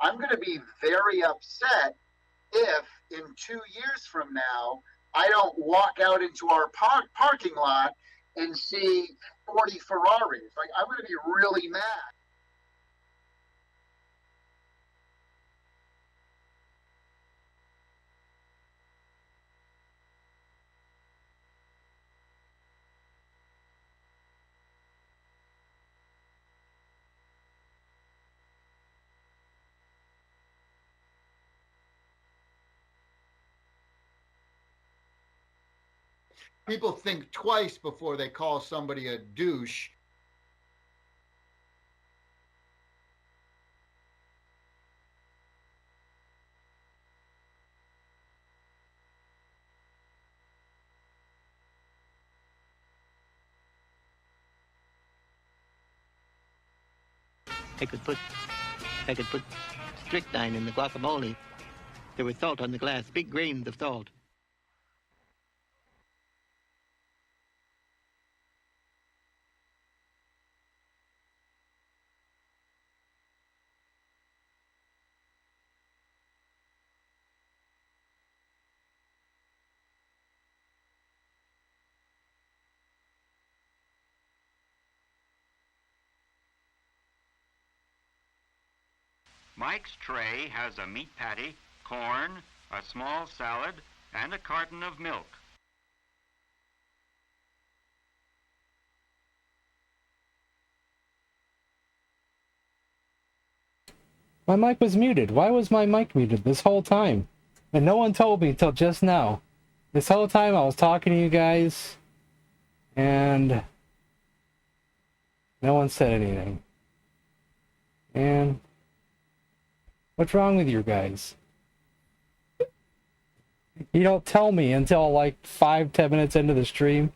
I'm going to be very upset if in 2 years from now I don't walk out into our parking lot and see 40 Ferraris. Like, I'm going to be really mad. People think twice before they call somebody a douche. I could put strychnine in the guacamole. There was salt on the glass, big grains of salt. Mike's tray has a meat patty, corn, a small salad, and a carton of milk. My mic was muted. Why was my mic muted this whole time? And no one told me until just now. This whole time I was talking to you guys, and no one said anything. And what's wrong with you guys? You don't tell me until like 5-10 minutes into the stream.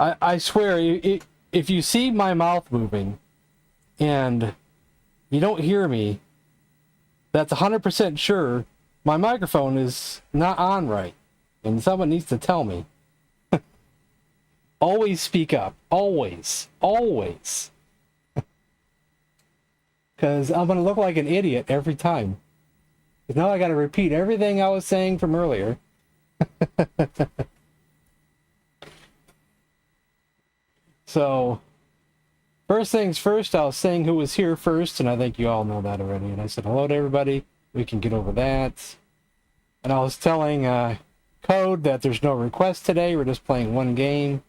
I swear, if you see my mouth moving and you don't hear me, that's 100% sure my microphone is not on right. And someone needs to tell me. Always speak up. Always. Always. Because I'm going to look like an idiot every time. Because now I got to repeat everything I was saying from earlier. So, first things first, I was saying who was here first, and I think you all know that already. And I said hello to everybody. We can get over that. And I was telling Code that there's no request today. We're just playing one game.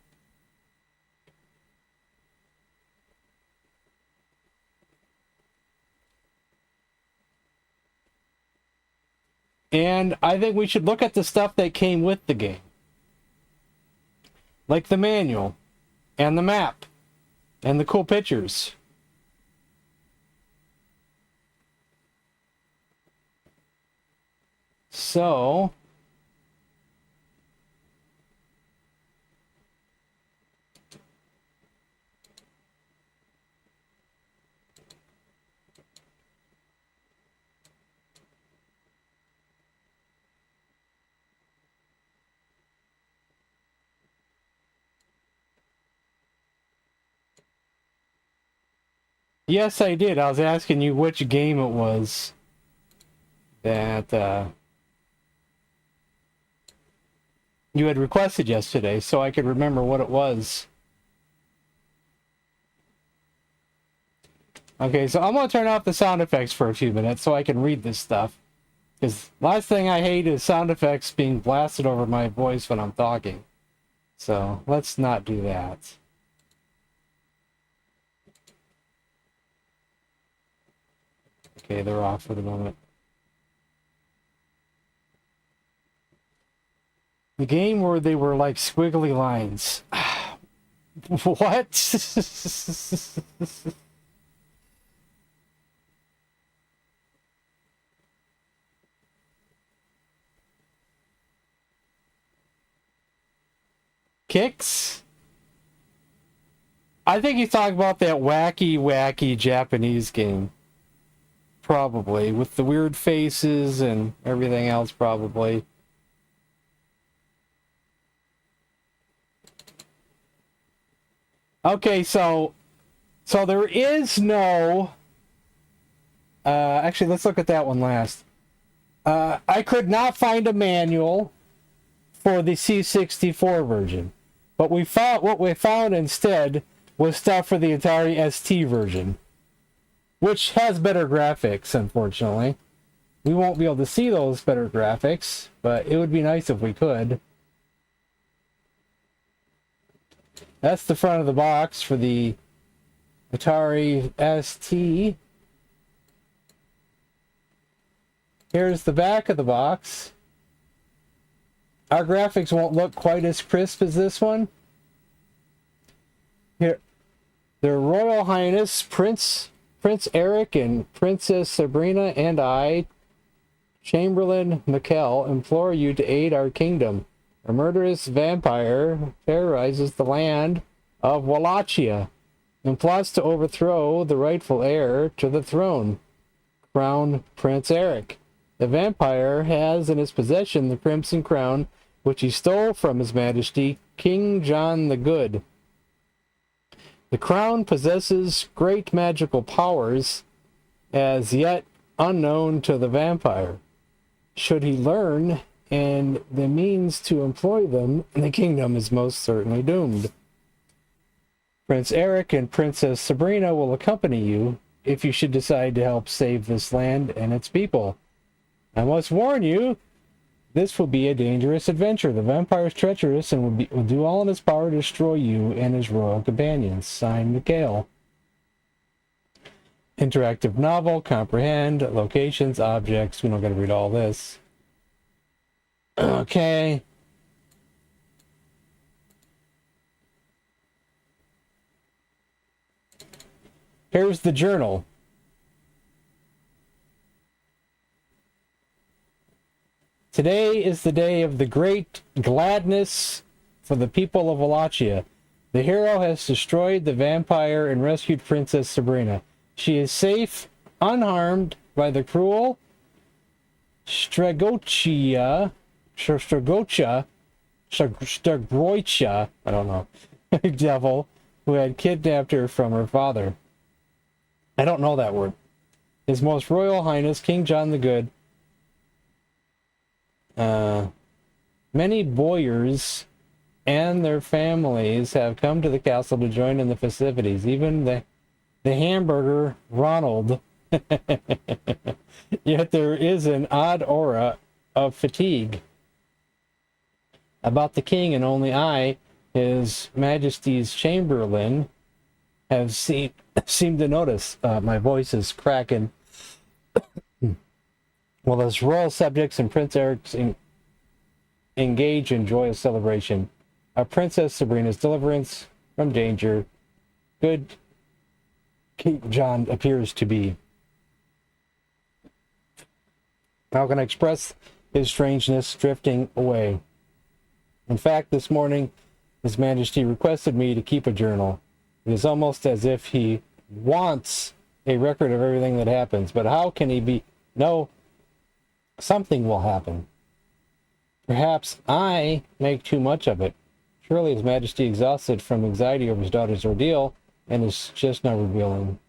And I think we should look at the stuff that came with the game. Like the manual, and the map, and the cool pictures. So, yes, I did. I was asking you which game it was that you had requested yesterday, so I could remember what it was. Okay, so I'm going to turn off the sound effects for a few minutes so I can read this stuff. Because last thing I hate is sound effects being blasted over my voice when I'm talking. So, let's not do that. Okay, they're off for the moment. The game where they were like squiggly lines. What? Kicks? I think he's talking about that wacky Japanese game. Probably. With the weird faces and everything else, probably. Okay, so there is no. Actually, let's look at that one last. I could not find a manual for the C64 version, but what we found instead was stuff for the Atari ST version, which has better graphics. Unfortunately, we won't be able to see those better graphics, but it would be nice if we could. That's the front of the box for the Atari ST. Here's the back of the box. Our graphics won't look quite as crisp as this one. Here, Their Royal Highness Prince Eric and Princess Sabrina and I, Chamberlain Mikkel, implore you to aid our kingdom. A murderous vampire terrorizes the land of Wallachia and plots to overthrow the rightful heir to the throne, Crown Prince Eric. The vampire has in his possession the Crimson Crown, which he stole from His Majesty King John the Good. The crown possesses great magical powers, as yet unknown to the vampire. Should he learn and the means to employ them, the kingdom is most certainly doomed. Prince Eric and Princess Sabrina will accompany you if you should decide to help save this land and its people. I must warn you, this will be a dangerous adventure. The vampire is treacherous and will do all in his power to destroy you and his royal companions. Signed, Mikhail. Interactive novel, comprehend, locations, objects. We don't got to read all this. Okay. Here's the journal. Today is the day of the great gladness for the people of Wallachia. The hero has destroyed the vampire and rescued Princess Sabrina. She is safe, unharmed by the cruel Stragocha, I don't know, devil who had kidnapped her from her father. I don't know that word. His Most Royal Highness, King John the Good. Many boyars and their families have come to the castle to join in the festivities. Even the hamburger Ronald. Yet there is an odd aura of fatigue about the king, and only I, His Majesty's Chamberlain, have seemed to notice. My voice is cracking. Well, as royal subjects and Prince Eric's engage in joyous celebration, our Princess Sabrina's deliverance from danger, good King John appears to be. How can I express his strangeness drifting away? In fact, this morning, His Majesty requested me to keep a journal. It is almost as if he wants a record of everything that happens. But how can he be? No, something will happen. Perhaps I make too much of it. Surely His Majesty, exhausted from anxiety over his daughter's ordeal, and is just now revealing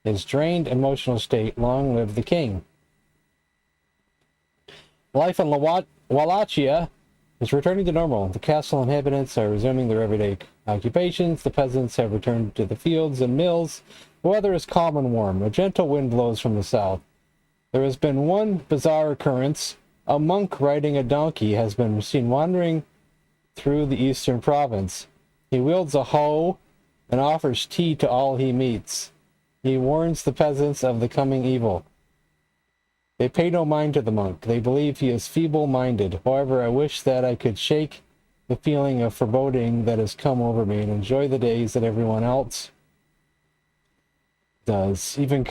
his drained emotional state. Long live the king. Life in Wallachia is returning to normal. The castle inhabitants are resuming their everyday occupations. The peasants have returned to the fields and mills. The weather is calm and warm. A gentle wind blows from the south. There has been one bizarre occurrence. A monk riding a donkey has been seen wandering through the eastern province. He wields a hoe and offers tea to all he meets. He warns the peasants of the coming evil. They pay no mind to the monk. They believe he is feeble-minded. However, I wish that I could shake the feeling of foreboding that has come over me and enjoy the days that everyone else does. Even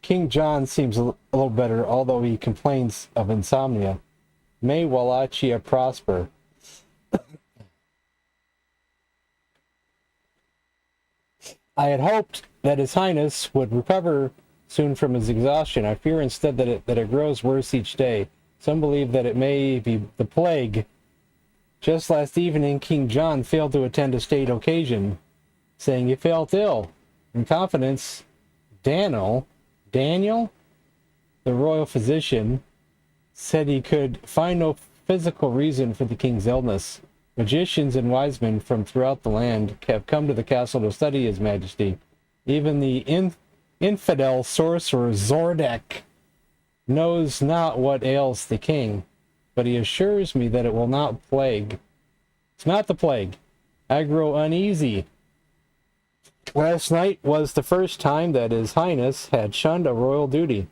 King John seems a little better, although he complains of insomnia. May Wallachia prosper. I had hoped that His Highness would recover soon from his exhaustion. I fear instead that it grows worse each day. Some believe that it may be the plague. Just last evening, King John failed to attend a state occasion. saying he felt ill. In confidence, Daniel, the royal physician, said he could find no physical reason for the king's illness. Magicians and wise men from throughout the land have come to the castle to study his majesty. Even the infidel sorcerer Zordek knows not what ails the king, but he assures me that it will not plague. It's not the plague. I grow uneasy. Last night was the first time that His Highness had shunned a royal duty.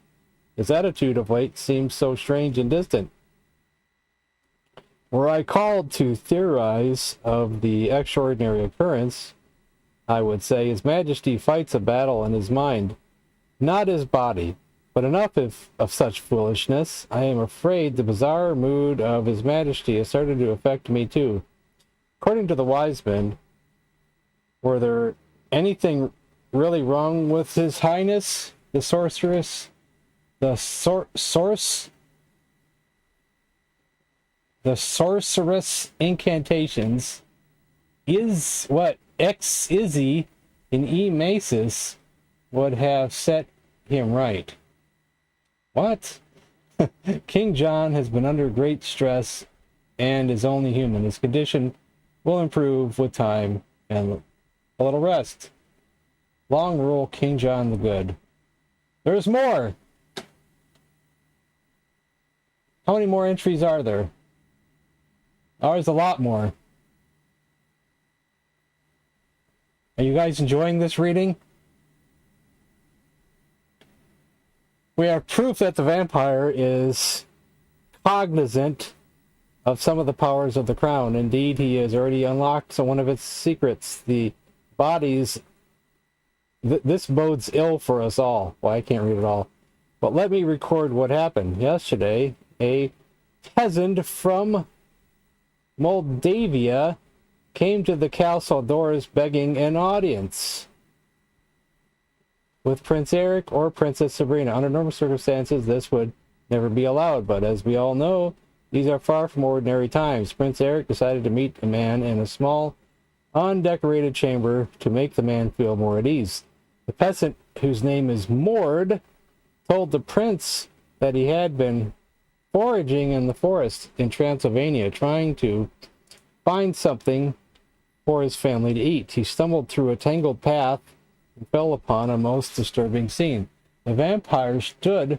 His attitude of late seems so strange and distant. Were I called to theorize of the extraordinary occurrence, I would say His Majesty fights a battle in his mind, not his body. But enough of such foolishness. I am afraid the bizarre mood of His Majesty has started to affect me too. According to the wise men, were there anything really wrong with His Highness, the sorceress, the sorceress incantations is what ex Izzy in E Masis would have set him right. What? King John has been under great stress and is only human. His condition will improve with time and a little rest. Long rule King John the Good. There's more! How many more entries are there? Oh, there's a lot more. Are you guys enjoying this reading? We have proof that the vampire is cognizant of some of the powers of the crown. Indeed, he has already unlocked one of its secrets. The bodies... this bodes ill for us all. Well, I can't read it all. But let me record what happened. Yesterday, a peasant from Moldavia came to the castle doors begging an audience with Prince Eric or Princess Sabrina. Under normal circumstances, this would never be allowed, but as we all know, these are far from ordinary times. Prince Eric decided to meet the man in a small, undecorated chamber to make the man feel more at ease. The peasant, whose name is Mord, told the prince that he had been foraging in the forest in Transylvania, trying to find something for his family to eat. He stumbled through a tangled path and fell upon a most disturbing scene. The vampire stood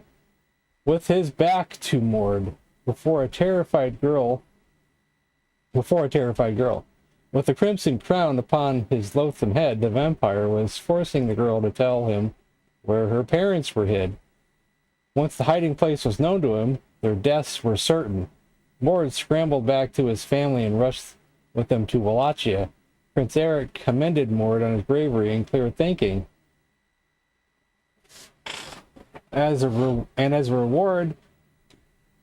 with his back to Mord before a terrified girl. With the crimson crown upon his loathsome head, the vampire was forcing the girl to tell him where her parents were hid. Once the hiding place was known to him, their deaths were certain. Mord scrambled back to his family and rushed with them to Wallachia. Prince Eric commended Mord on his bravery and clear thinking. As a reward,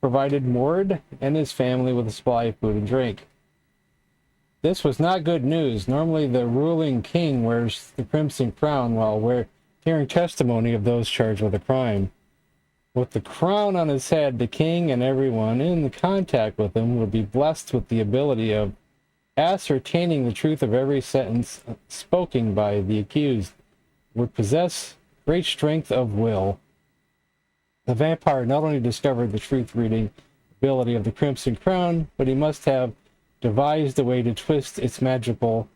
provided Mord and his family with a supply of food and drink. This was not good news. Normally the ruling king wears the crimson crown while hearing testimony of those charged with a crime. With the crown on his head, the king and everyone in contact with him would be blessed with the ability of ascertaining the truth of every sentence spoken by the accused, would possess great strength of will. The vampire not only discovered the truth-reading ability of the Crimson Crown, but he must have devised a way to twist its magical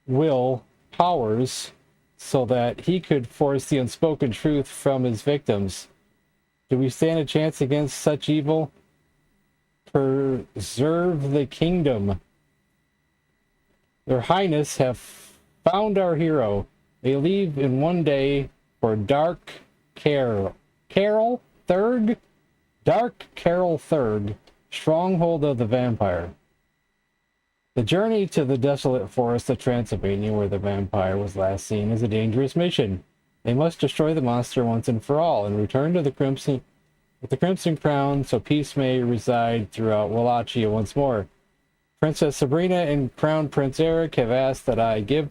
will powers so that he could force the unspoken truth from his victims. Do we stand a chance against such evil? Preserve the kingdom. Their Highness have found our hero. They leave in one day for Dark Carol Third, stronghold of the vampire. The journey to the desolate forest of Transylvania, where the vampire was last seen, is a dangerous mission. They must destroy the monster once and for all, and return to the Crimson Crown, so peace may reside throughout Wallachia once more. Princess Sabrina and Crown Prince Eric have asked that I give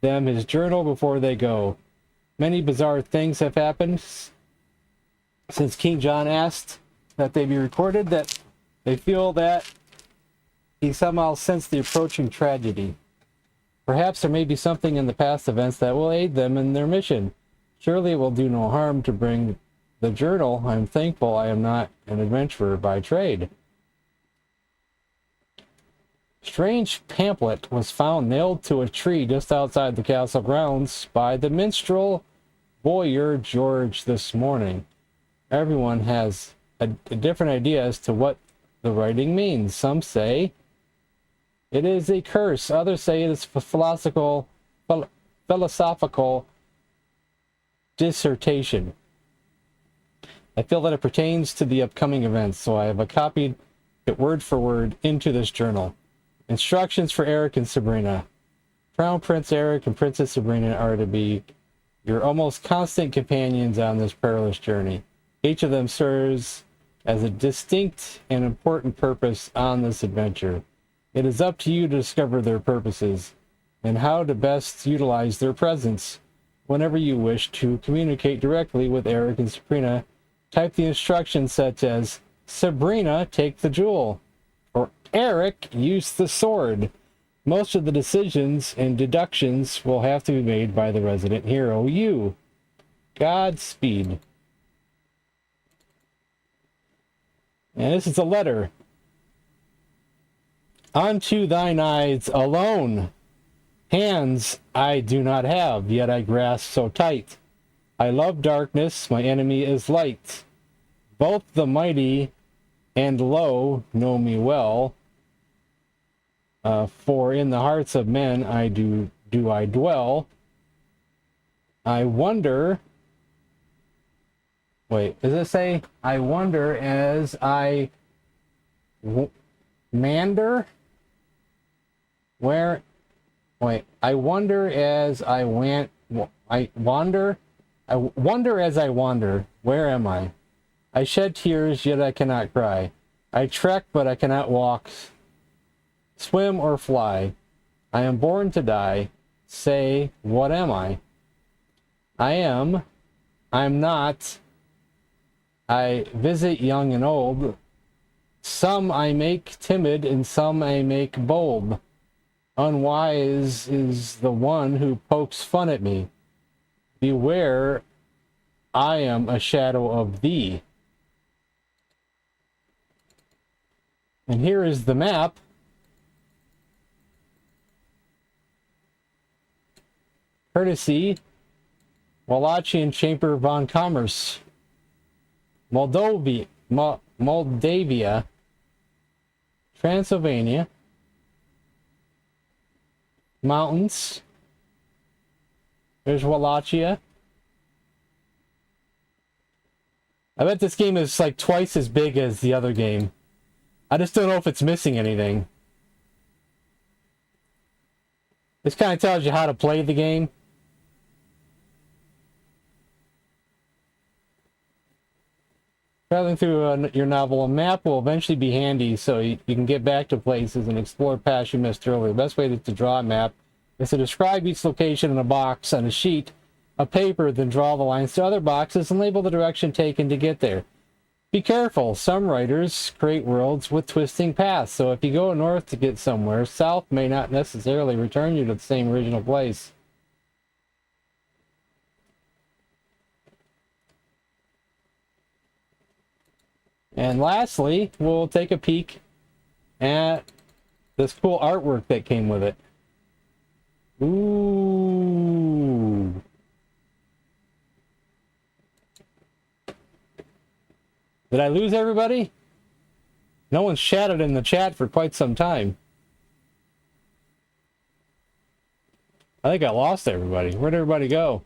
them his journal before they go. Many bizarre things have happened since King John asked that they be recorded, that they feel that he somehow sensed the approaching tragedy. Perhaps there may be something in the past events that will aid them in their mission. Surely it will do no harm to bring the journal. I'm thankful I am not an adventurer by trade. Strange pamphlet was found nailed to a tree just outside the castle grounds by the minstrel Boyer George this morning. Everyone has a different idea as to what the writing means. Some say it is a curse. Others say it is philosophical dissertation. I feel that it pertains to the upcoming events, so I have copied it word for word into this journal. Instructions for Eric and Sabrina. Crown Prince Eric and Princess Sabrina are to be your almost constant companions on this perilous journey. Each of them serves as a distinct and important purpose on this adventure. It is up to you to discover their purposes and how to best utilize their presence. Whenever you wish to communicate directly with Eric and Sabrina, type the instructions such as, Sabrina, take the jewel, or Eric, use the sword. Most of the decisions and deductions will have to be made by the resident hero, you. Godspeed. And this is a letter. Unto thine eyes alone. Hands I do not have, yet I grasp so tight. I love darkness, my enemy is light. Both the mighty and low know me well. For in the hearts of men I do I dwell. I wonder. Wait, does it say I wonder as I mander? Where? Wait, I wonder as I wander. I wonder as I wander. Where am I? I shed tears, yet I cannot cry. I trek, but I cannot walk, swim, or fly. I am born to die. Say, what am I? I am. I'm not. I visit young and old. Some I make timid, and some I make bold. Unwise is the one who pokes fun at me. Beware, I am a shadow of thee. And here is the map. Courtesy, Wallachian Chamber von Commerce. Moldavia, Transylvania, mountains. There's Wallachia. I bet this game is like twice as big as the other game. I just don't know if it's missing anything. This kind of tells you how to play the game. Traveling through your novel, a map will eventually be handy so you can get back to places and explore paths you missed earlier. The best way to draw a map is to describe each location in a box on a sheet of paper, then draw the lines to other boxes and label the direction taken to get there. Be careful, some writers create worlds with twisting paths, so if you go north to get somewhere, south may not necessarily return you to the same original place. And lastly, we'll take a peek at this cool artwork that came with it. Ooh. Did I lose everybody? No one's chatted in the chat for quite some time. I think I lost everybody. Where'd everybody go?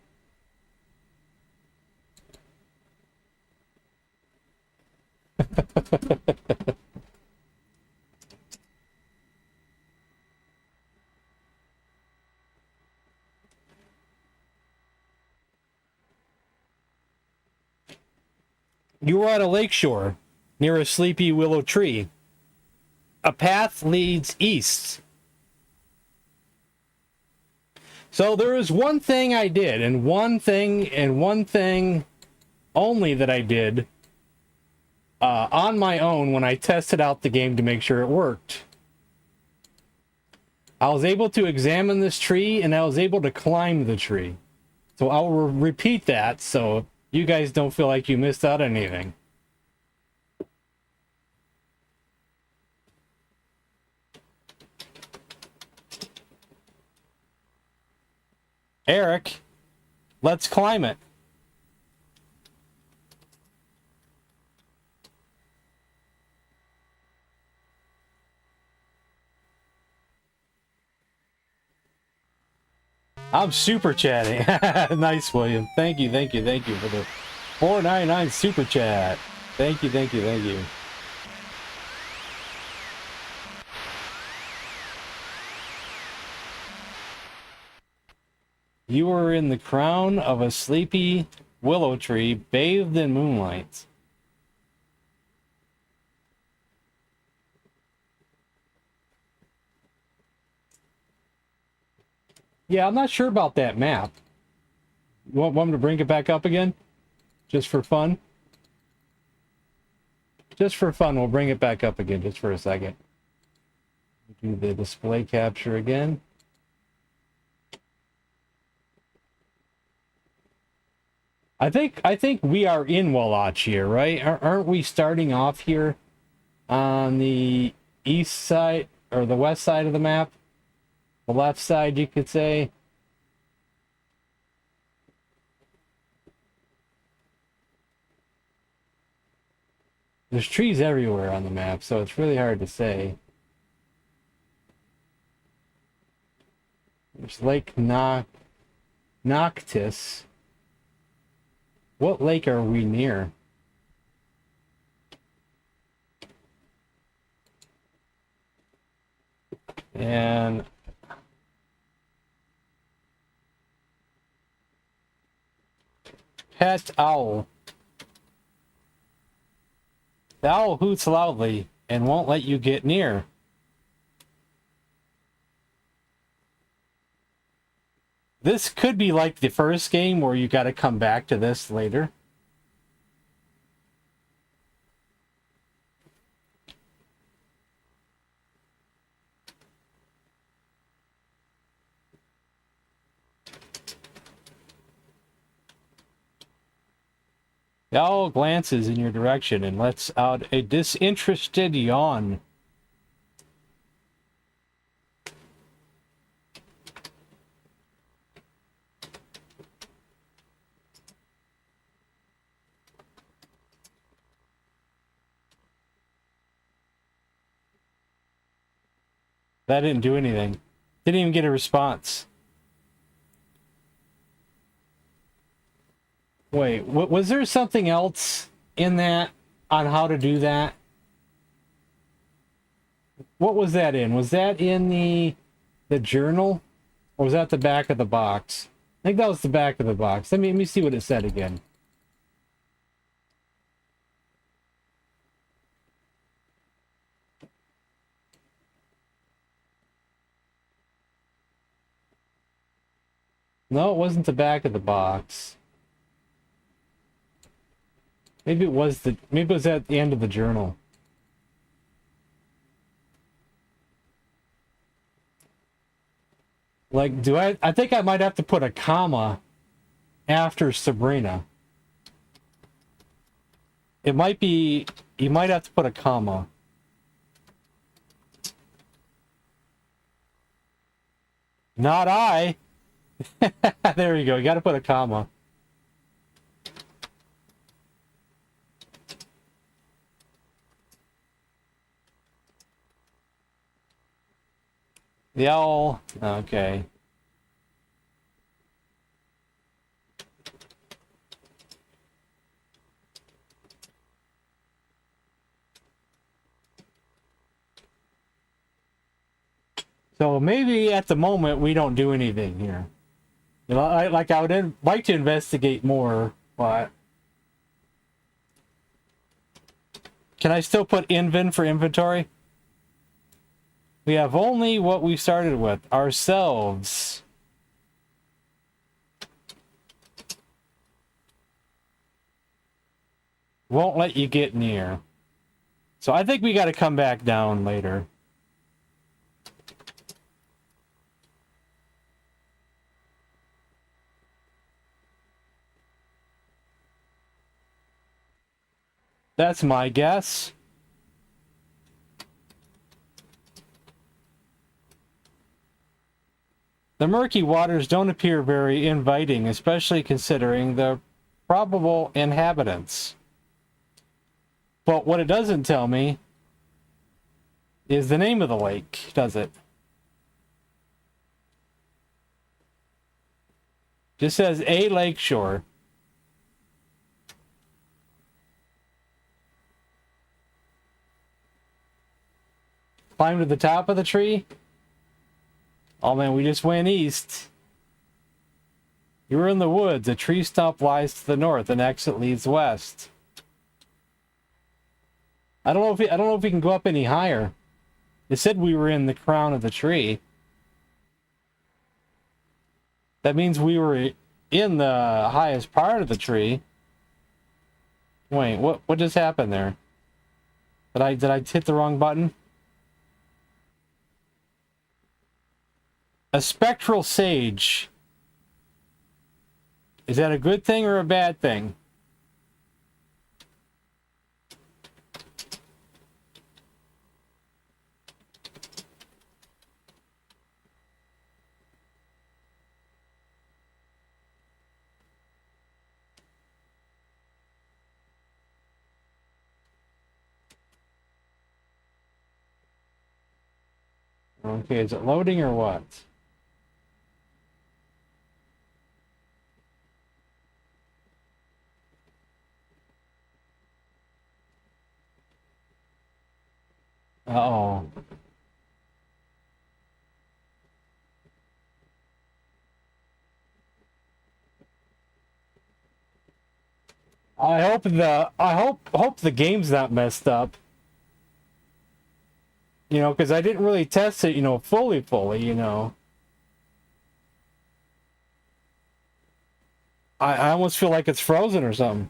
You were at a lakeshore near a sleepy willow tree. A path leads east. So there is one thing I did, and one thing only that I did on my own when I tested out the game to make sure it worked. I was able to examine this tree, and I was able to climb the tree. So I'll repeat that so you guys don't feel like you missed out on anything. Eric, let's climb it. I'm super chatting. Nice, William. Thank you for the 499 super chat. Thank you. You were in the crown of a sleepy willow tree, bathed in moonlight. Yeah, I'm not sure about that map. You want me to bring it back up again? Just for fun? Just for fun, we'll bring it back up again just for a second. Do the display capture again. I think we are in Wallachia, right? Aren't we starting off here on the east side or the west side of the map? The left side, you could say. There's trees everywhere on the map, so it's really hard to say. There's Lake Noctis. What lake are we near? And pet owl. The owl hoots loudly and won't let you get near. This could be like the first game where you got to come back to this later. The owl glances in your direction and lets out a disinterested yawn. That didn't do anything. Didn't even get a response. Wait, was there something else in that on how to do that? What was that in? Was that in the journal? Or was that the back of the box? I think that was the back of the box. Let me see what it said again. No, it wasn't the back of the box. Maybe it was at the end of the journal. Like, I think I might have to put a comma after Sabrina. It might be, you might have to put a comma. Not I. There you go. You got to put a comma. The owl. Okay. So maybe at the moment we don't do anything here. You know, I would like to investigate more, but can I still put invin for inventory? We have only what we started with, ourselves. Won't let you get near. So I think we got to come back down later. That's my guess. The murky waters don't appear very inviting, especially considering the probable inhabitants. But what it doesn't tell me is the name of the lake, does it? Just says a lakeshore. Climb to the top of the tree? Oh man, we just went east. You were in the woods. A tree stump lies to the north. An exit leads west. I don't know if we can go up any higher. It said we were in the crown of the tree. That means we were in the highest part of the tree. Wait, what just happened there? Did I hit the wrong button? A spectral sage. Is that a good thing or a bad thing? Okay, is it loading or what? Uh-oh. I hope the game's not messed up. You know, because I didn't really test it, you know, fully, you know. I almost feel like it's frozen or something.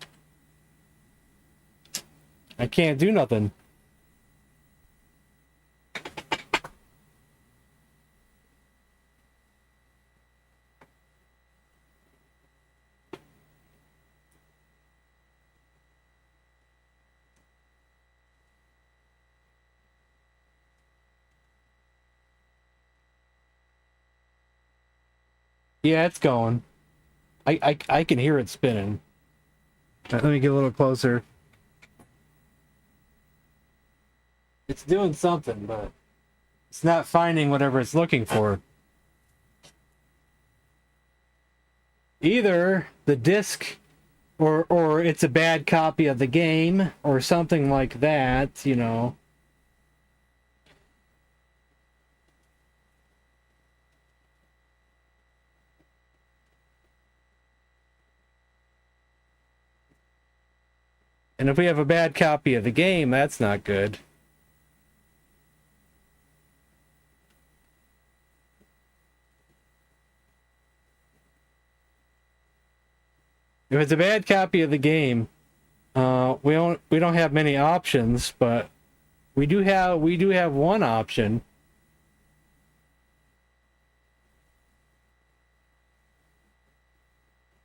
I can't do nothing. Yeah, it's going. I can hear it spinning. Let me get a little closer. It's doing something, but it's not finding whatever it's looking for. Either the disc or it's a bad copy of the game or something like that, you know. And if we have a bad copy of the game, that's not good. If it's a bad copy of the game, we don't have many options, but we do have one option.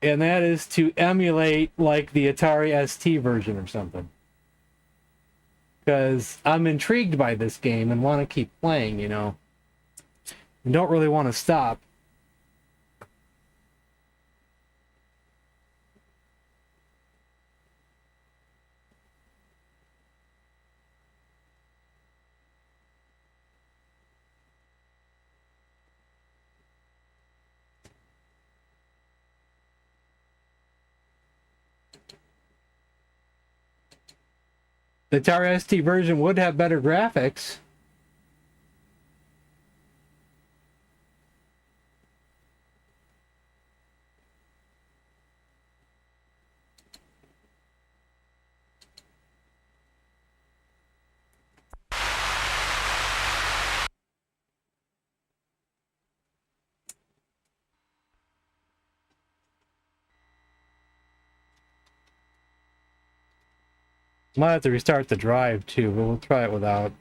And that is to emulate like the Atari ST version or something. Because I'm intrigued by this game and want to keep playing, you know. And don't really want to stop. The Atari ST version would have better graphics. Might have to restart the drive too, but we'll try it without.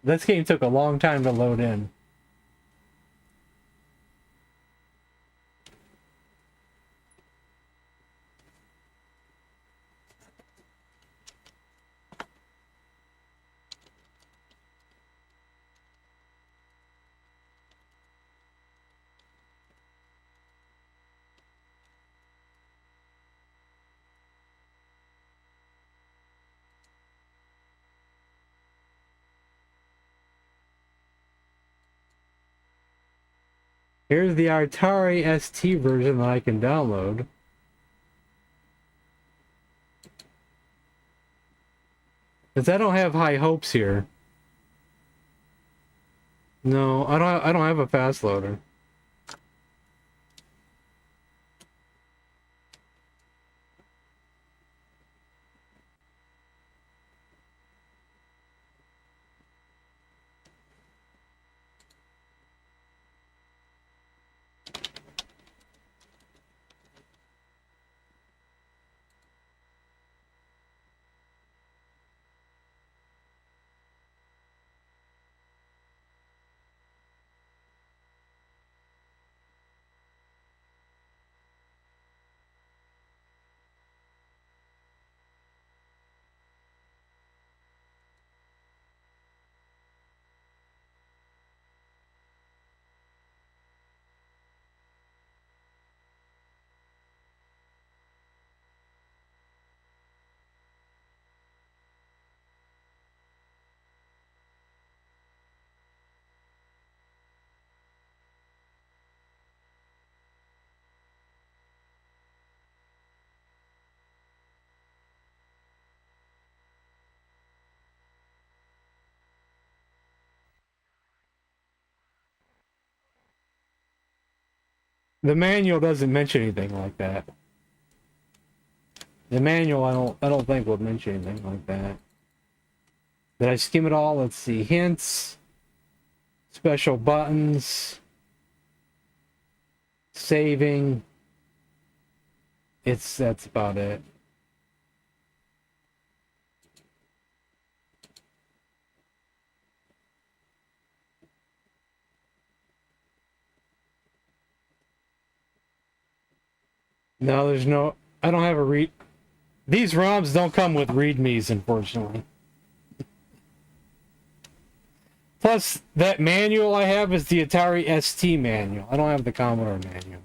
This game took a long time to load in. Here's the Atari ST version that I can download. Because I don't have high hopes here. No, I don't have a fast loader. The manual doesn't mention anything like that. The manual, I don't think would mention anything like that. Did I skim it all? Let's see. Hints, special buttons, saving. That's about it. No, there's no. I don't have a read. These ROMs don't come with readmes, unfortunately. Plus, that manual I have is the Atari ST manual. I don't have the Commodore manual.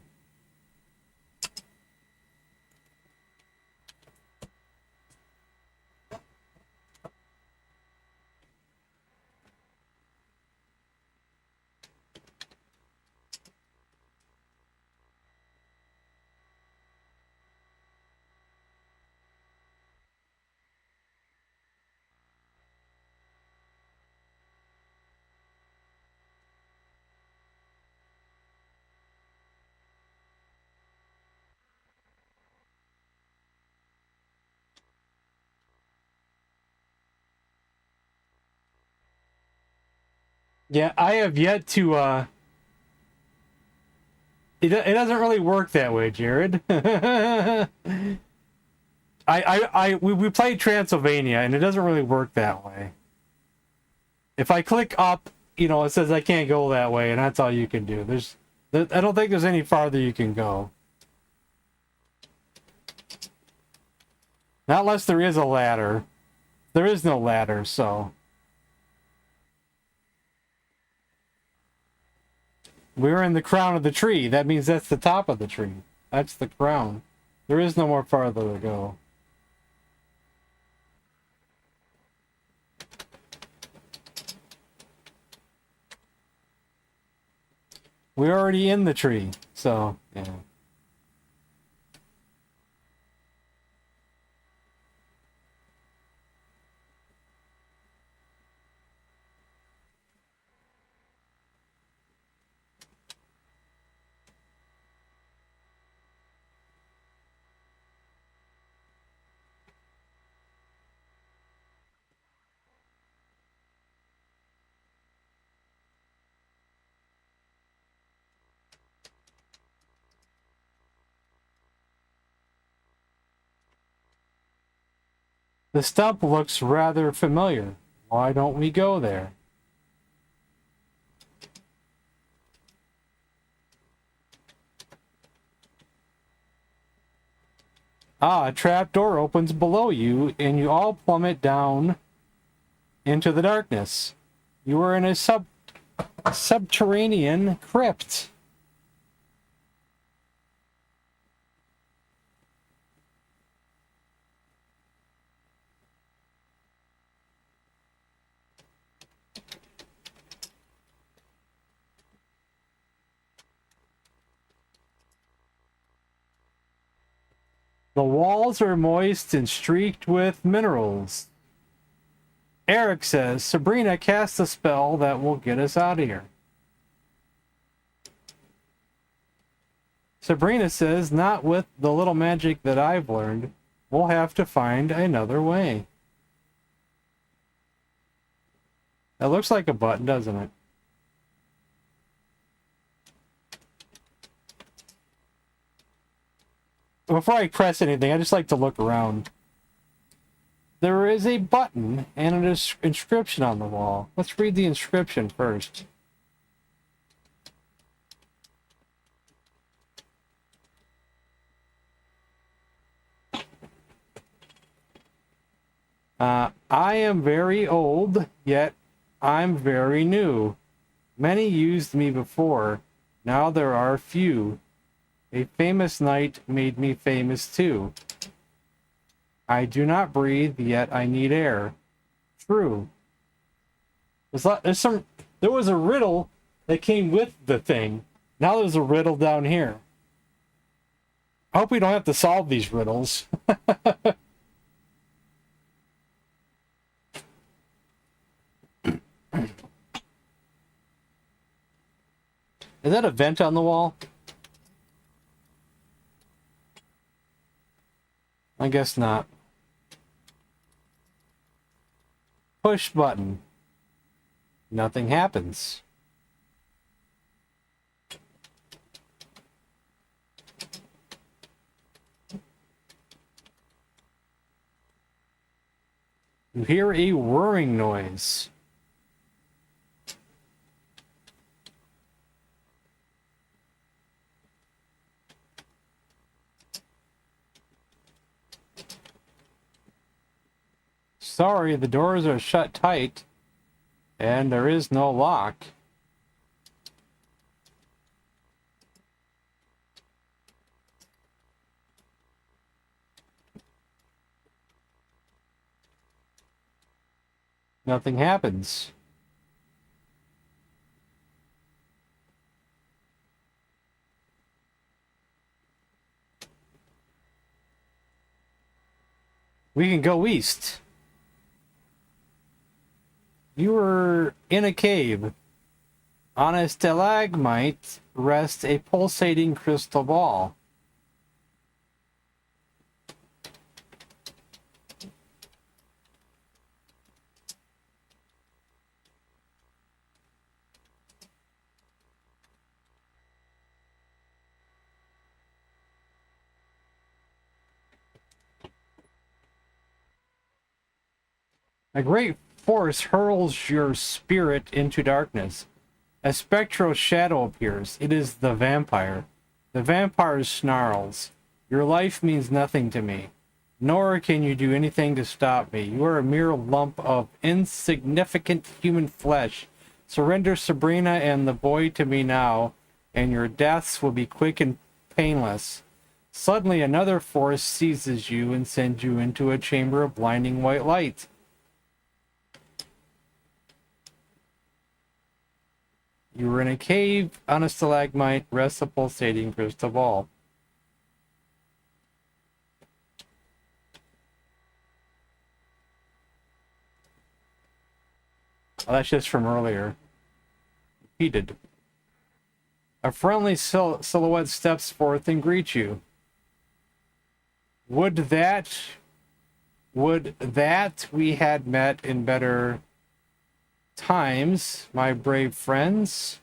Yeah, I have yet to, it doesn't really work that way, Jared. We played Transylvania, and it doesn't really work that way. If I click up, you know, it says I can't go that way, and that's all you can do. I don't think there's any farther you can go. Not unless there is a ladder. There is no ladder, so... We're in the crown of the tree. That means that's the top of the tree. That's the crown. There is no more farther to go. We're already in the tree, so, yeah. The stump looks rather familiar. Why don't we go there? Ah, a trap door opens below you, and you all plummet down into the darkness. You are in a subterranean crypt. The walls are moist and streaked with minerals. Eric says, Sabrina, cast a spell that will get us out of here. Sabrina says, not with the little magic that I've learned. We'll have to find another way. That looks like a button, doesn't it? Before I press anything, I just like to look around. There is a button and an inscription on the wall. Let's read the inscription first. I am very old, yet I'm very new. Many used me before, now there are few. A famous knight made me famous too. I do not breathe, yet I need air. True. There was a riddle that came with the thing. Now there's a riddle down here. I hope we don't have to solve these riddles. Is that a vent on the wall? I guess not. Push button. Nothing happens. You hear a whirring noise. Sorry, the doors are shut tight, and there is no lock. Nothing happens. We can go east. You were in a cave. On a stalagmite rests a pulsating crystal ball. A great force hurls your spirit into darkness. A spectral shadow appears. It is the vampire. The vampire snarls. Your life means nothing to me, nor can you do anything to stop me. You are a mere lump of insignificant human flesh. Surrender Sabrina and the boy to me now, and your deaths will be quick and painless. Suddenly another force seizes you and sends you into a chamber of blinding white light. You were in a cave. On a stalagmite rests a pulsating crystal ball. Oh, that's just from earlier. Repeated. A friendly silhouette steps forth and greets you. Would that we had met in better times, my brave friends.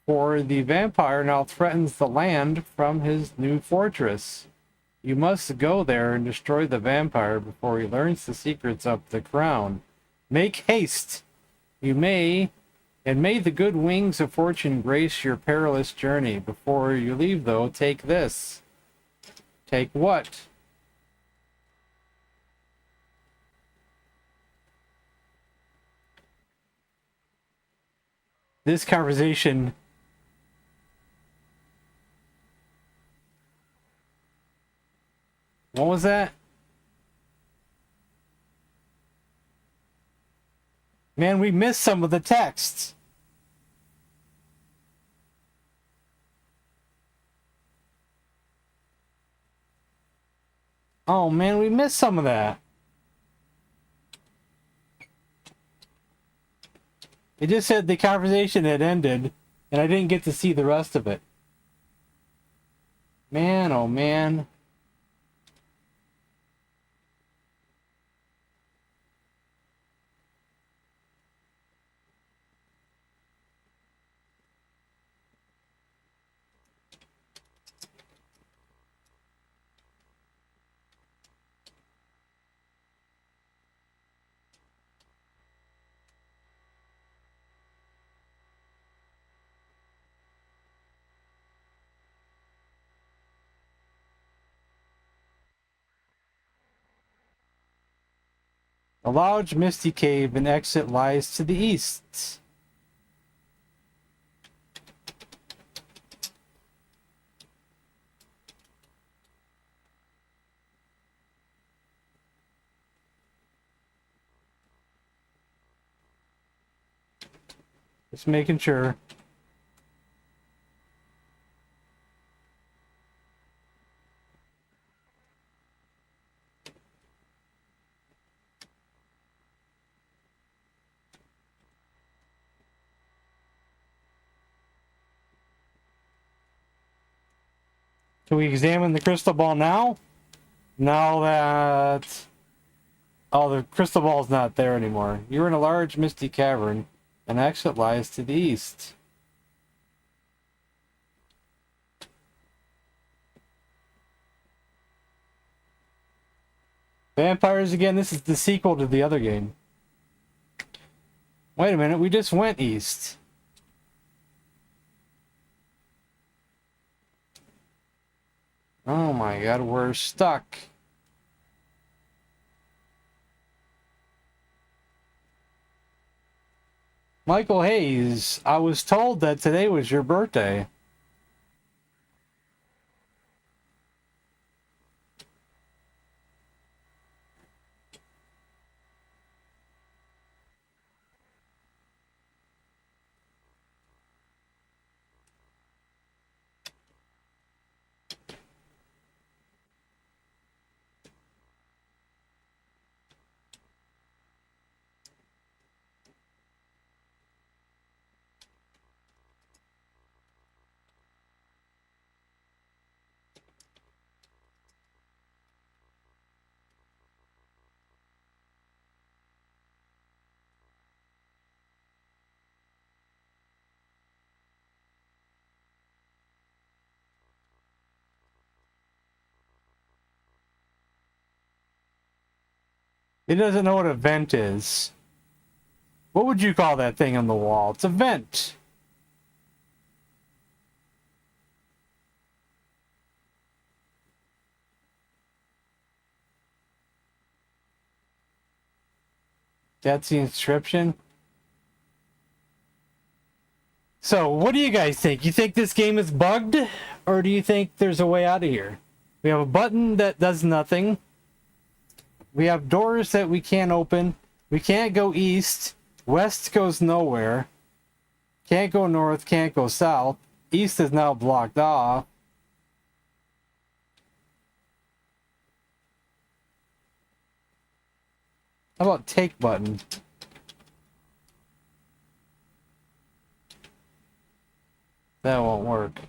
For the vampire now threatens the land from his new fortress. You must go there and destroy the vampire before he learns the secrets of the crown. Make haste. You may, and may the good wings of fortune grace your perilous journey. Before you leave, though, take this. Take what? This conversation what was that? Man, we missed some of the texts. Oh man, we missed some of that. It just said the conversation had ended, and I didn't get to see the rest of it. Man, oh man. A large misty cave and exit lies to the east. Just making sure. Can we examine the crystal ball now? Now that... Oh, the crystal ball's not there anymore. You're in a large misty cavern. An exit lies to the east. Vampires again? This is the sequel to the other game. Wait a minute, we just went east. Oh my god, we're stuck. Michael Hayes, I was told that today was your birthday. It doesn't know what a vent is. What would you call that thing on the wall? It's a vent. That's the inscription. So, what do you guys think? You think this game is bugged? Or do you think there's a way out of here? We have a button that does nothing. We have doors that we can't open. We can't go east. West goes nowhere. Can't go north, can't go south. East is now blocked off. How about take button? That won't work.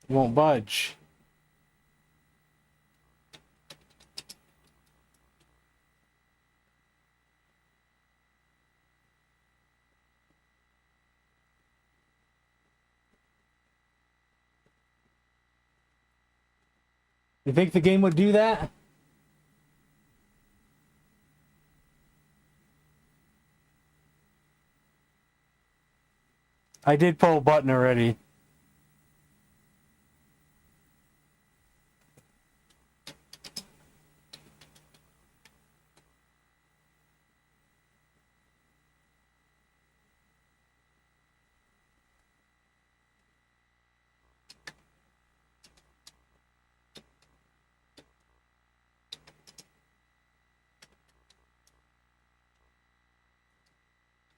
Won't budge. You think the game would do that? I did pull a button already.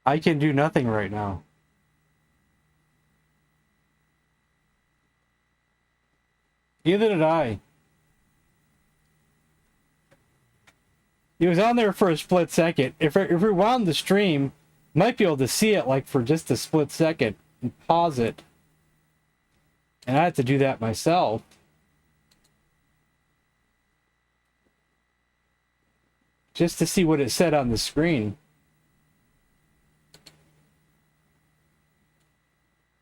I can do nothing right now. Neither did I. He was on there for a split second. If we rewound the stream, might be able to see it like for just a split second and pause it. And I had to do that myself. Just to see what it said on the screen.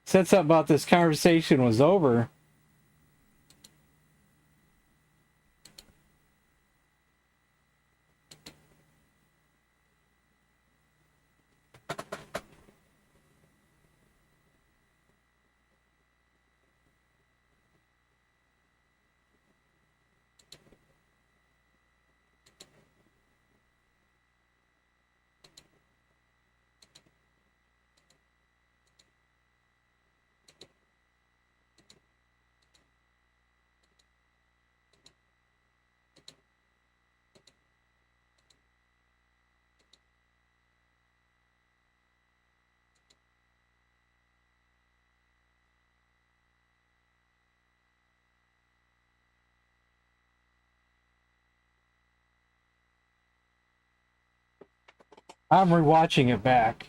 It said something about this conversation was over. I'm rewatching it back.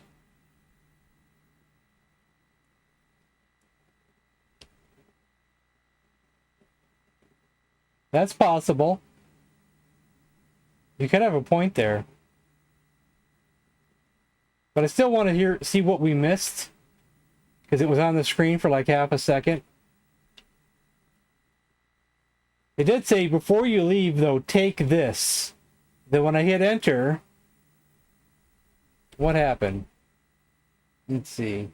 That's possible. You could have a point there. But I still want to see what we missed. Because it was on the screen for like half a second. It did say, before you leave, though, take this. Then when I hit enter, what happened? Let's see.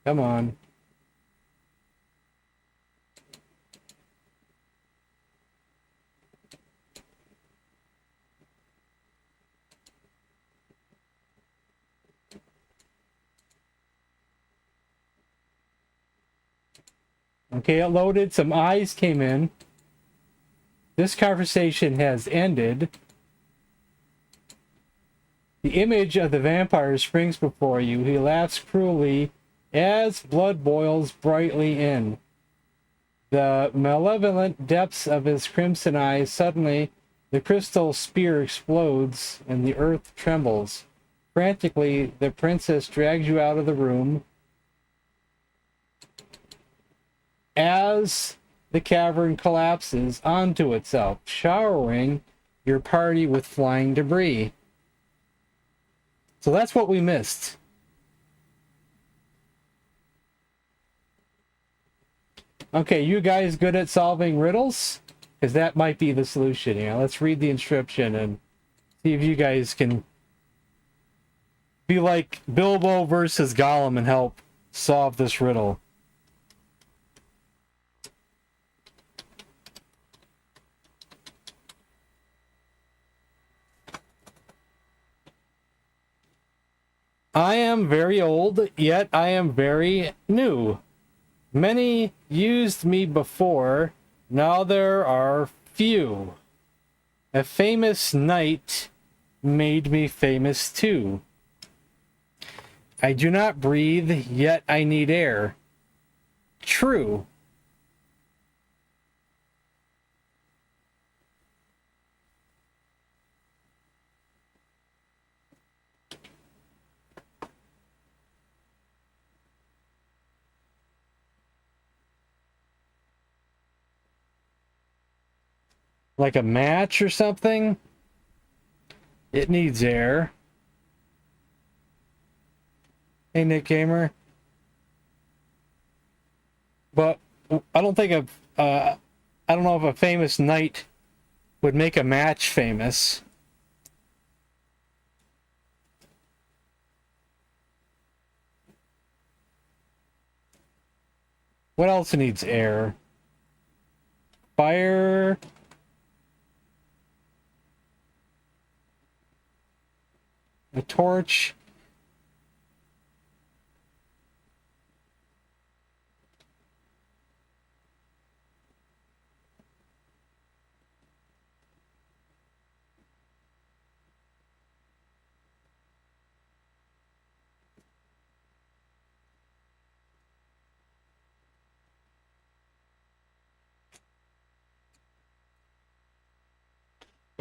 Come on. Okay, it loaded. Some eyes came in. This conversation has ended. The image of the vampire springs before you. He laughs cruelly as blood boils brightly in the malevolent depths of his crimson eyes. Suddenly, the crystal spear explodes and the earth trembles. Frantically, the princess drags you out of the room as the cavern collapses onto itself, showering your party with flying debris. So that's what we missed. Okay, you guys good at solving riddles? Because that might be the solution here. Let's read the inscription and see if you guys can be like Bilbo versus Gollum and help solve this riddle. I am very old, yet I am very new. Many used me before, now there are few. A famous knight made me famous too. I do not breathe, yet I need air. True. Like a match or something? It needs air. Hey, Nick Gamer. But I don't think I don't know if a famous knight would make a match famous. What else needs air? Fire. A torch.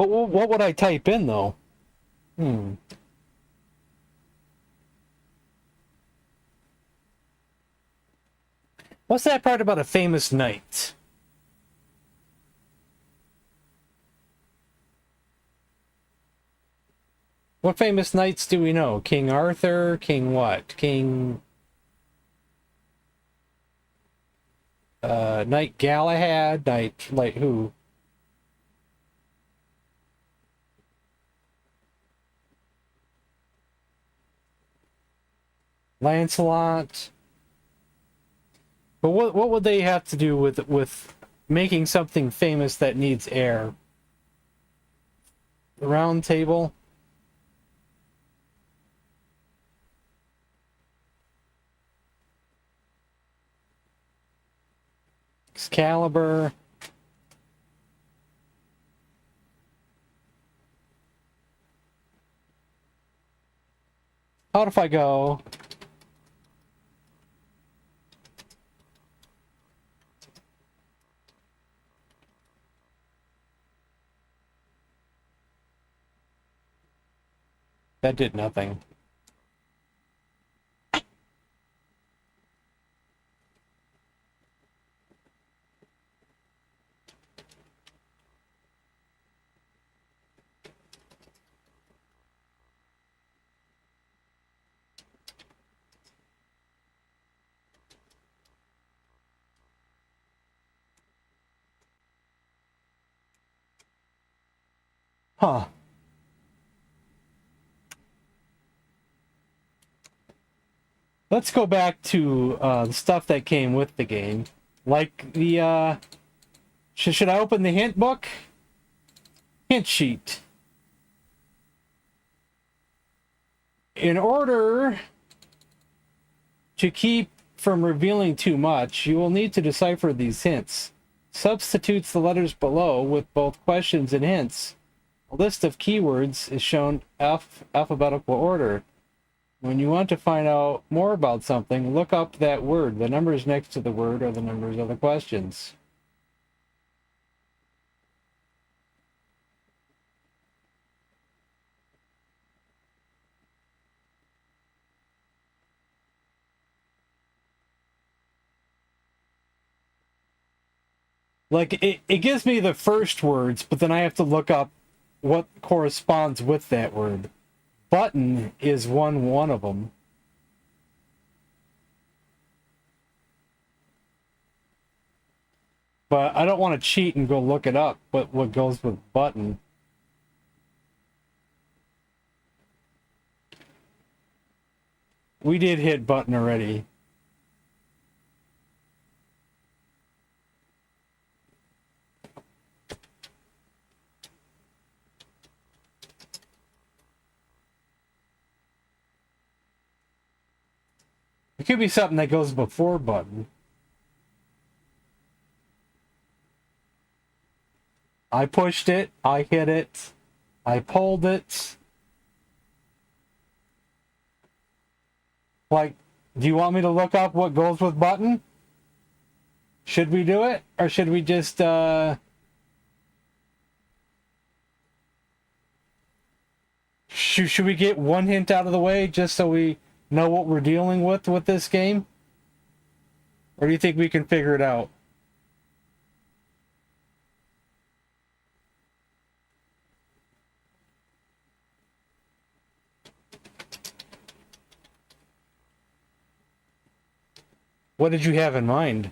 But what would I type in, though? What's that part about a famous knight? What famous knights do we know? King Arthur? King what? King... Knight Galahad? Knight... like who? Lancelot? But what would they have to do with making something famous that needs air? The Round Table? Excalibur? How if I go... That did nothing. Huh. Let's go back to the stuff that came with the game. Like the, should I open the hint book? Hint sheet. In order to keep from revealing too much, you will need to decipher these hints. Substitutes the letters below with both questions and hints. A list of keywords is shown alphabetical order. When you want to find out more about something, look up that word. The numbers next to the word are the numbers of the questions. Like, it gives me the first words, but then I have to look up what corresponds with that word. Button is one of them. But I don't want to cheat and go look it up, what goes with button. We did hit button already. It could be something that goes before button. I pushed it, I hit it, I pulled it. Like, do you want me to look up what goes with button? Should we do it? Or should we just, Should we get one hint out of the way just so we know what we're dealing with this game? Or do you think we can figure it out? What did you have in mind?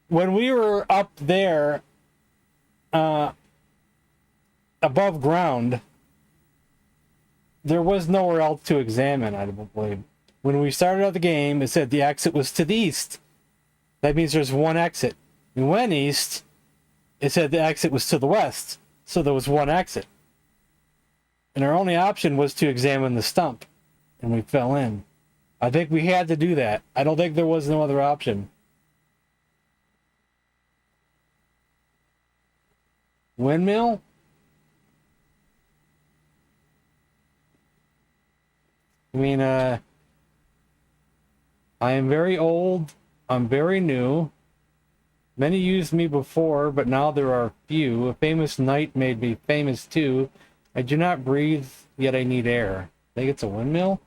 When we were up there, above ground, there was nowhere else to examine, I believe. When we started out the game, it said the exit was to the east. That means there's one exit. We went east, it said the exit was to the west, so there was one exit. And our only option was to examine the stump, and we fell in. I think we had to do that. I don't think there was no other option. Windmill? I mean, I am very old. I'm very new. Many used me before, but now there are few. A famous knight made me famous too. I do not breathe, yet I need air. I think it's a windmill?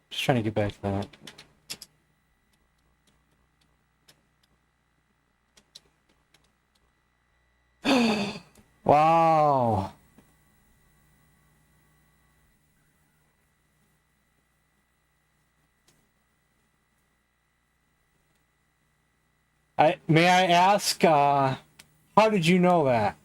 Just trying to get back to that. Wow. May I ask, how did you know that?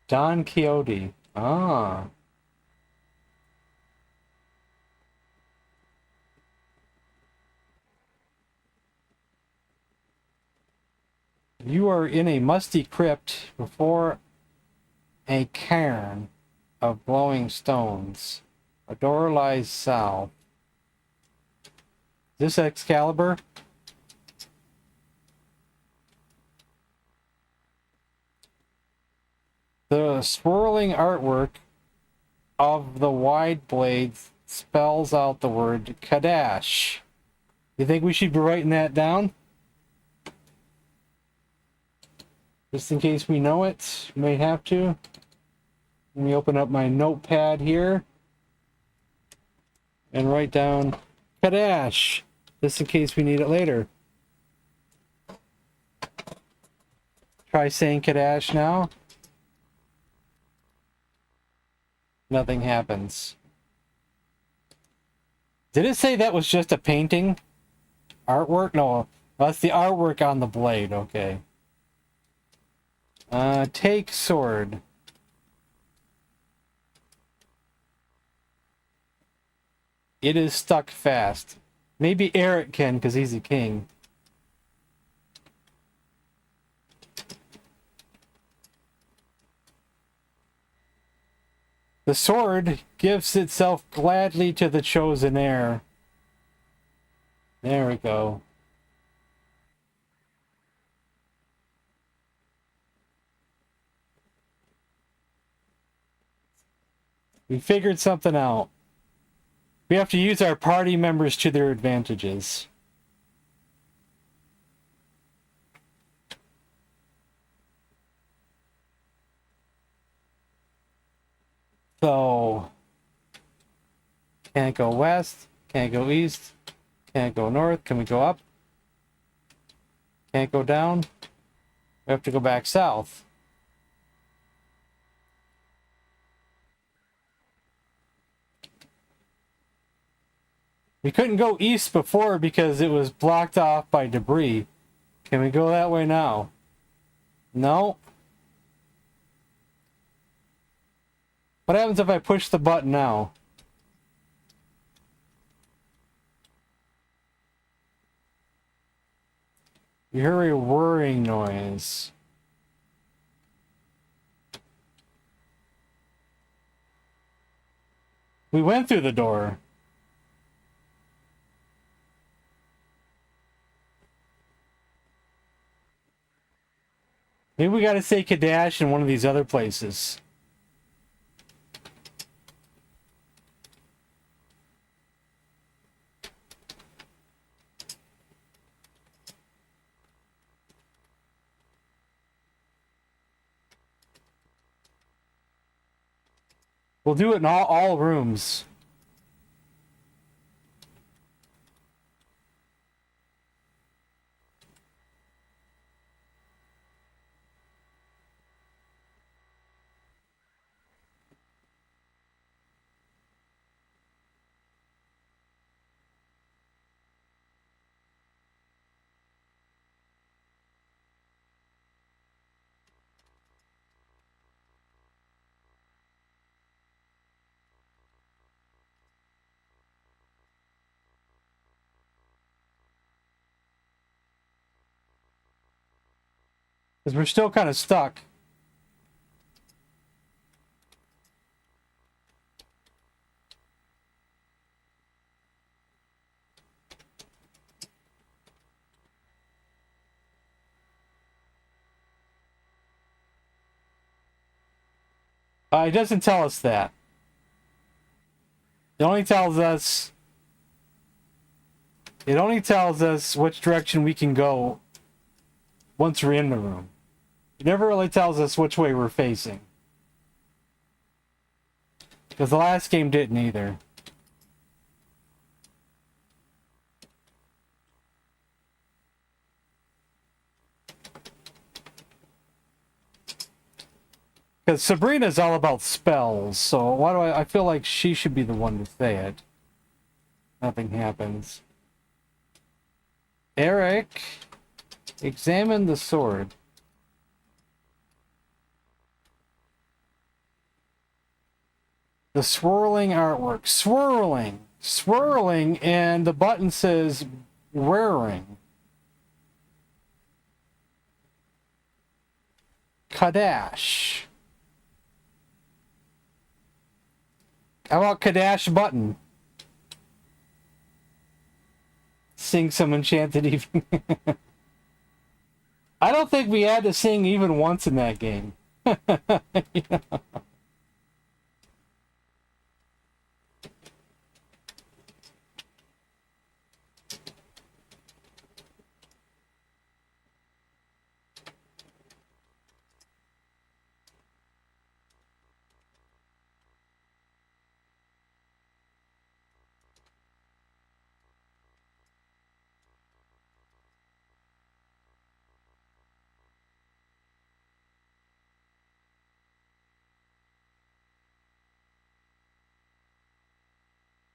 Don Quixote. Ah. You are in a musty crypt before a cairn of glowing stones. A door lies south. Is this Excalibur? The swirling artwork of the wide blades spells out the word Kadash. You think we should be writing that down? Just in case we know it, we may have to. Let me open up my notepad here and write down Kadash, just in case we need it later. Try saying Kadash now. Nothing happens. Did it say that was just a painting? Artwork? No, that's the artwork on the blade. Okay. Take sword. It is stuck fast. Maybe Eric can, because he's a king. The sword gives itself gladly to the chosen heir. There we go. We figured something out. We have to use our party members to their advantages. So, can't go west, can't go east, can't go north. Can we go up? Can't go down. We have to go back south. We couldn't go east before because it was blocked off by debris. Can we go that way now? No. What happens if I push the button now? You hear a whirring noise. We went through the door. Maybe we gotta say Kadash in one of these other places. We'll do it in all rooms. Because we're still kind of stuck. It doesn't tell us that. It only tells us which direction we can go once we're in the room. It never really tells us which way we're facing. Because the last game didn't either. Because Sabrina's all about spells, so why do I feel like she should be the one to say it. Nothing happens. Eric, examine the sword. The swirling artwork. Swirling, and the button says wearing. Kadash. How about Kadash button? Sing some Enchanted Evening. I don't think we had to sing even once in that game. You know?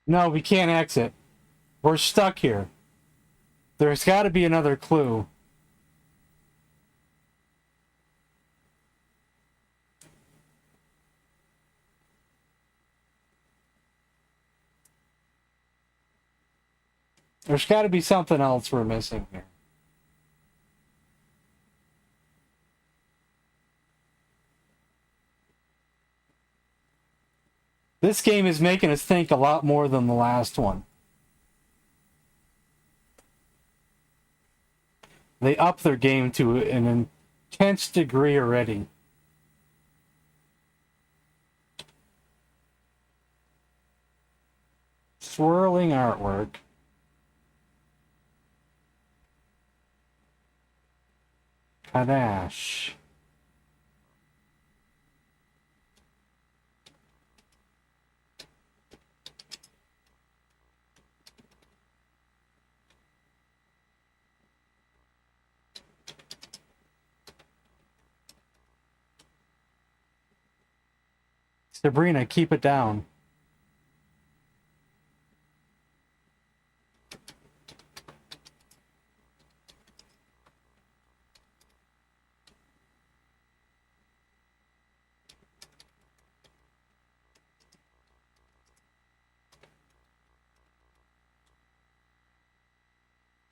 No, we can't exit. We're stuck here. There's got to be another clue. There's got to be something else we're missing here. This game is making us think a lot more than the last one. They up their game to an intense degree already. Swirling artwork. Kadash. Sabrina, keep it down.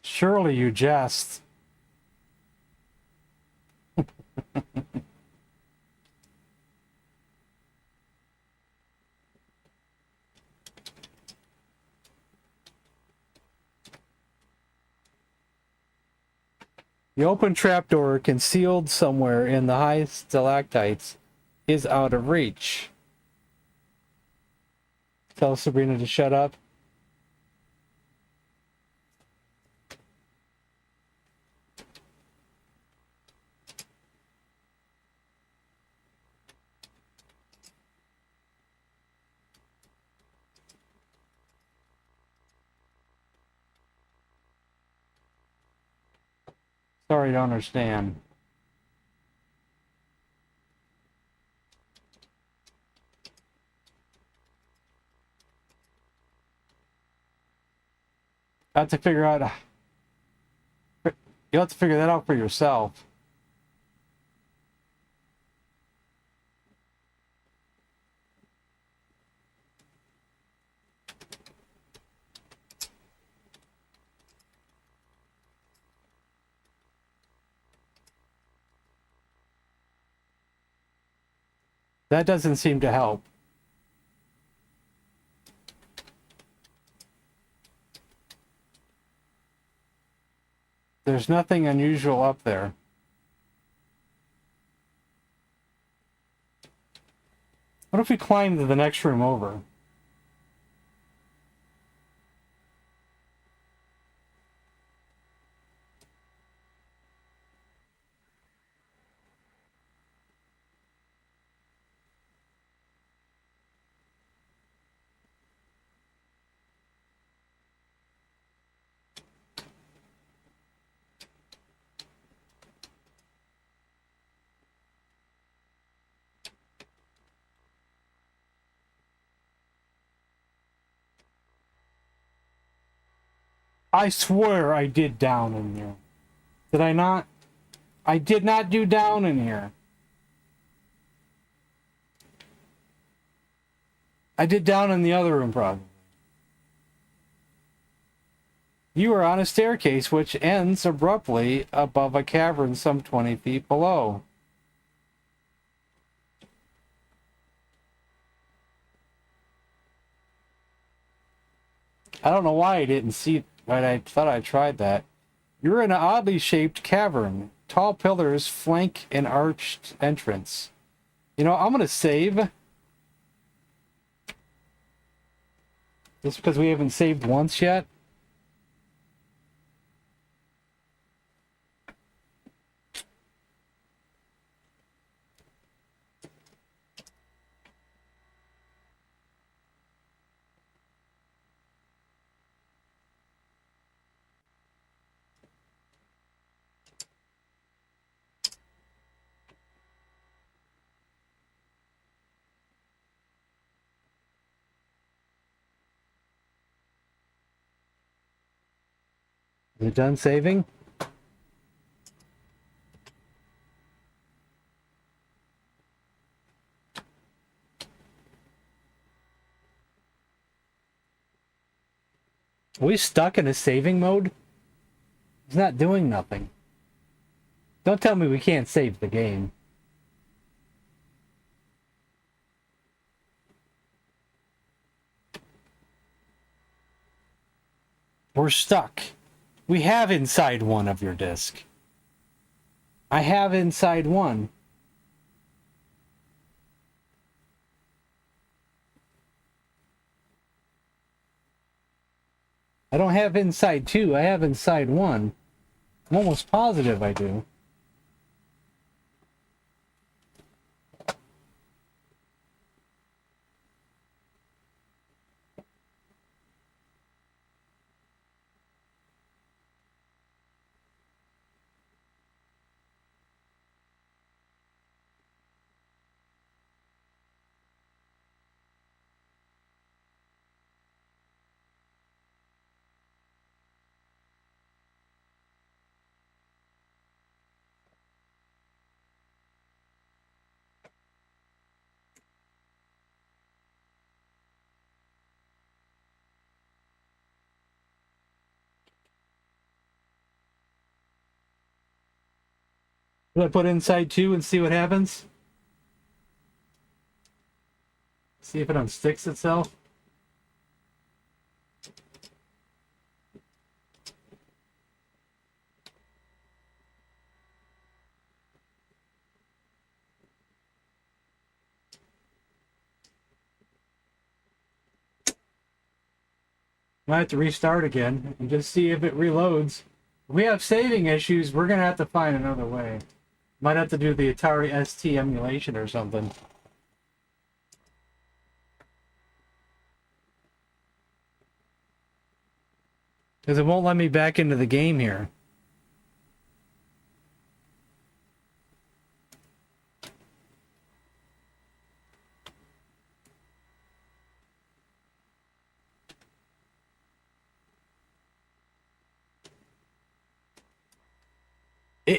Surely you jest. The open trapdoor concealed somewhere in the high stalactites is out of reach. Tell Sabrina to shut up. Sorry, I don't understand. I have to figure out. You'll have to figure that out for yourself. That doesn't seem to help. There's nothing unusual up there. What if we climb to the next room over? I swear I did down in here. Did I not? I did not do down in here. I did down in the other room, probably. You are on a staircase which ends abruptly above a cavern some 20 feet below. I don't know why I didn't see. Right, I thought I tried that. You're in an oddly shaped cavern. Tall pillars flank an arched entrance. You know, I'm gonna save. Just because we haven't saved once yet. Is it done saving? Are we stuck in a saving mode? It's not doing nothing. Don't tell me we can't save the game. We're stuck. We have inside one of your disk. I have inside one. I don't have inside two. I have inside one. I'm almost positive I do. Will I put inside two and see what happens? See if it unsticks itself. Might have to restart again and just see if it reloads. If we have saving issues, we're gonna have to find another way. Might have to do the Atari ST emulation or something. Because it won't let me back into the game here.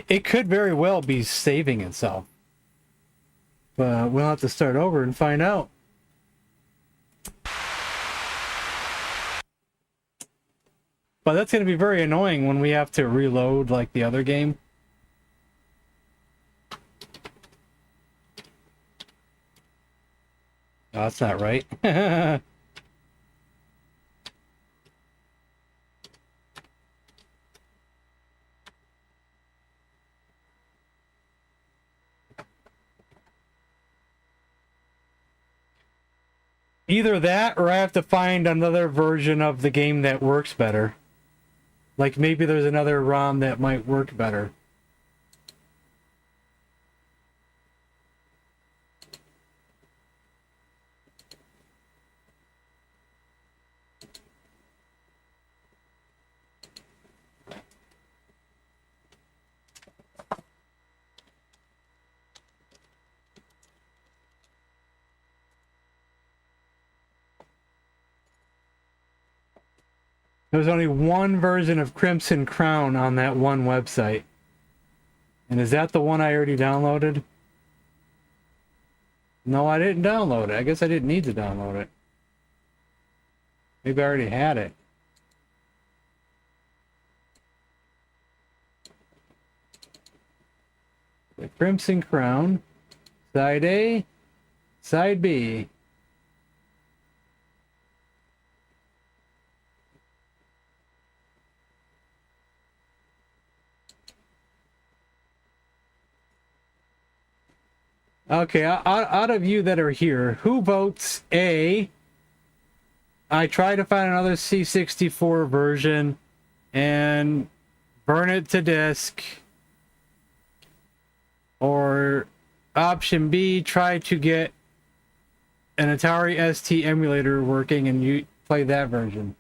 It could very well be saving itself. But we'll have to start over and find out. But that's going to be very annoying when we have to reload like the other game. Oh, that's not right. Either that, or I have to find another version of the game that works better. Like, maybe there's another ROM that might work better. There's only one version of Crimson Crown on that one website. And is that the one I already downloaded? No, I didn't download it. I guess I didn't need to download it. Maybe I already had it. The Crimson Crown. Side A. Side B. Okay, out of you that are here, who votes A? I try to find another C64 version and burn it to disk. Or option B, try to get an Atari ST emulator working and you play that version.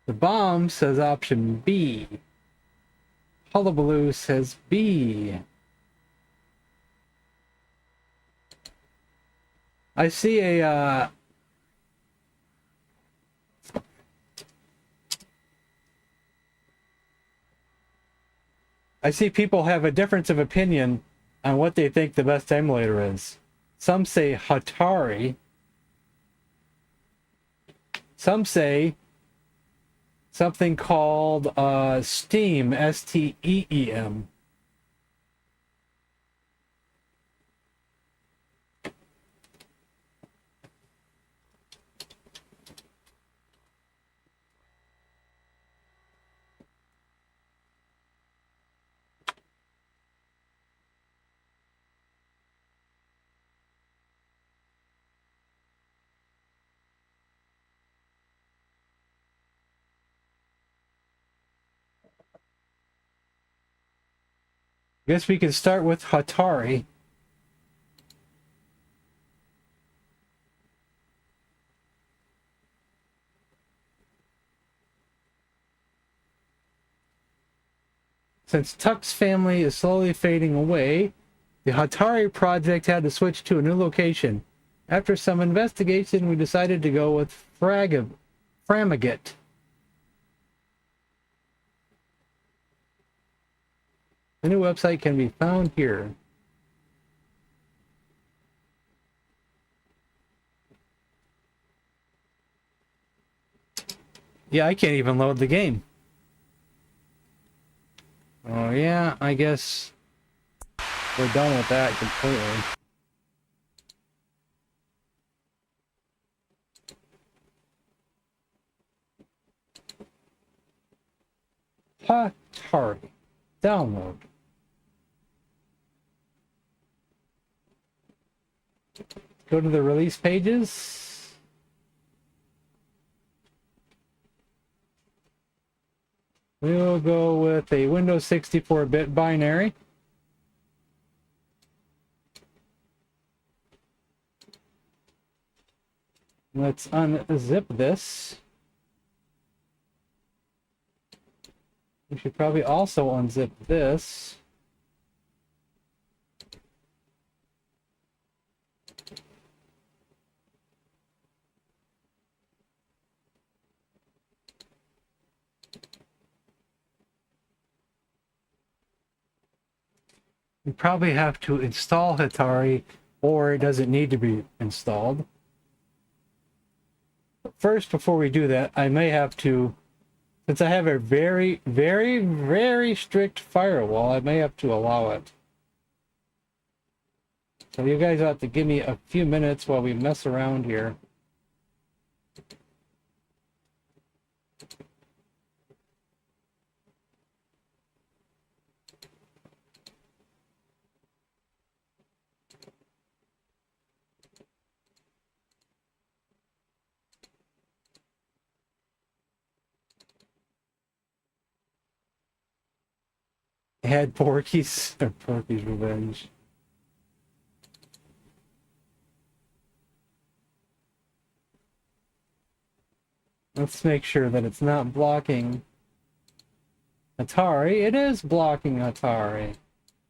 The Bomb says option B. Hullabaloo says B. I see a, I see people have a difference of opinion on what they think the best emulator is. Some say Atari. Some say something called Steam, S-T-E-E-M. Guess we can start with Atari. Since Tuck's family is slowly fading away, the Atari project had to switch to a new location. After some investigation, we decided to go with Framaget. The new website can be found here. Yeah, I can't even load the game. Oh yeah, I guess we're done with that completely. Atari. Download. Go to the release pages. We'll go with a Windows 64-bit binary. Let's unzip this. We should probably also unzip this. We probably have to install Atari, or it doesn't need to be installed. But first, before we do that, I may have to, since I have a very, very, very strict firewall, I may have to allow it. So you guys have to give me a few minutes while we mess around here. Add Porky's or Porky's Revenge. Let's make sure that it's not blocking Atari. It is blocking Atari.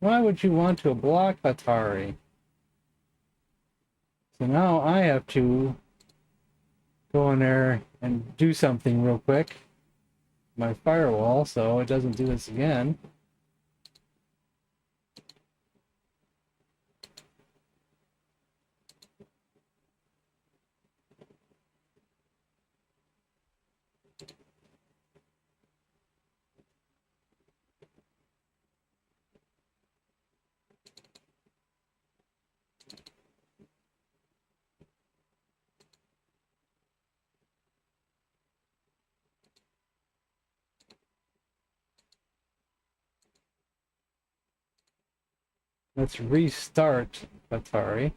Why would you want to block Atari? So now I have to go in there and do something real quick. My firewall, so it doesn't do this again. Let's restart Atari.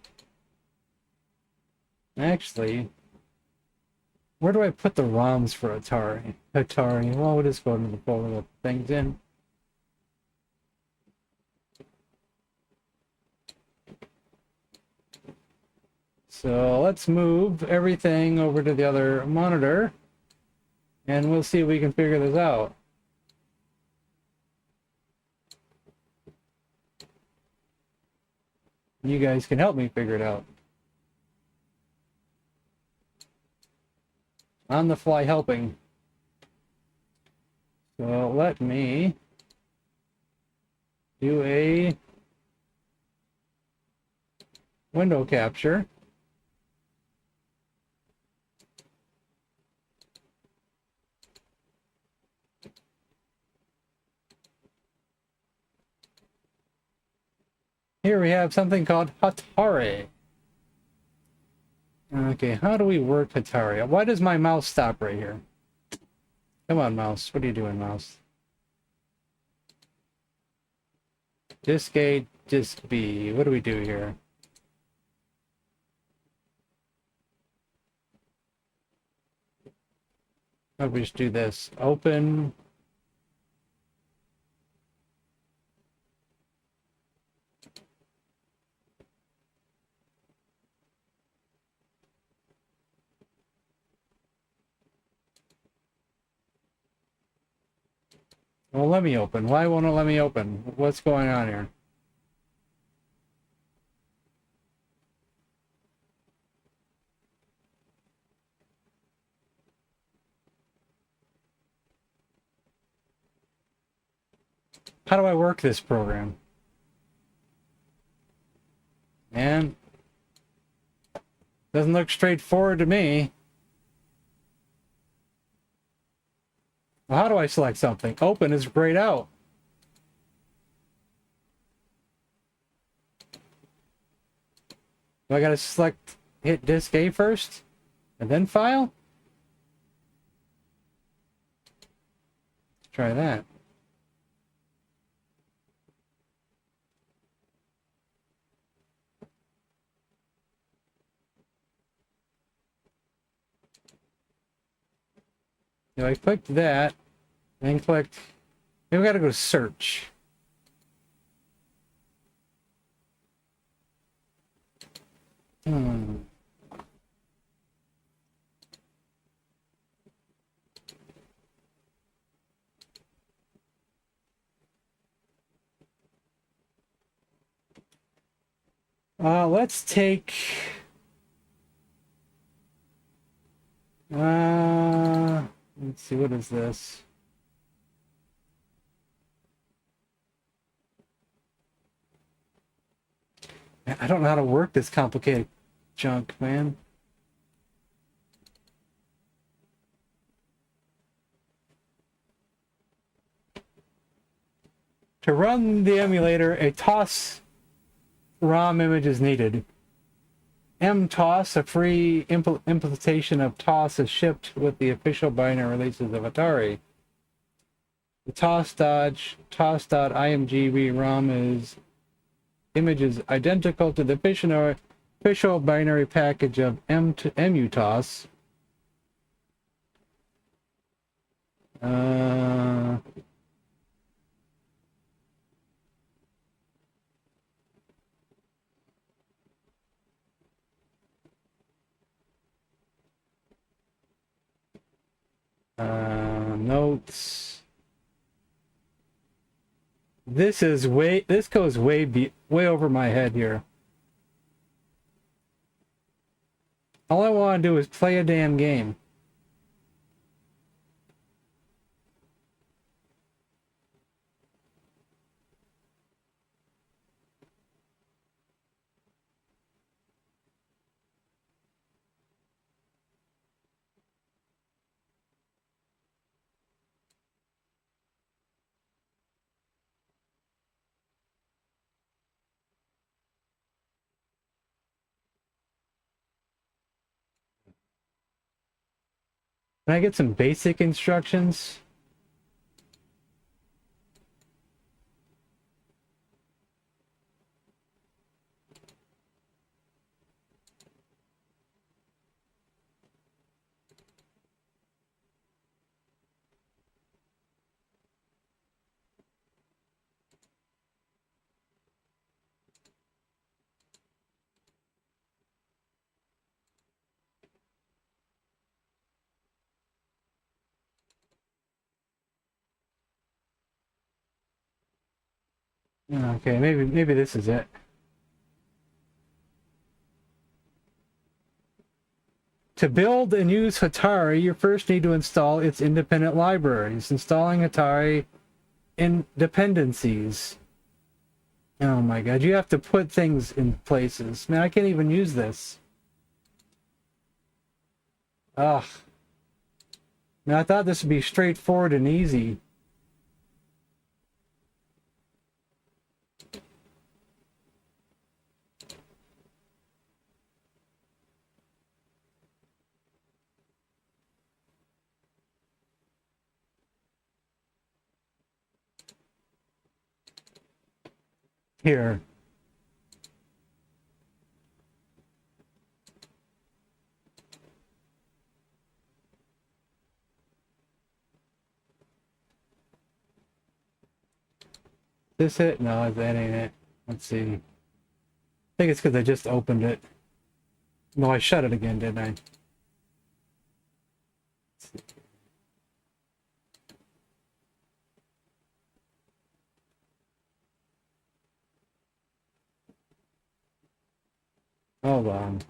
Actually, where do I put the ROMs for Atari? Well, we'll just go to the folder with things in. So let's move everything over to the other monitor, and we'll see if we can figure this out. You guys can help me figure it out. On the fly helping. So let me do a window capture. Here we have something called Atari. Okay, how do we work Atari? Why does my mouse stop right here? Come on, mouse. What are you doing, mouse? Disk A, disk B. What do we do here? How about we just do this? Open. Well, let me open. Why won't it let me open? What's going on here? How do I work this program? Man, doesn't look straightforward to me. Well, how do I select something? Open is grayed out. Do I gotta select, hit disk A first, and then file? Try that. So I clicked that, and clicked, then we gotta go to search. Let's take let's see, what is this? I don't know how to work this complicated junk, man. To run the emulator, a TOS ROM image is needed. MTOS, a free implementation of TOS, is shipped with the official binary releases of Atari. The TOS.imgb ROM image is identical to the official binary package of MUTOS. notes. This goes way over my head here. All I want to do is play a damn game. Can I get some basic instructions? Okay, maybe this is it. To build and use Atari, you first need to install its independent libraries. Installing Atari in dependencies. Oh my god, you have to put things in places. Man, I can't even use this. Ugh. Man, I thought this would be straightforward and easy. Here. This it? No, that ain't it. Let's see. I think it's because I just opened it. No, I shut it again, didn't I? Hold on.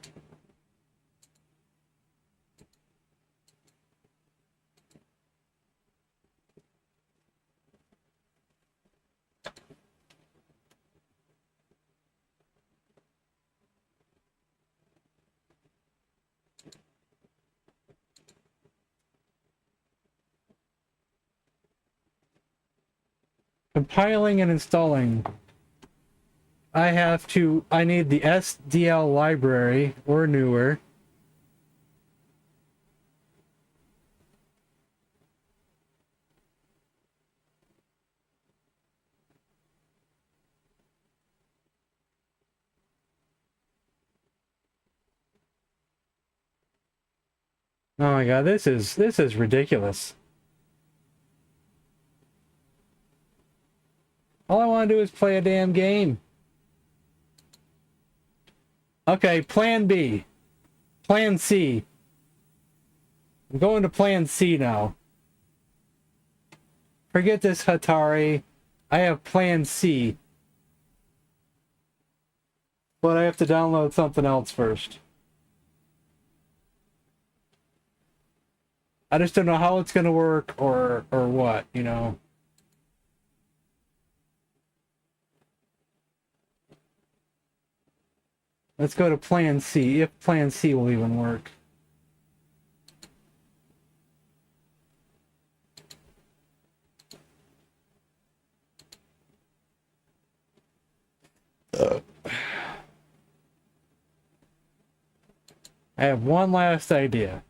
Compiling and installing. I need the SDL library or newer. Oh my god, this is ridiculous. All I want to do is play a damn game. Okay, plan B. Plan C. I'm going to plan C now. Forget this Atari. I have plan C. But I have to download something else first. I just don't know how it's going to work or what, you know. Let's go to plan C, if plan C will even work. I have one last idea.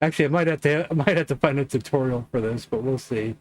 Actually, I might have to find a tutorial for this, but we'll see.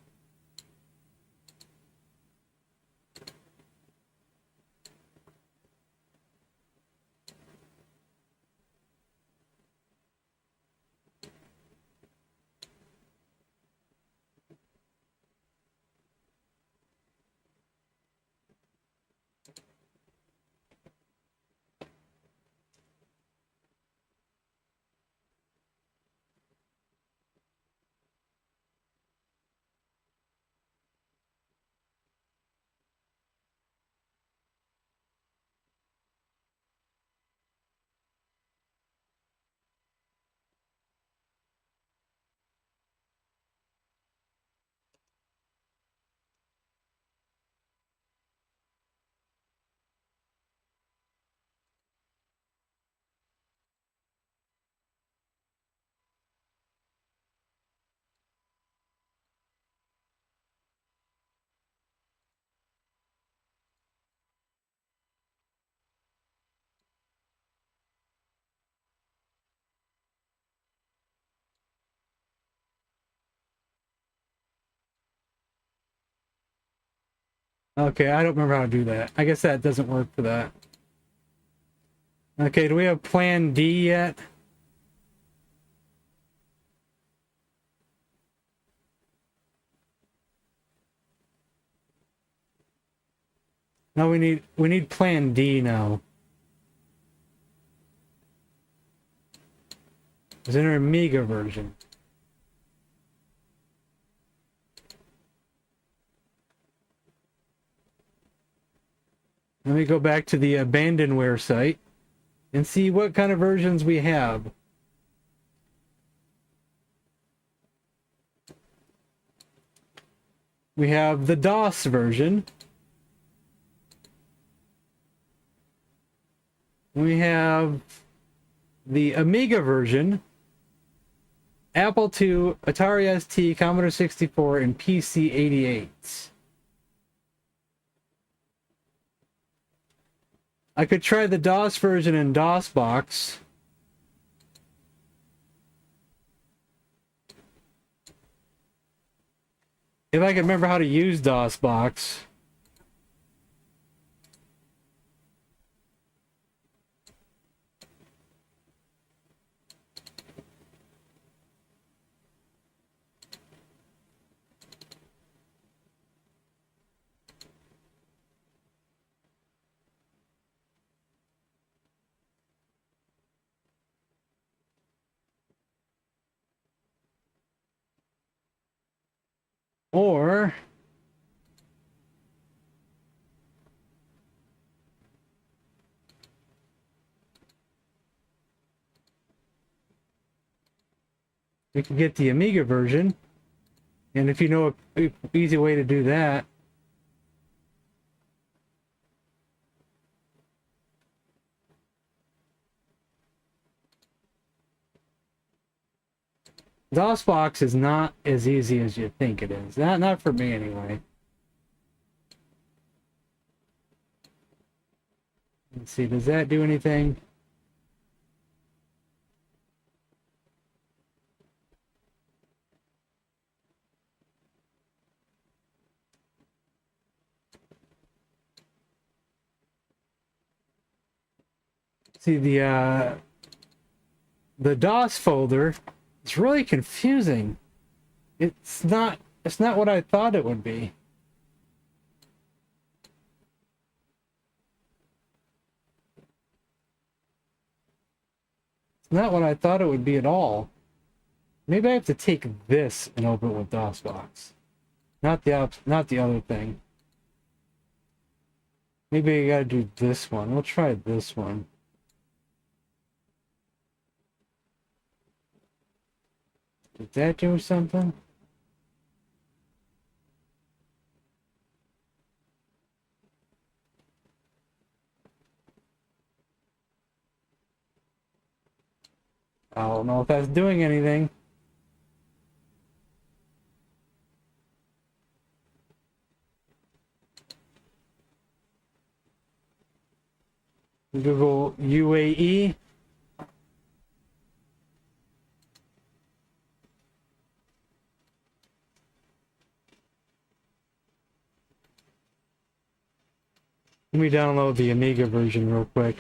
Okay, I don't remember how to do that. I guess that doesn't work for that. Okay, do we have Plan D yet? No, we need Plan D now. It's in our Amiga version. Let me go back to the abandonware site and see what kind of versions we have. We have the DOS version. We have the Amiga version, Apple II, Atari ST, Commodore 64, and PC 88. I could try the DOS version in DOSBox. If I can remember how to use DOSBox. Or we can get the Amiga version. And if you know an easy way to do that, DOSBox is not as easy as you think it is. Not for me anyway. Let's see, does that do anything? See, the DOS folder is really confusing. It's not what I thought it would be. It's not what I thought it would be at all. Maybe I have to take this and open it with DOSBox. Not the other thing. Maybe I gotta do this one. We'll try this one. Did that do something? I don't know if that's doing anything. Google UAE. Let me download the Amiga version real quick.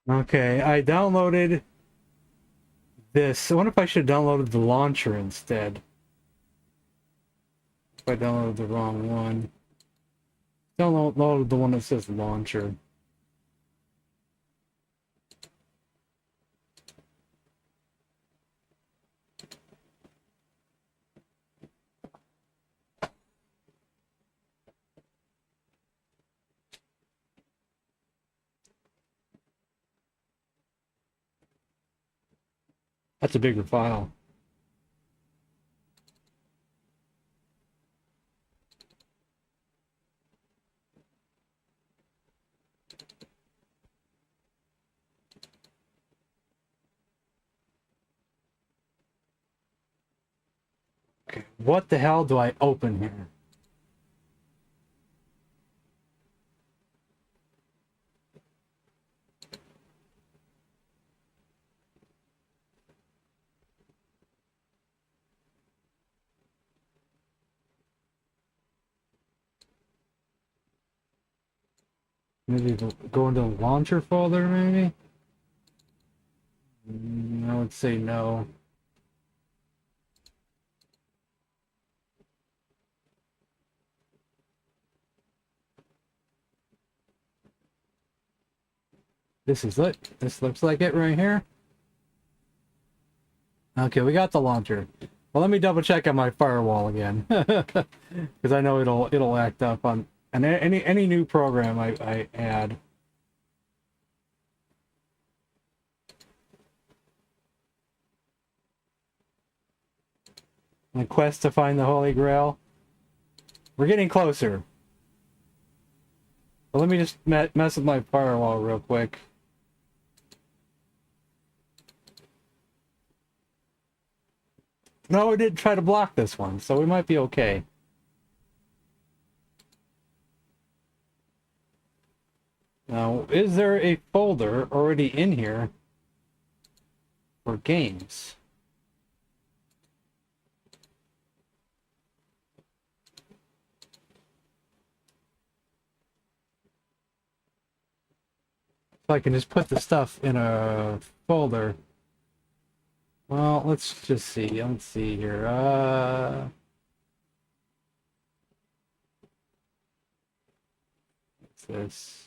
Okay, I downloaded this. I wonder if I should have downloaded the launcher instead. If I downloaded the wrong one. Downloaded the one that says launcher. That's a bigger file. Okay, what the hell do I open here? Maybe go into the launcher folder, maybe? I would say no. This is it. This looks like it right here. Okay, we got the launcher. Well, let me double check on my firewall again, because I know it'll act up on any new program I add. The quest to find the Holy Grail. We're getting closer. But let me just mess with my firewall real quick. No, it did try to block this one, so we might be okay. Now, is there a folder already in here for games? So I can just put the stuff in a folder. Well, let's just see. Let's see here. What's this?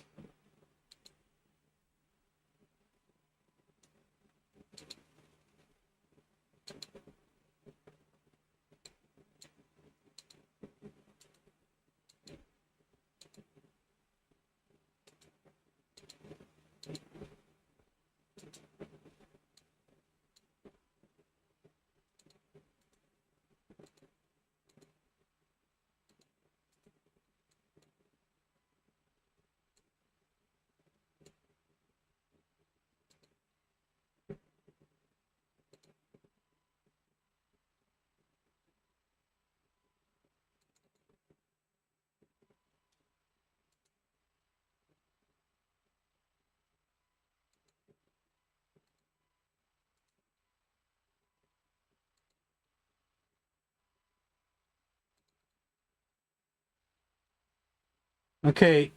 Okay,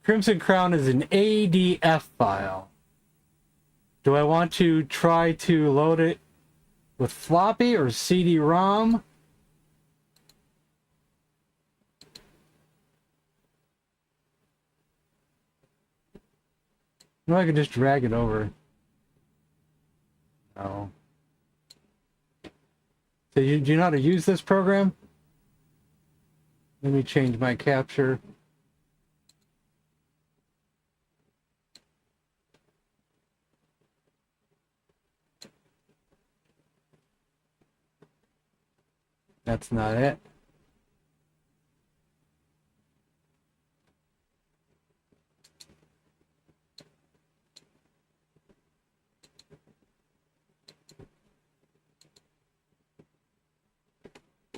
Crimson Crown is an ADF file. Do I want to try to load it with floppy or CD-ROM? No, I can just drag it over. No. So do you know how to use this program? Let me change my capture. That's not it.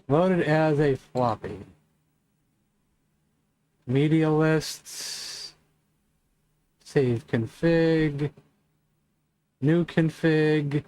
Loaded as a floppy. Media lists. Save config. New config.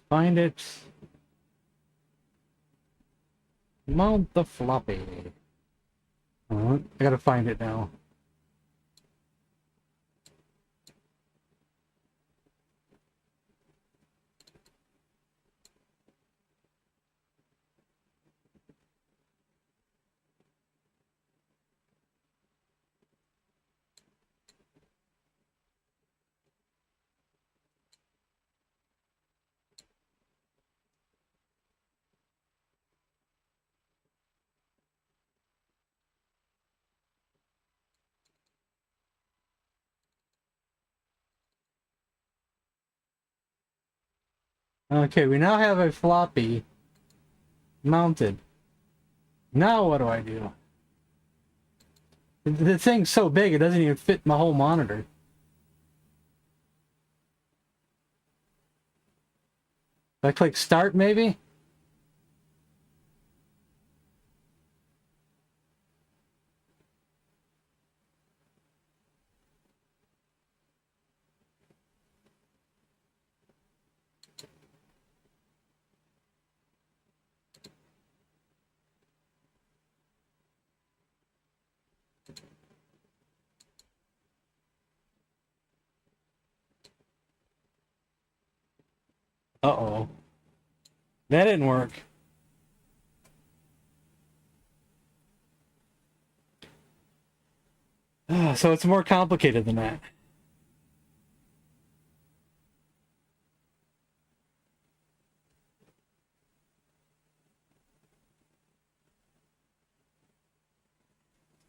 Find it. Mount the floppy. I gotta find it now. Okay, we now have a floppy mounted. Now what do I do? The thing's so big it doesn't even fit my whole monitor. I click start maybe? Uh-oh. That didn't work. So it's more complicated than that.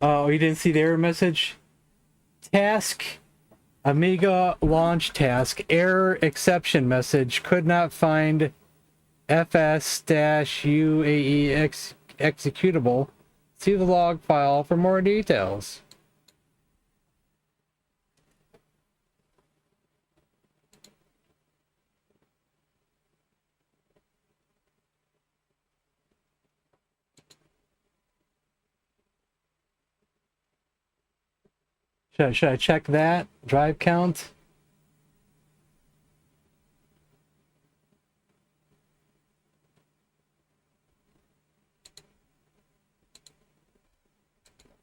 Oh, you didn't see the error message? Task, Amiga launch task, error exception message, could not find fs-uae executable. See the log file for more details. Should I check that? Drive count?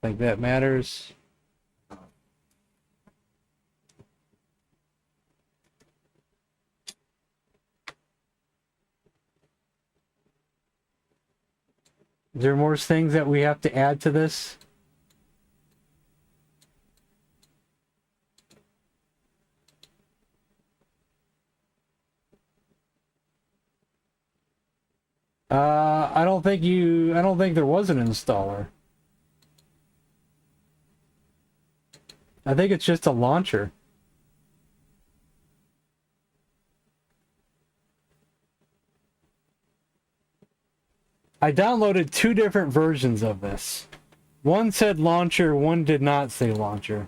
Think that matters. Is there more things that we have to add to this? I don't think there was an installer. I think it's just a launcher. I downloaded 2 different versions of this. One said launcher, one did not say launcher.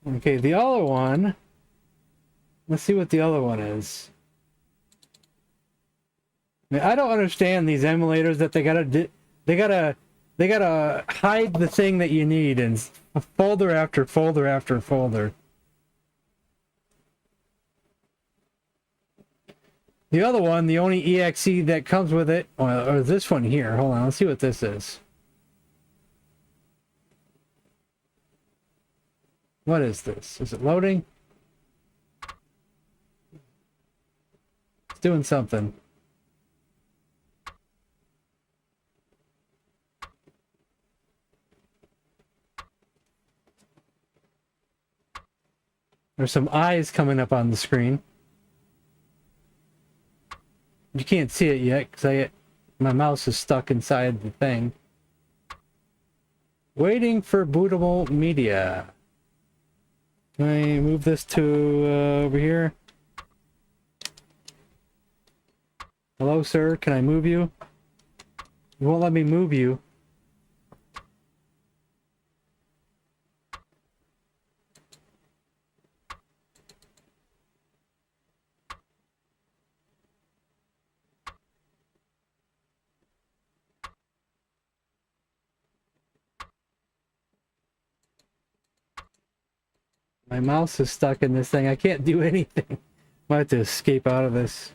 Okay, the other one... Let's see what the other one is. I mean, I don't understand these emulators that they gotta hide the thing that you need in folder after folder after folder. The other one, the only exe that comes with it, or this one here. Hold on, let's see what this is. What is this? Is it loading? It's doing something. There's some eyes coming up on the screen. You can't see it yet because my mouse is stuck inside the thing. Waiting for bootable media. Can I move this to over here? Hello, sir. Can I move you? You won't let me move you. My mouse is stuck in this thing. I can't do anything. I have to escape out of this.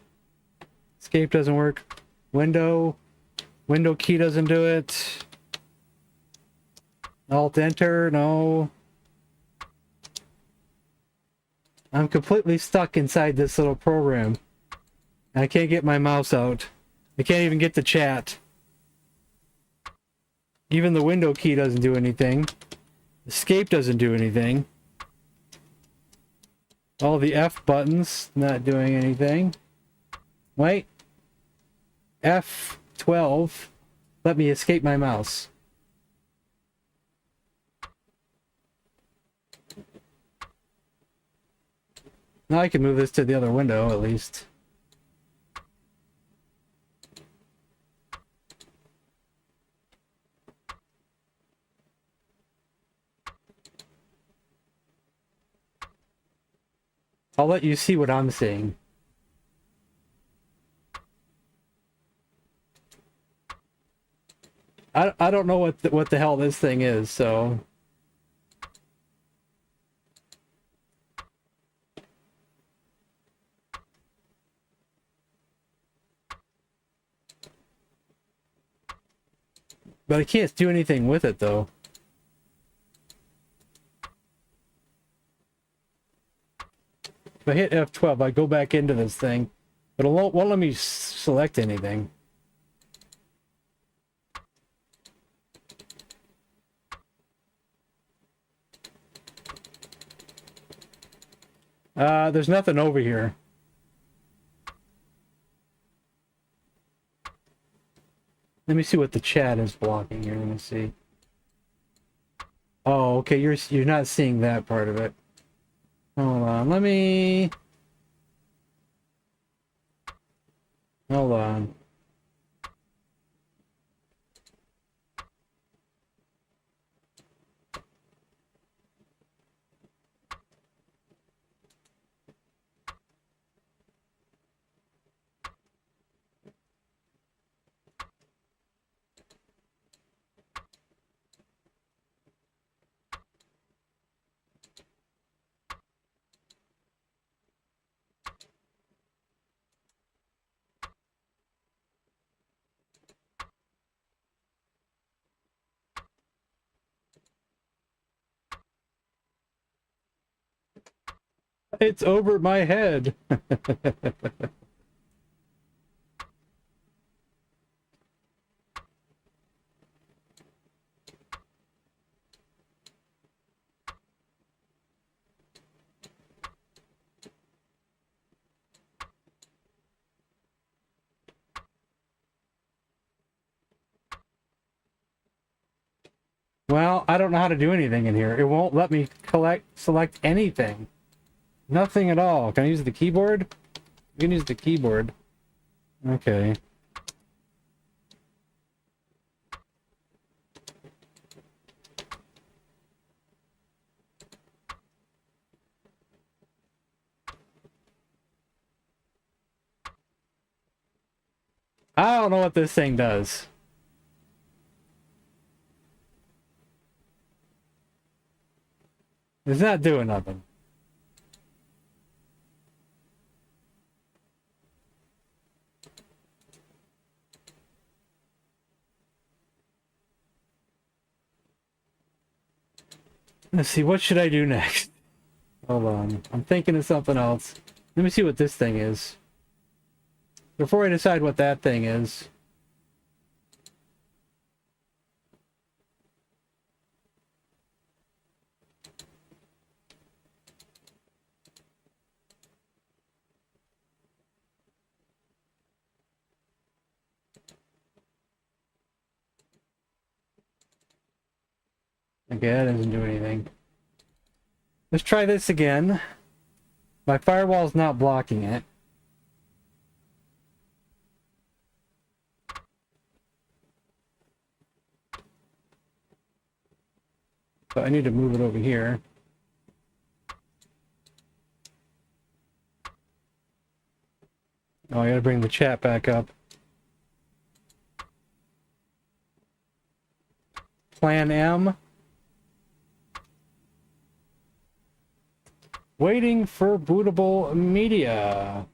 Escape doesn't work. Window key doesn't do it. Alt enter, no. I'm completely stuck inside this little program. I can't get my mouse out. I can't even get the chat. Even the window key doesn't do anything. Escape doesn't do anything. All the F buttons not doing anything. Wait. F12. Let me escape my mouse. Now I can move this to the other window at least. I'll let you see what I'm seeing. I don't know what the hell this thing is, so... But I can't do anything with it, though. If I hit F12, I go back into this thing, but it won't let me select anything. There's nothing over here. Let me see what the chat is blocking here. Let me see. Oh, okay. You're not seeing that part of it. Hold on. Hold on. It's over my head. Well, I don't know how to do anything in here. It won't let me select anything. Nothing at all. Can I use the keyboard? You can use the keyboard. Okay. I don't know what this thing does. It's not doing nothing. Let's see, what should I do next? Hold on. I'm thinking of something else. Let me see what this thing is. Before I decide what that thing is. Okay, that doesn't do anything. Let's try this again. My firewall's not blocking it. So I need to move it over here. Oh, I gotta bring the chat back up. Plan M. Waiting for bootable media.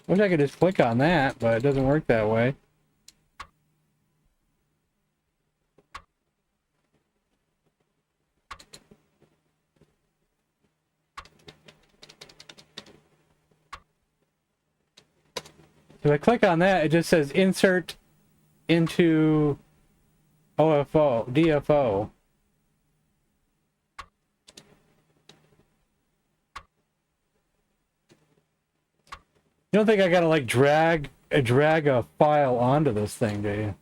Wish I could just click on that, but it doesn't work that way. If I click on that, it just says insert into DFO. You don't think I gotta like drag a file onto this thing, do you?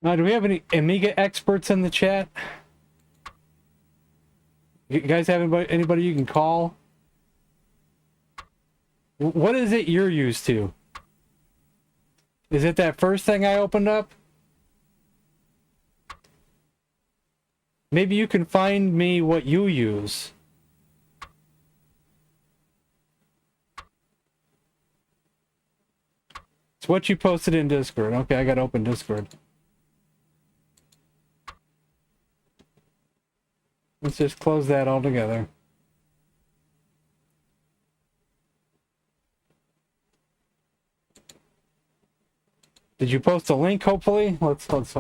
Now, do we have any Amiga experts in the chat? You guys have anybody you can call? What is it you're used to? Is it that first thing I opened up? Maybe you can find me what you use. It's what you posted in Discord. Okay, I gotta open Discord. Let's just close that all together. Did you post a link, hopefully? Let's see if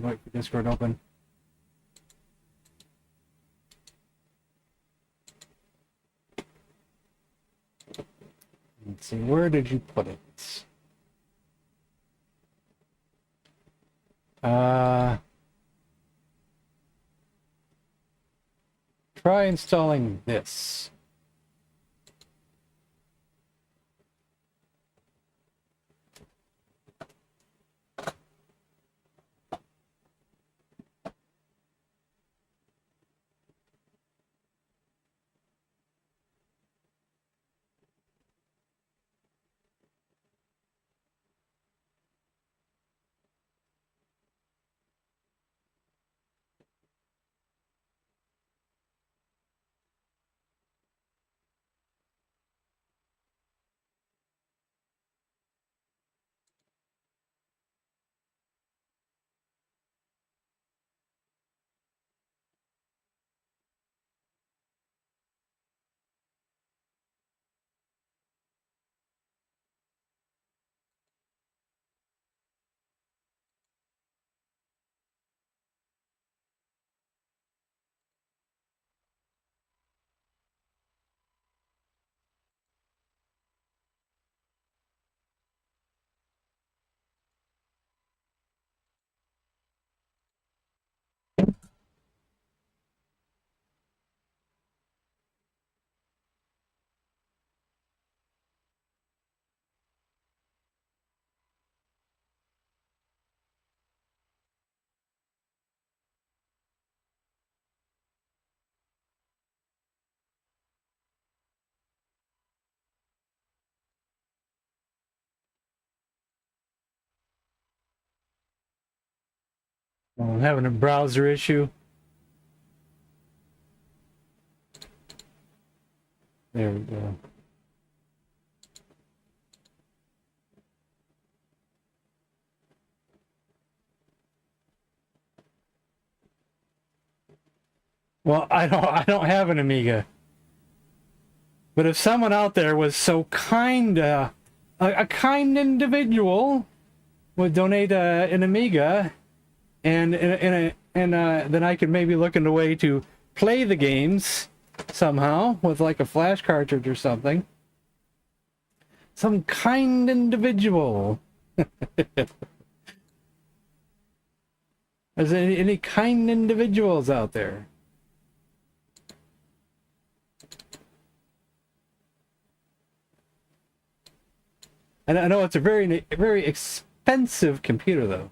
I can Discord open. Let's see, where did you put it? Try installing this. I'm having a browser issue. There we go. Well, I don't have an Amiga. But if someone out there was so kind, a kind individual would donate an Amiga, and then I could maybe look into a way to play the games somehow with like a flash cartridge or something. Some kind individual. Is there any kind individuals out there? And I know it's a very expensive computer, though.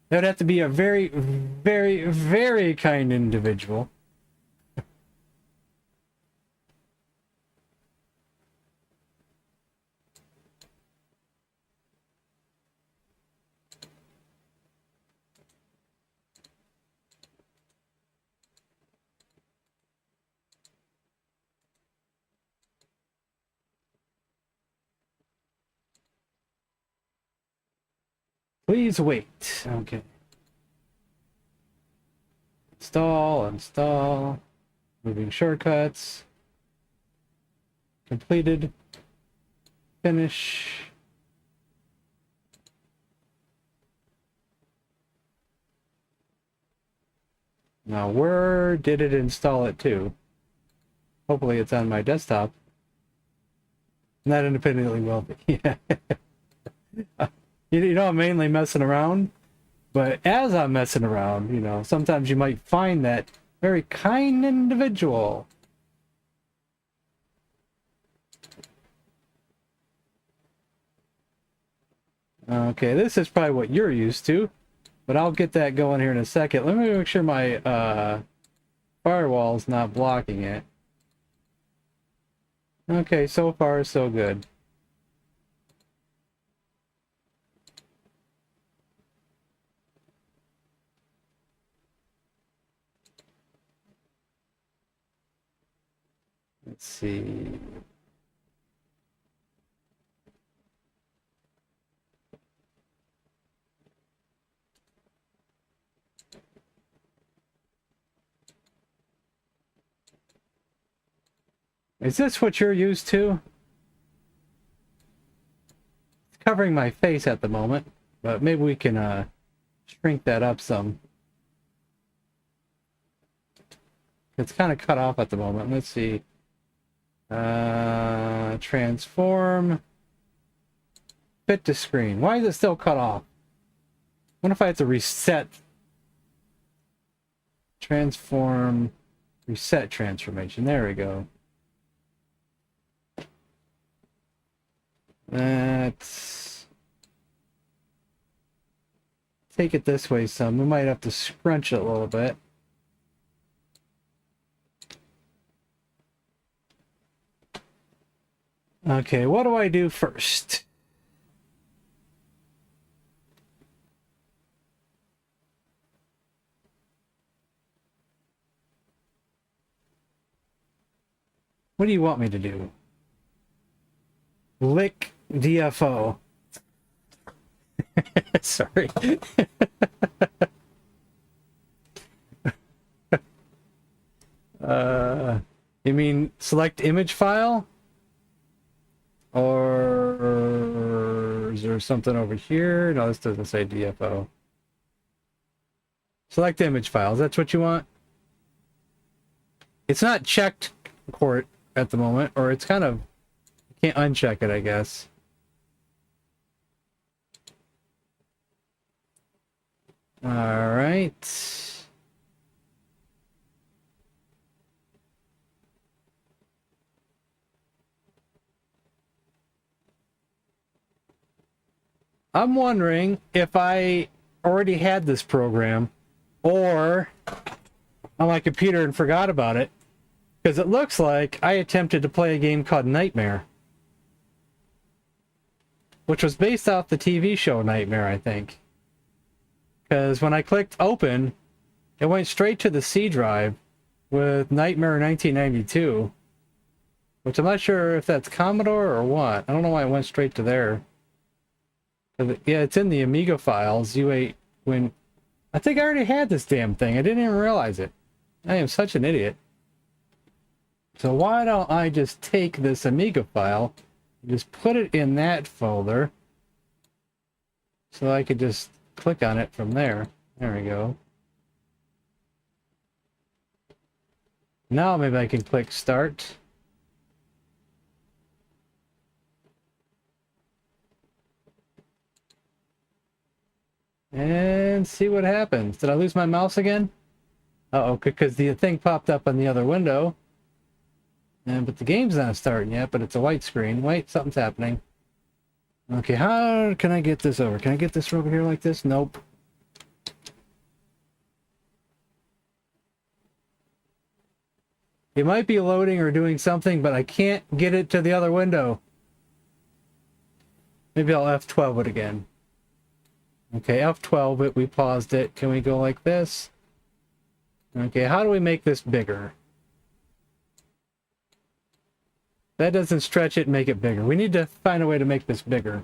That would have to be a very, very, very kind individual. Please wait. Okay. Install. Moving shortcuts. Completed. Finish. Now, where did it install it to? Hopefully it's on my desktop. Not independently will be. Yeah. You know, I'm mainly messing around, but as I'm messing around, you know, sometimes you might find that very kind individual. Okay, this is probably what you're used to, but I'll get that going here in a second. Let me make sure my firewall's not blocking it. Okay, so far so good. Let's see. Is this what you're used to? It's covering my face at the moment, but maybe we can shrink that up some. It's kind of cut off at the moment. Let's see. Transform. Fit to screen. Why is it still cut off? What if I have to reset? Transform. Reset transformation. There we go. Let's take it this way some. We might have to scrunch it a little bit. Okay, what do I do first? What do you want me to do? Lick DFO. Sorry. You mean select image file? Or is there something over here? No, this doesn't say DFO. Select image files. That's what you want? It's not checked port at the moment, or it's kind of, you can't uncheck it, I guess. All right. I'm wondering if I already had this program or on my computer and forgot about it, because it looks like I attempted to play a game called Nightmare, which was based off the TV show Nightmare, I think. Because when I clicked open, it went straight to the C drive with Nightmare 1992. Which I'm not sure if that's Commodore or what. I don't know why it went straight to there. Yeah, it's in the Amiga files. When I think I already had this damn thing. I didn't even realize it. I am such an idiot. So why don't I just take this Amiga file, just put it in that folder, so I could just click on it from there. There we go. Now maybe I can click start. And see what happens. Did I lose my mouse again? Uh-oh, because the thing popped up on the other window. But the game's not starting yet, but it's a white screen. Wait, something's happening. Okay, how can I get this over? Can I get this over here like this? Nope. It might be loading or doing something, but I can't get it to the other window. Maybe I'll F12 it again. Okay, F12 it, we paused it. Can we go like this? Okay, how do we make this bigger? That doesn't stretch it and make it bigger. We need to find a way to make this bigger.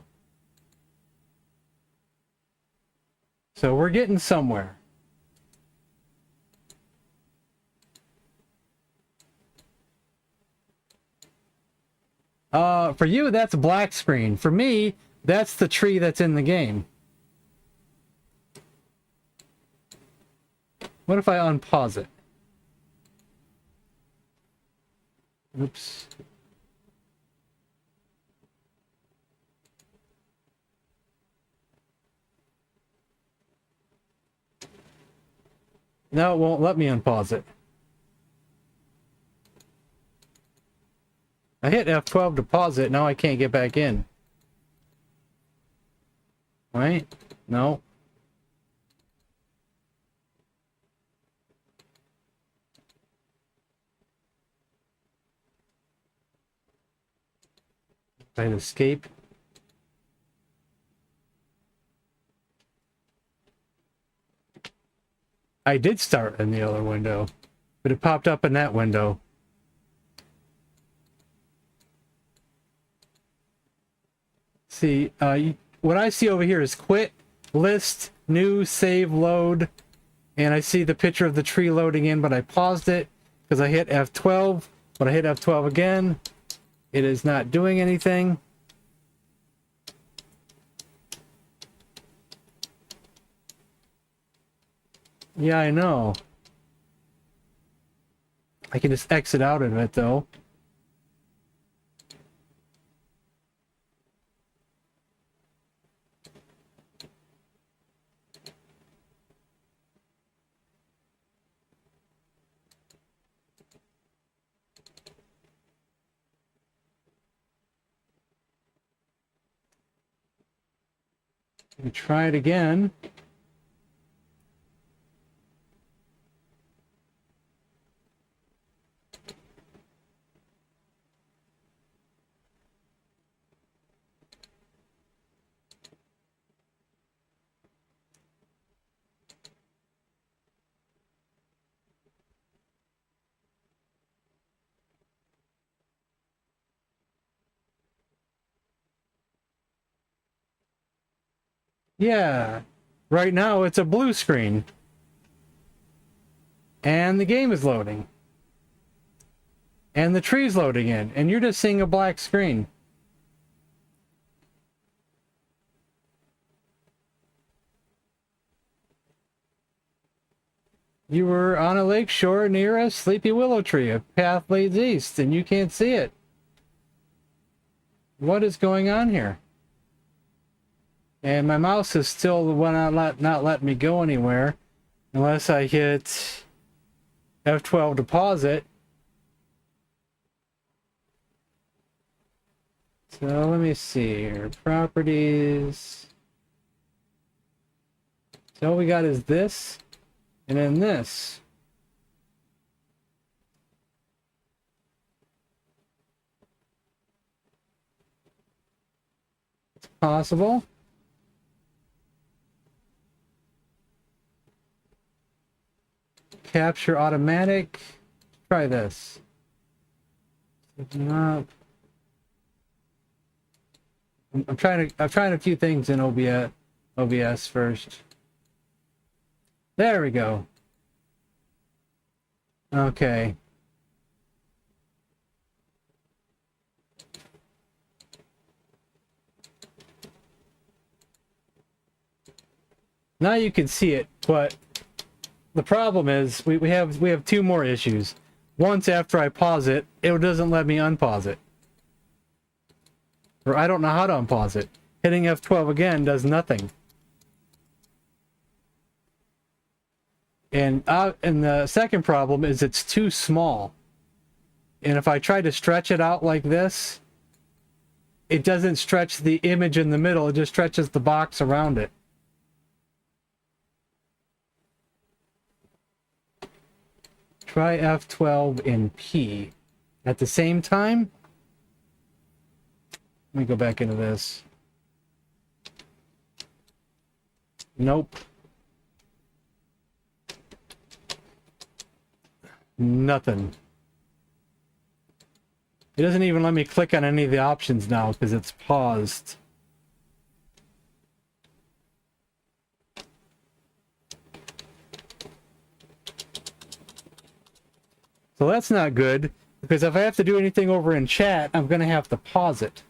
So we're getting somewhere. For you, that's a black screen. For me, that's the tree that's in the game. What if I unpause it? Oops. No, it won't let me unpause it. I hit F12 to pause it, now I can't get back in. Right? No. I hit escape. I did start in the other window, but it popped up in that window. See, what I see over here is quit, list, new, save, load, and I see the picture of the tree loading in, but I paused it because I hit F12, but I hit F12 again. It is not doing anything. Yeah, I know. I can just exit out of it, though. Let me try it again. Yeah, right now it's a blue screen. And the game is loading. And the tree's loading in. And you're just seeing a black screen. You were on a lake shore near a sleepy willow tree. A path leads east, and you can't see it. What is going on here? And my mouse is still the one not letting me go anywhere unless I hit F12 to pause it. So let me see here. Properties. So all we got is this and then this. It's possible. capture automatic. Try this. I'm trying a few things in OBS first. There we go. Okay. Now you can see it, but the problem is we have two more issues. Once after I pause it, it doesn't let me unpause it. Or I don't know how to unpause it. Hitting F12 again does nothing. And the second problem is it's too small. And if I try to stretch it out like this, it doesn't stretch the image in the middle, it just stretches the box around it. Try F12 and P. At the same time, let me go back into this. Nope. Nothing. It doesn't even let me click on any of the options now because it's paused. So that's not good, because if I have to do anything over in chat, I'm going to have to pause it.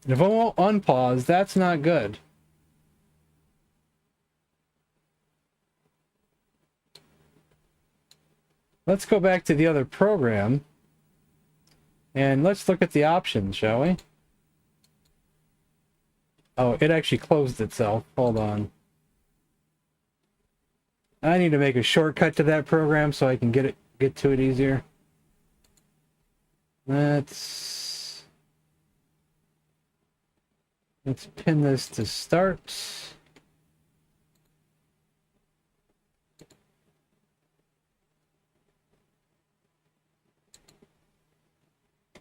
And if I won't unpause, that's not good. Let's go back to the other program, and let's look at the options, shall we? Oh, it actually closed itself. Hold on. I need to make a shortcut to that program so I can get to it easier. Let's pin this to start.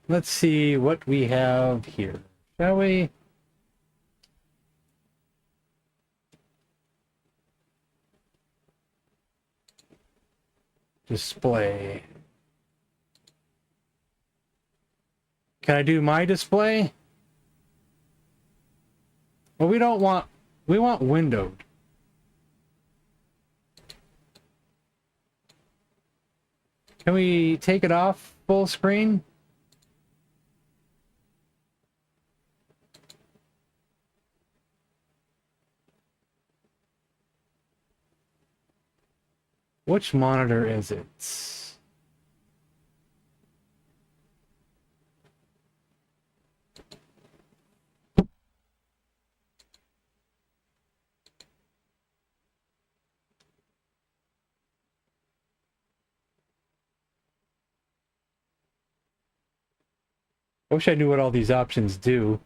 Let's see what we have here, shall we? Display. Can I do my display? Well, we want windowed. Can we take it off full screen? Which monitor is it? I wish I knew what all these options do.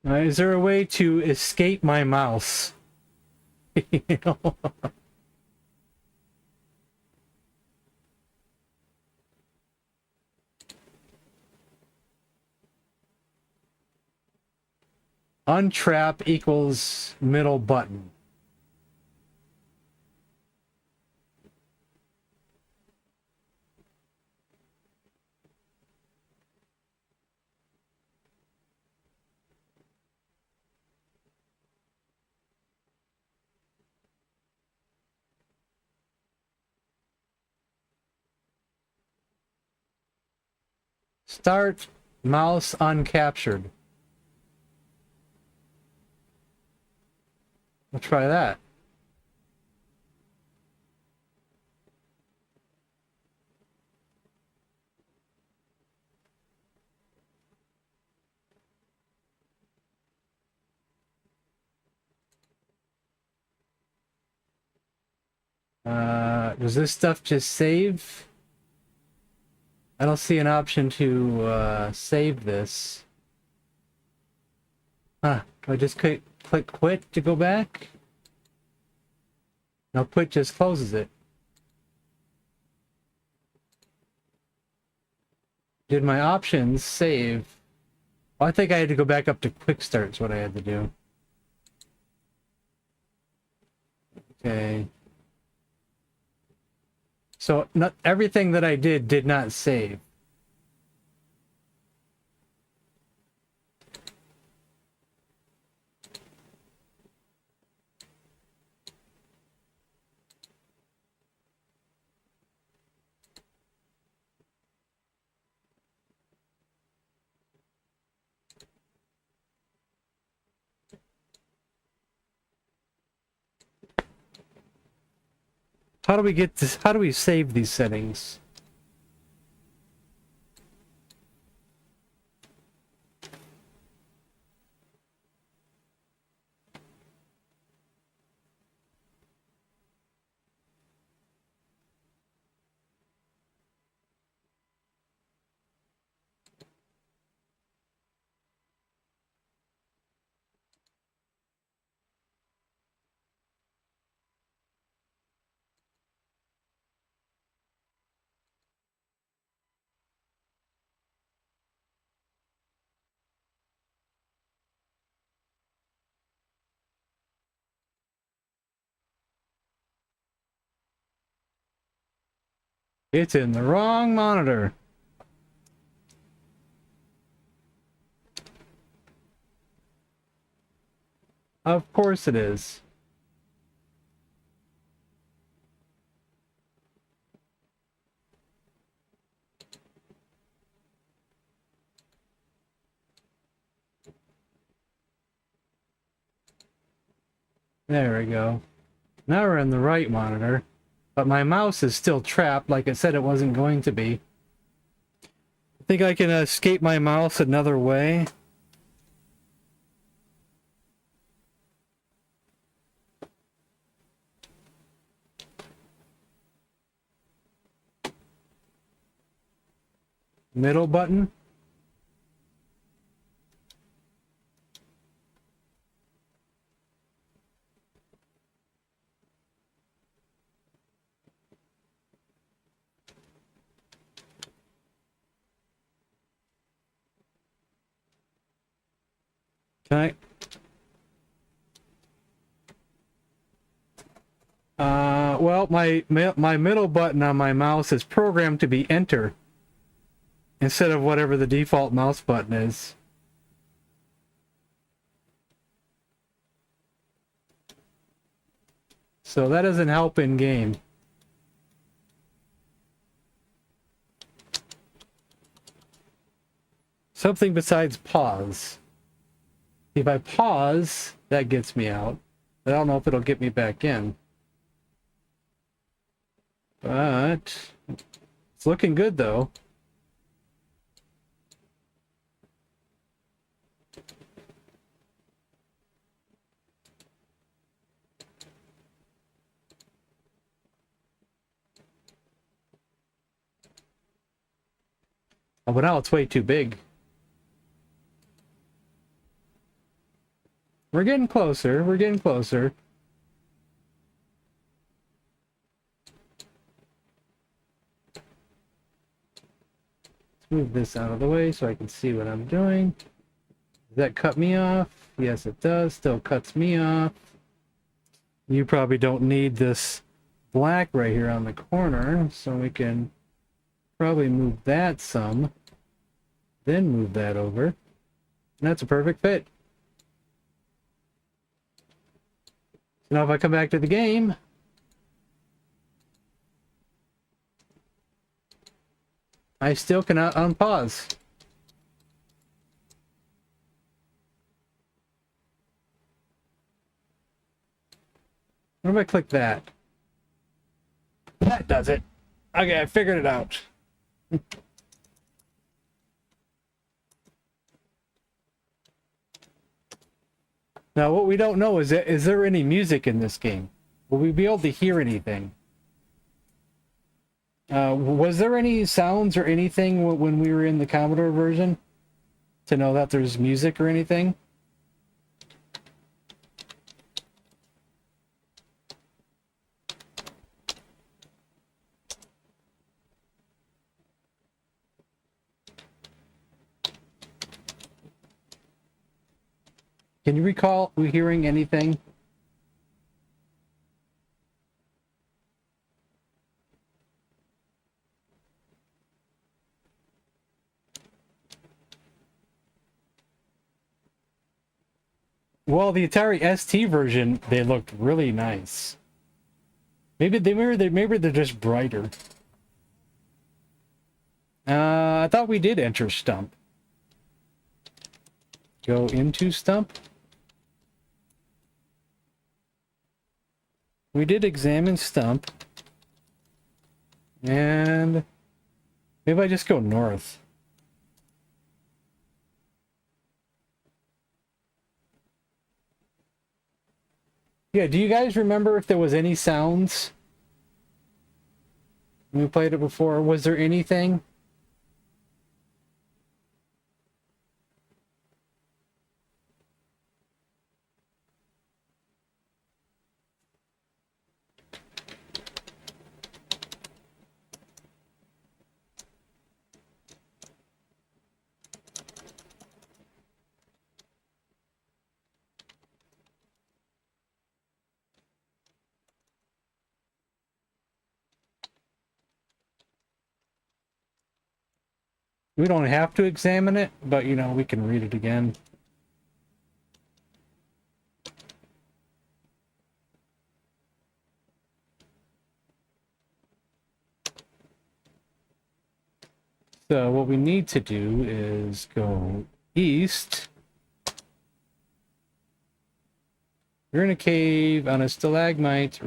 Is there a way to escape my mouse? You know? Untrap equals middle button. Start mouse uncaptured. We'll try that. Does this stuff just save? I don't see an option to save this. Huh, do I just click quit to go back? No, quit just closes it. Did my options save? Oh, I think I had to go back up to quick start is what I had to do. Okay. So not everything that I did not save. How do we get this? How do we save these settings? It's in the wrong monitor. Of course it is. There we go. Now we're in the right monitor. But my mouse is still trapped like it said it wasn't going to be. I think I can escape my mouse another way. Middle button. Can I? Well, my middle button on my mouse is programmed to be enter instead of whatever the default mouse button is. So that doesn't help in game. Something besides pause. If I pause, that gets me out. I don't know if it'll get me back in. But it's looking good though. Oh, but now it's way too big. We're getting closer. We're getting closer. Let's move this out of the way so I can see what I'm doing. Does that cut me off? Yes, it does. Still cuts me off. You probably don't need this black right here on the corner, so we can probably move that some. Then move that over. And that's a perfect fit. So now if I come back to the game, I still cannot unpause. What if I click that? That does it. Okay, I figured it out. Now, what we don't know is there any music in this game? Will we be able to hear anything? Was there any sounds or anything when we were in the Commodore version to know that there's music or anything? Can you recall hearing anything? Well, the Atari ST version, they looked really nice. Maybe they're just brighter. I thought we did enter Stump. Go into Stump. We did examine Stump. And maybe I just go north. Yeah, do you guys remember if there was any sounds when we played it before? Was there anything? We don't have to examine it, but, you know, we can read it again. So what we need to do is go east. You're in a cave. On a stalagmite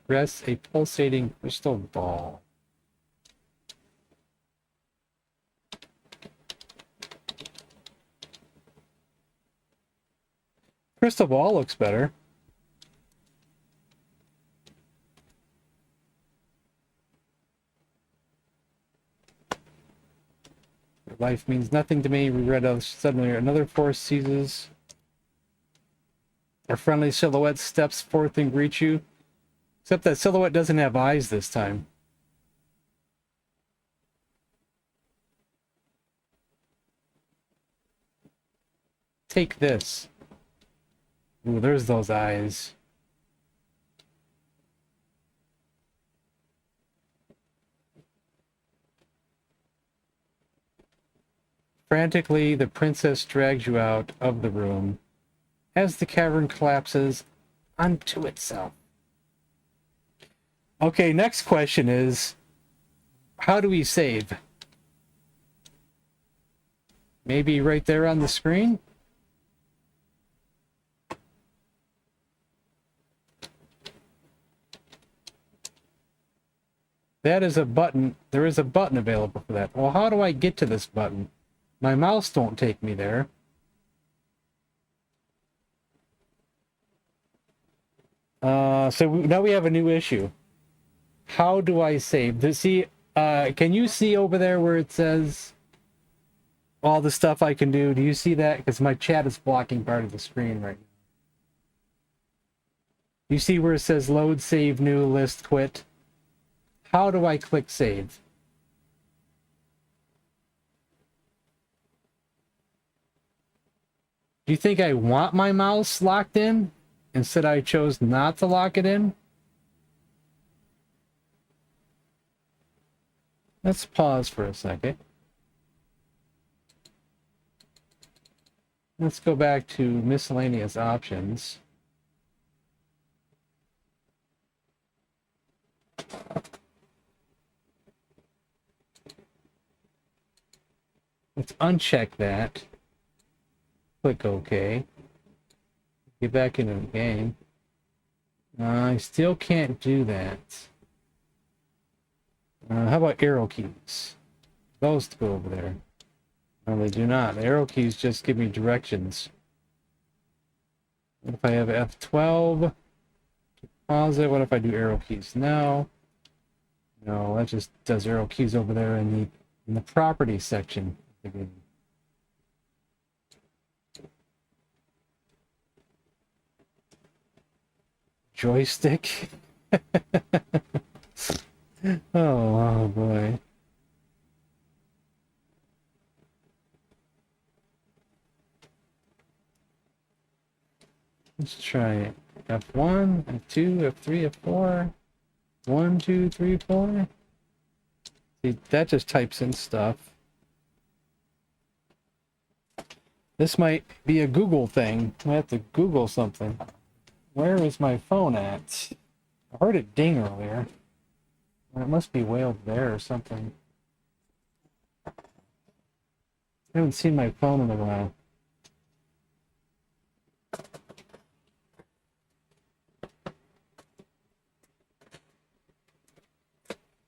rests a pulsating crystal ball. Crystal ball looks better. Your life means nothing to me. We read out suddenly another force seizes. A friendly silhouette steps forth and greets you. Except that silhouette doesn't have eyes this time. Take this. Ooh, there's those eyes. Frantically, the princess drags you out of the room as the cavern collapses onto itself. Okay, next question is, how do we save? Maybe right there on the screen? That is a button. There is a button available for that. Well, how do I get to this button? My mouse don't take me there. Now we have a new issue. How do I save? Can you see over there where it says all the stuff I can do? Do you see that? Because my chat is blocking part of the screen right now. You see where it says load, save, new, list, quit? How do I click save? Do you think I want my mouse locked in? Instead, I chose not to lock it in? Let's pause for a second. Let's go back to miscellaneous options. Let's uncheck that. Click OK. Get back into the game. I still can't do that. How about arrow keys? Those to go over there. No, they do not. The arrow keys just give me directions. What if I have F12? Pause it. What if I do arrow keys now? No, that just does arrow keys over there in the property section. Joystick. Oh boy. Let's try it. F1, F2, F3, F4. 1, 2, 3, 4. See, that just types in stuff. This might be a Google thing. I have to Google something. Where is my phone at? I heard it ding earlier. It must be way over there or something. I haven't seen my phone in a while.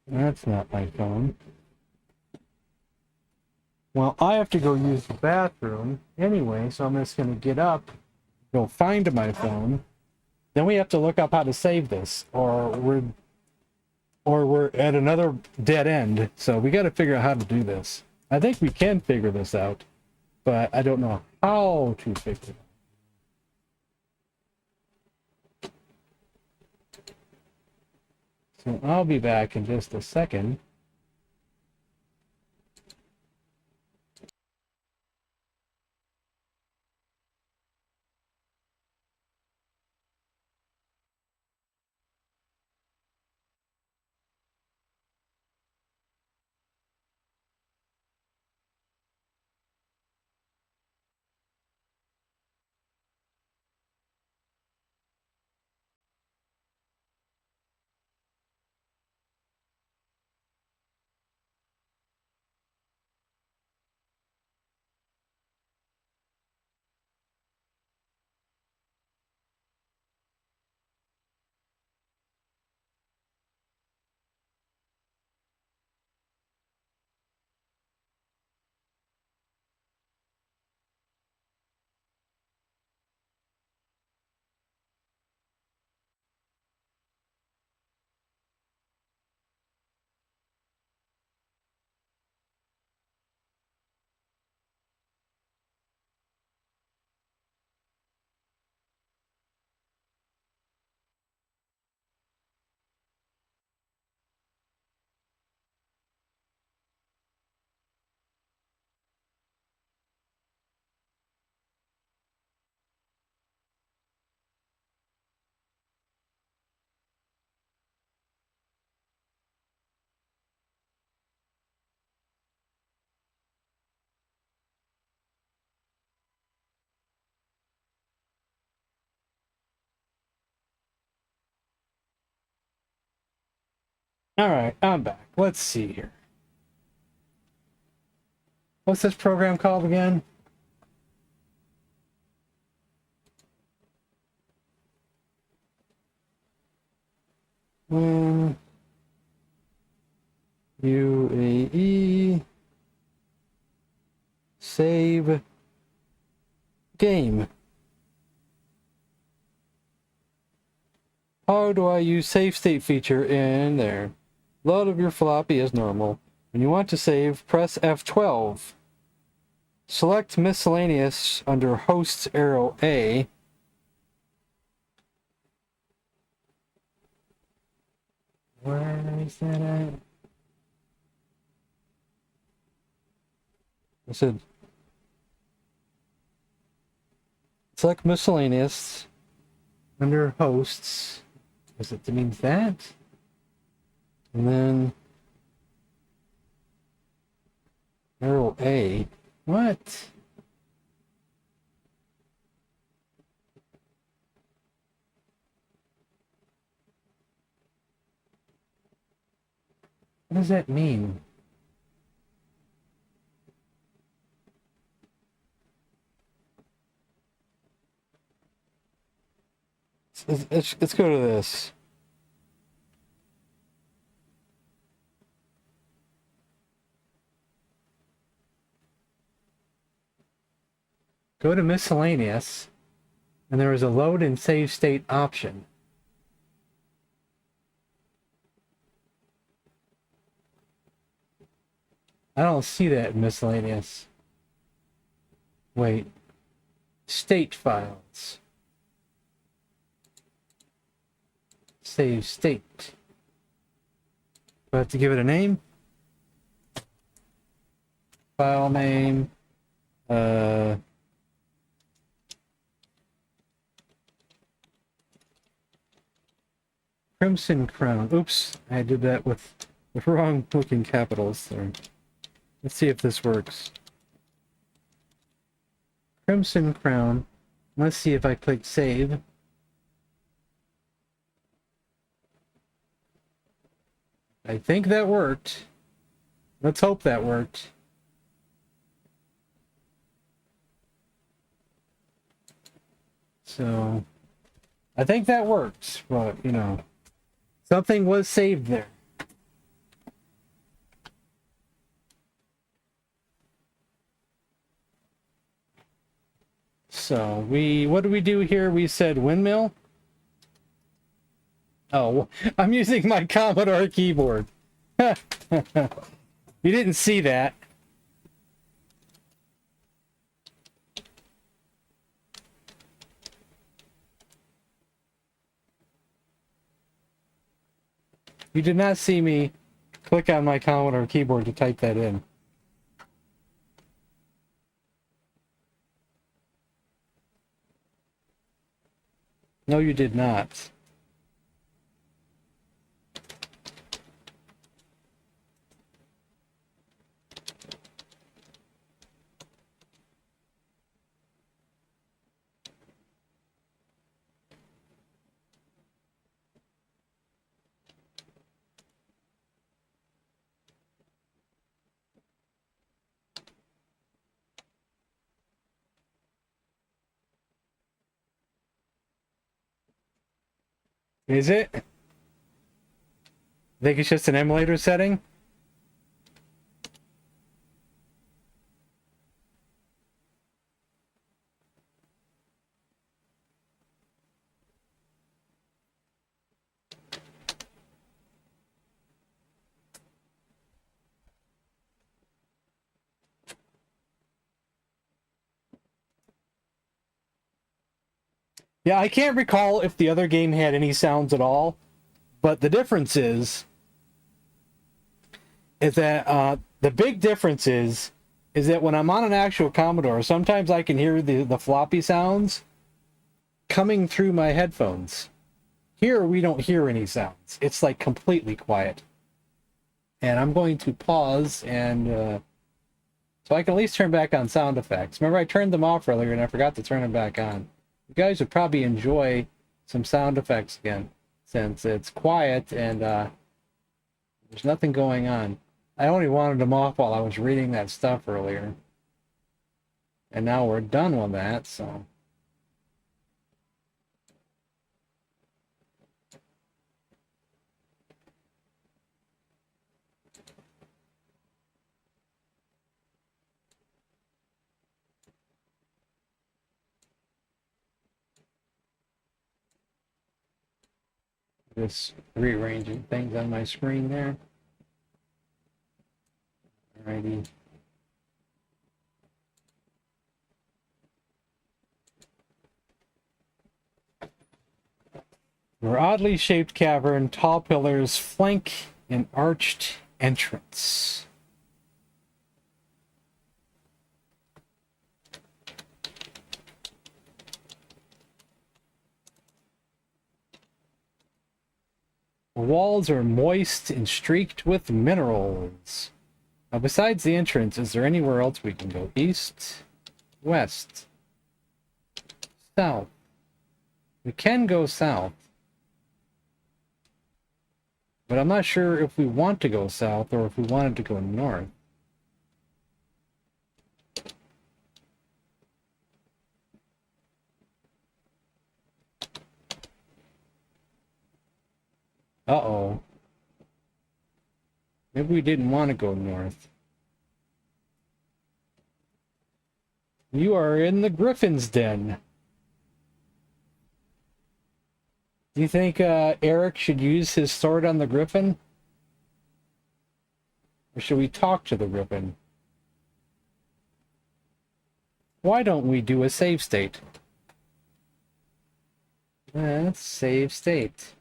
That's not my phone. Well, I have to go use the bathroom anyway, so I'm just going to get up, go find my phone. Then we have to look up how to save this, or we're at another dead end. So we got to figure out how to do this. I think we can figure this out, but I don't know how to figure it out. So I'll be back in just a second. All right, I'm back. Let's see here. What's this program called again? UAE save game. How do I use save state feature in there? Load of your floppy as normal. When you want to save, press F12. Select miscellaneous under hosts arrow A. Where is that at? I said select miscellaneous under hosts. Does it mean that? And then arrow A. What? What does that mean? Let's go to this. Go to miscellaneous, and there is a load and save state option. I don't see that in miscellaneous. Wait. State files. Save state. Do I have to give it a name? File name. Crimson Crown. Oops, I did that with the wrong looking capitals there. Let's see if this works. Crimson Crown. Let's see if I click save. I think that worked. Let's hope that worked. So, I think that works, but, you know, something was saved there. So, what do we do here? We said windmill? Oh, I'm using my Commodore keyboard. You didn't see that. You did not see me click on my Commodore keyboard to type that in. No, you did not. Is it? I think it's just an emulator setting. Yeah, I can't recall if the other game had any sounds at all, but the difference is that the big difference is that when I'm on an actual Commodore, sometimes I can hear the floppy sounds coming through my headphones. Here, we don't hear any sounds. It's like completely quiet. And I'm going to pause and so I can at least turn back on sound effects. Remember, I turned them off earlier and I forgot to turn them back on. You guys would probably enjoy some sound effects again, since it's quiet and there's nothing going on. I only wanted them off while I was reading that stuff earlier. And now we're done with that, so... Just rearranging things on my screen there. Alrighty. Your oddly shaped cavern, tall pillars flank an arched entrance. The walls are moist and streaked with minerals. Now, besides the entrance, is there anywhere else we can go? East, west, south. We can go south. But I'm not sure if we want to go south or if we wanted to go north. Uh-oh. Maybe we didn't want to go north. You are in the Griffin's den. Do you think Eric should use his sword on the Griffin? Or should we talk to the griffin? Why don't we do a save state? Let's save state.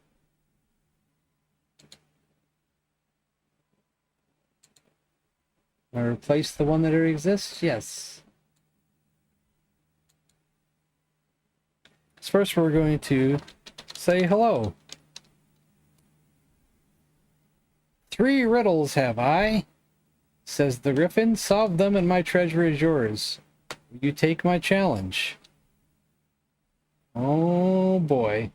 I replace the one that already exists? Yes. So first we're going to say hello. 3 riddles have I, says the griffin. Solve them and my treasure is yours. Will you take my challenge? Oh boy.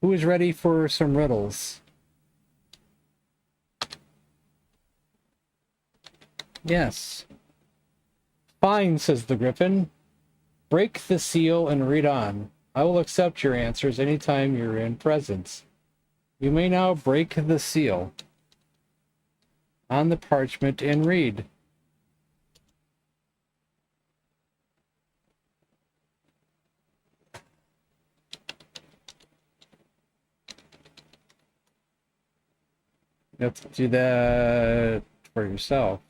Who is ready for some riddles? Yes. Fine, says the griffin. Break the seal and read on. I will accept your answers anytime you're in presence. You may now break the seal on the parchment and read. You have to do that for yourself.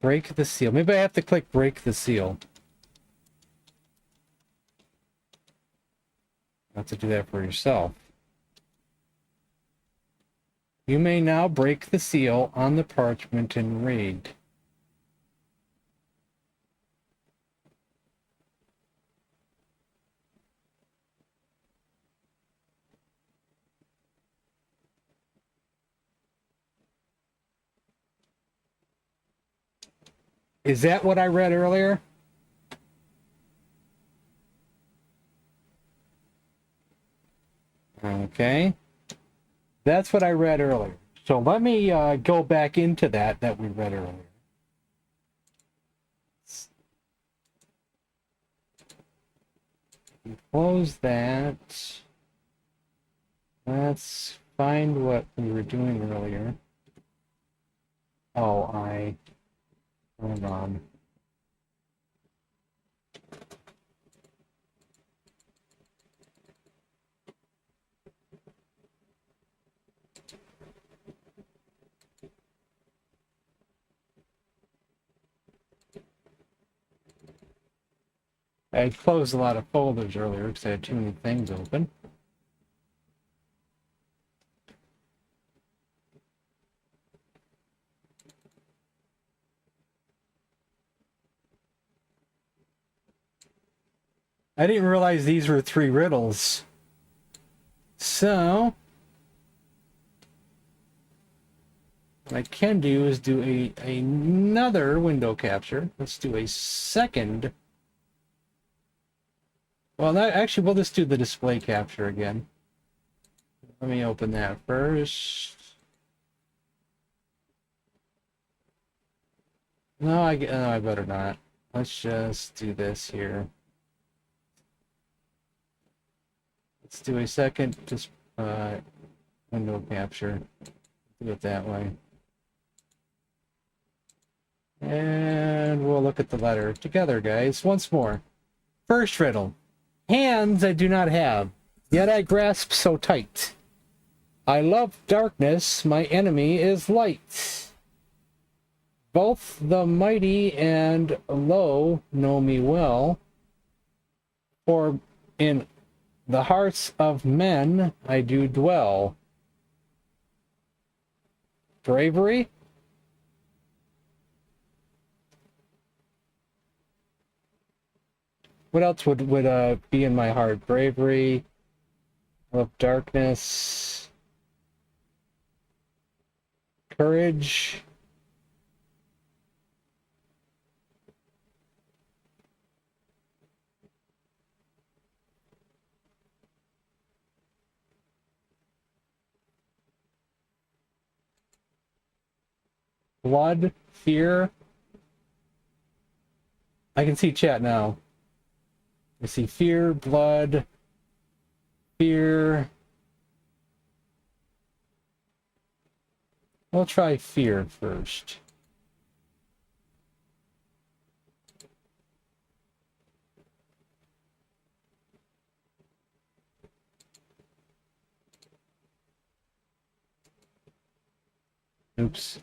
Break the seal. Maybe I have to click break the seal. You have to do that for yourself. You may now break the seal on the parchment and read. Is that what I read earlier? Okay. That's what I read earlier. So let me go back into that we read earlier. Close that. Let's find what we were doing earlier. Oh, hold on. I closed a lot of folders earlier because I had too many things open. I didn't realize these were 3 riddles. So, what I can do is do another window capture. Let's do a second. Well, actually, we'll just do the display capture again. Let me open that first. No, I better not. Let's just do this here. Let's do a second just window capture. Do it that way. And we'll look at the letter together, guys, once more. First riddle. Hands I do not have, yet I grasp so tight. I love darkness, my enemy is light. Both the mighty and low know me well, for in the hearts of men I do dwell. Bravery? What else would be in my heart? Bravery, love darkness, courage, blood, fear. I can see chat now. I see fear, blood, fear. We'll try fear first. Oops.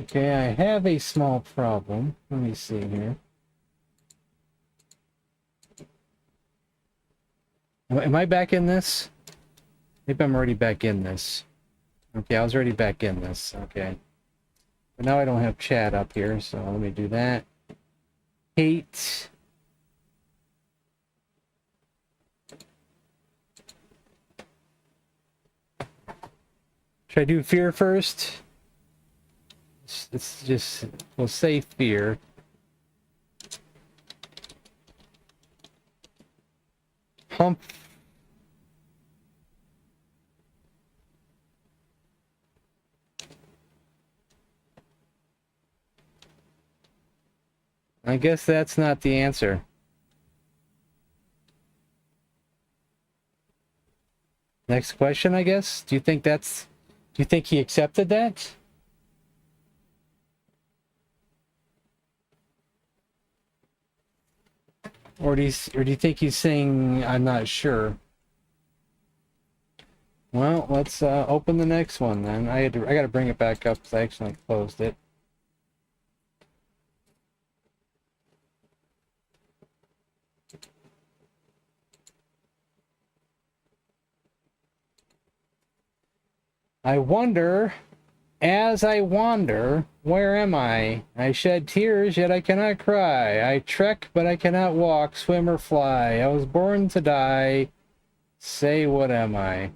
Okay, I have a small problem. Let me see here. Am I back in this? Maybe I'm already back in this. Okay, I was already back in this. Okay. But now I don't have chat up here, so let me do that. Hate. Should I do fear first? It's just, we'll say fear. Hump. I guess that's not the answer. Next question, I guess. Do you think he accepted that? Or do you think he's saying, I'm not sure? Well, let's open the next one then. I gotta bring it back up because I actually closed it. I wonder, as I wander, where am I? I shed tears, yet I cannot cry. I trek, but I cannot walk, swim, or fly. I was born to die. Say, what am I?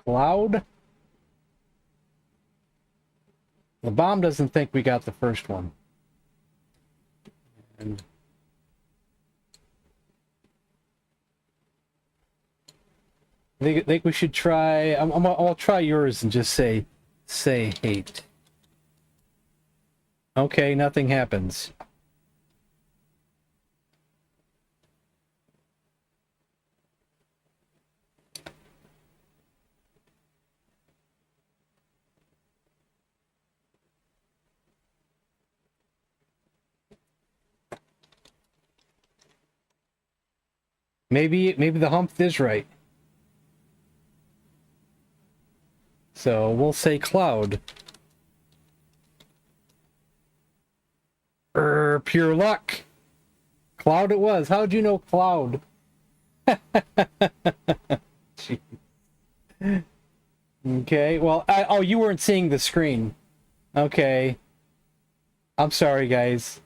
Cloud? The bomb doesn't think we got the first one. And I think we should try. I'll try yours and just say hate. Okay, nothing happens. Maybe the hump is right. So we'll say cloud. Pure luck. Cloud it was. How'd you know cloud? Okay, well, oh, you weren't seeing the screen. Okay. I'm sorry, guys.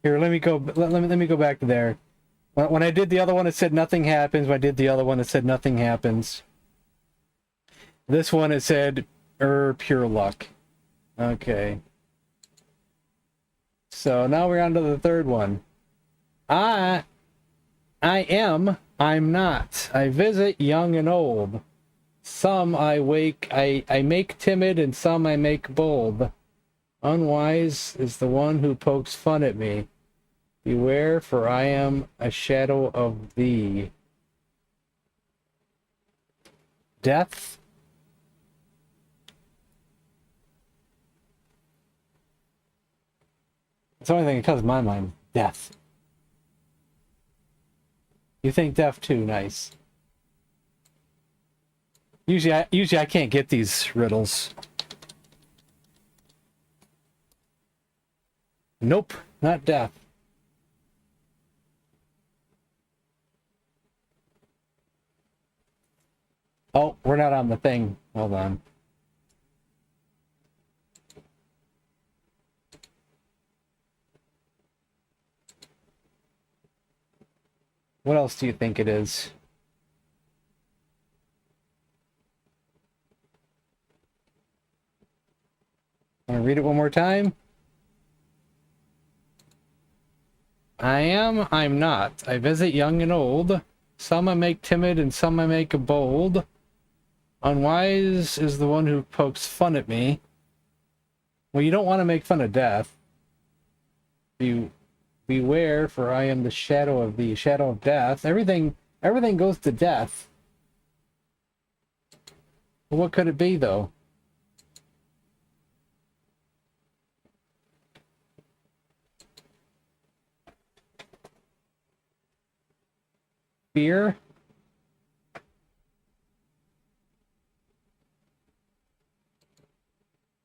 Here, let me go back to there. When I did the other one, it said nothing happens. When I did the other one, it said nothing happens. This one, it said, pure luck. Okay. So now we're on to the third one. I am, I'm not. I visit young and old. Some I make timid, and some I make bold. Unwise is the one who pokes fun at me. Beware, for I am a shadow of thee. Death? It's the only thing that comes to my mind. Death. You think death too? Nice. Usually I can't get these riddles. Nope, not death. Oh, we're not on the thing. Hold on. What else do you think it is? read it one more time? I'm not. I visit young and old. Some I make timid and some I make bold. Unwise is the one who pokes fun at me. Well, you don't want to make fun of death. Beware, for I am the shadow of death. Everything goes to death. Well, what could it be, though? Fear?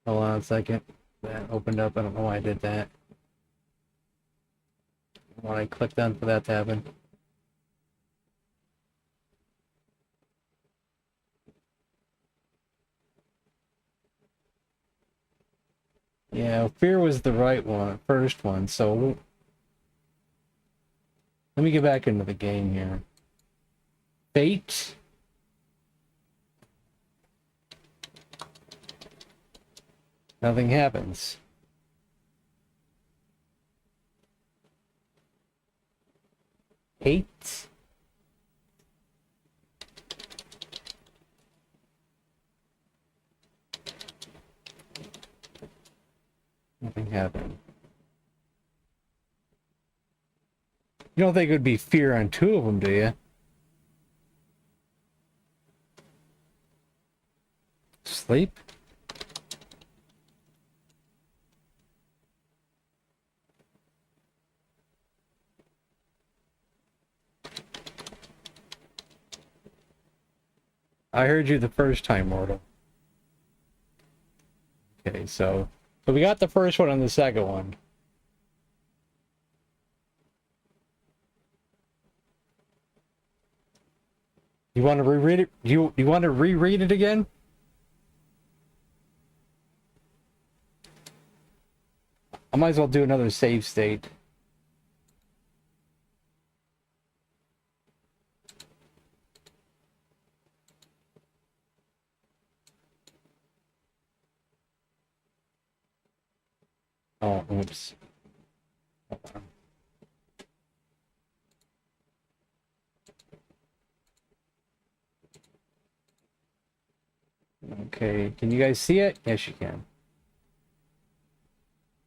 Hold on a second. That opened up. I don't know why I did that. When I clicked on for that to happen. Yeah, fear was the right one, first one, so let me get back into the game here. Fate. Nothing happens. Hate. Nothing happened. You don't think it would be fear on two of them, do you? Sleep? I heard you the first time, Mortal. Okay, so we got the first one and the second one. You want to reread it? You want to reread it again? I might as well do another save state. Oh, oops. Hold on. Okay, can you guys see it? Yes, you can.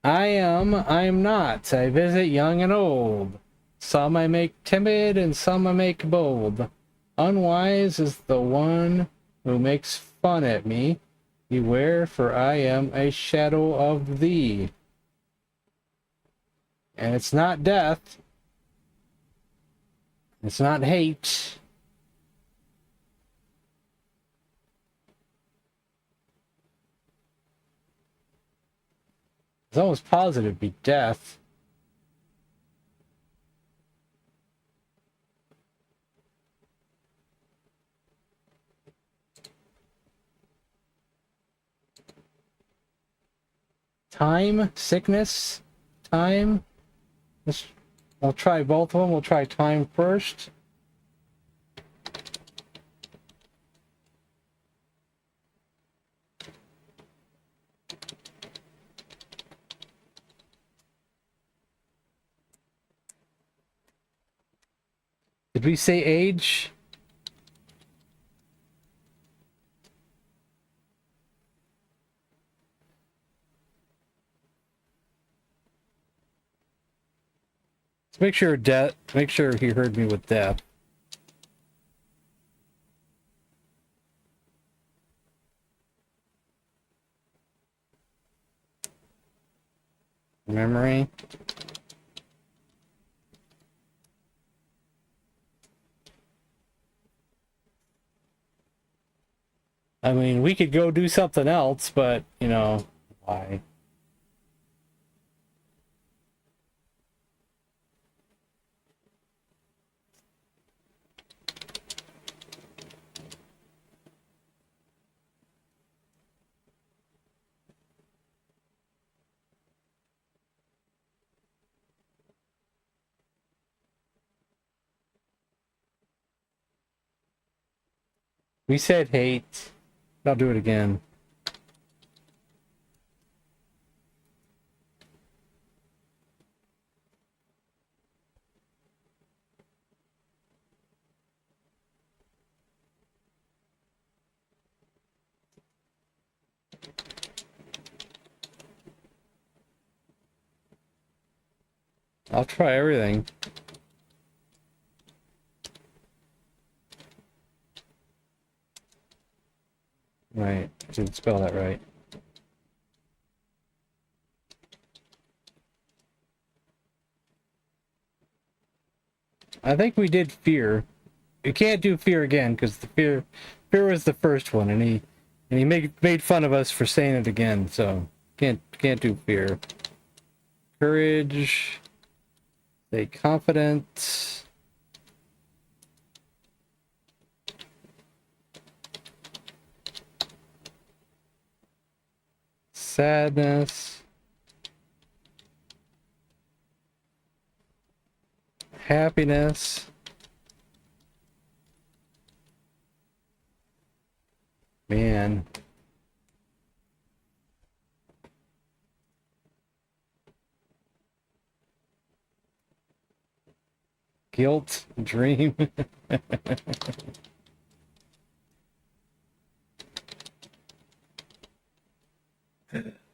I'm not. I visit young and old. Some I make timid and some I make bold. Unwise is the one who makes fun at me. Beware, for I am a shadow of thee. And it's not death. It's not hate. It's almost positive be death. Time, sickness, time. I'll try both of them. We'll try time first. Did we say age? Let's make sure make sure he heard me with death. Memory. I mean, we could go do something else, but, you know, why? We said hate. I'll do it again. I'll try everything. Right, didn't spell that right. I think we did fear. You can't do fear again because the fear was the first one, and he made fun of us for saying it again. So can't do fear. Courage. Stay confident. Sadness. Happiness. Man. Guilt. Dream.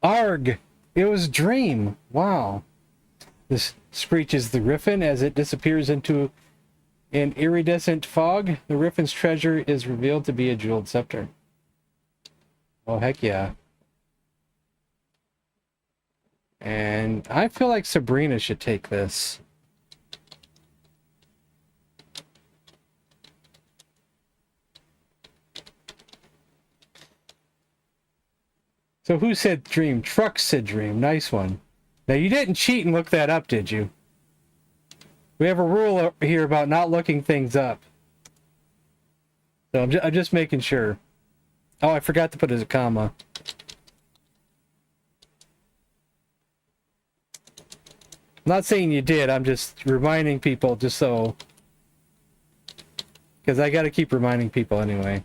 Arg! It was dream. Wow. This screeches the griffin as it disappears into an iridescent fog. The griffin's treasure is revealed to be a jeweled scepter. Oh, heck yeah. And I feel like Sabrina should take this. So who said dream? Truck said dream. Nice one. Now, you didn't cheat and look that up, did you? We have a rule here about not looking things up. So I'm just making sure. Oh, I forgot to put as a comma. I'm not saying you did. I'm just reminding people just so... Because I got to keep reminding people anyway.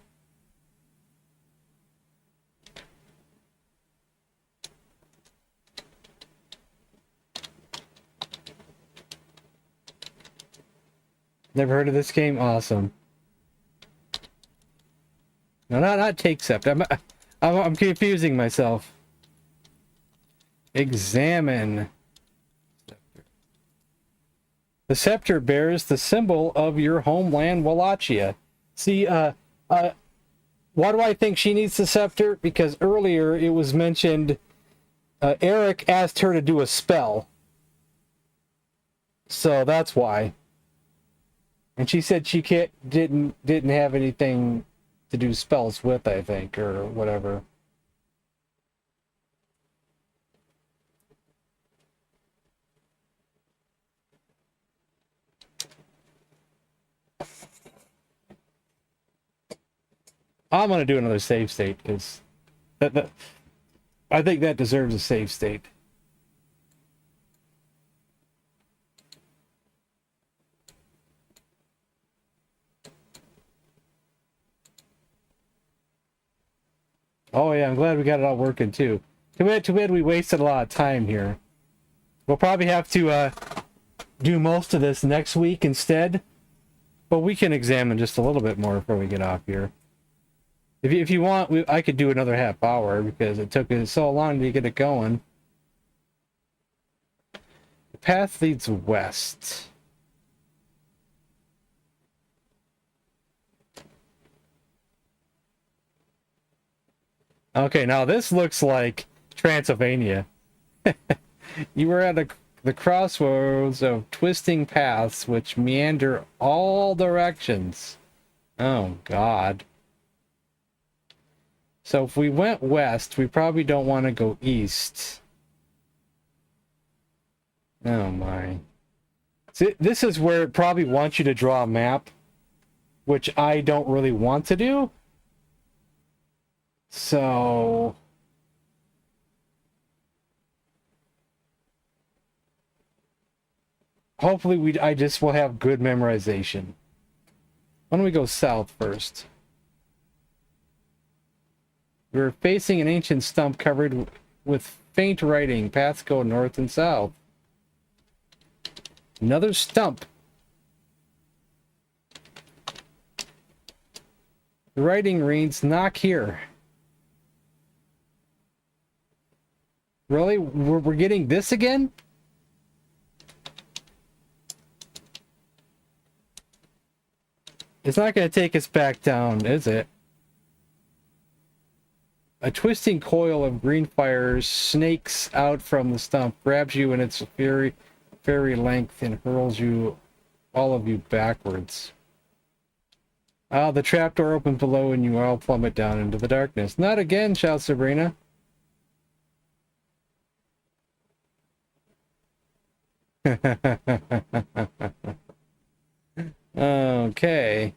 Never heard of this game? Awesome. No, not take sept. I'm confusing myself. Examine. The scepter bears the symbol of your homeland, Wallachia. See, why do I think she needs the scepter? Because earlier it was mentioned Eric asked her to do a spell. So that's why. And she said she didn't have anything to do spells with, I think, or whatever. I'm gonna do another save state because I think that deserves a save state. Oh yeah, I'm glad we got it all working too. Too bad we wasted a lot of time here. We'll probably have to do most of this next week instead, but we can examine just a little bit more before we get off here. If you want, I could do another half hour because it took us so long to get it going. The path leads west. Okay, now this looks like Transylvania. You were at the crossroads of twisting paths which meander all directions. Oh, God. So if we went west, we probably don't want to go east. Oh, my. See, this is where it probably wants you to draw a map, which I don't really want to do. So... hopefully I just will have good memorization. Why don't we go south first? We're facing an ancient stump covered with faint writing. Paths go north and south. Another stump. The writing reads, knock here. Really? We're getting this again? It's not going to take us back down, is it? A twisting coil of green fire snakes out from the stump, grabs you in its fairy length, and hurls you, all of you, backwards. The trapdoor opens below, and you all plummet down into the darkness. Not again, shouts Sabrina. Okay.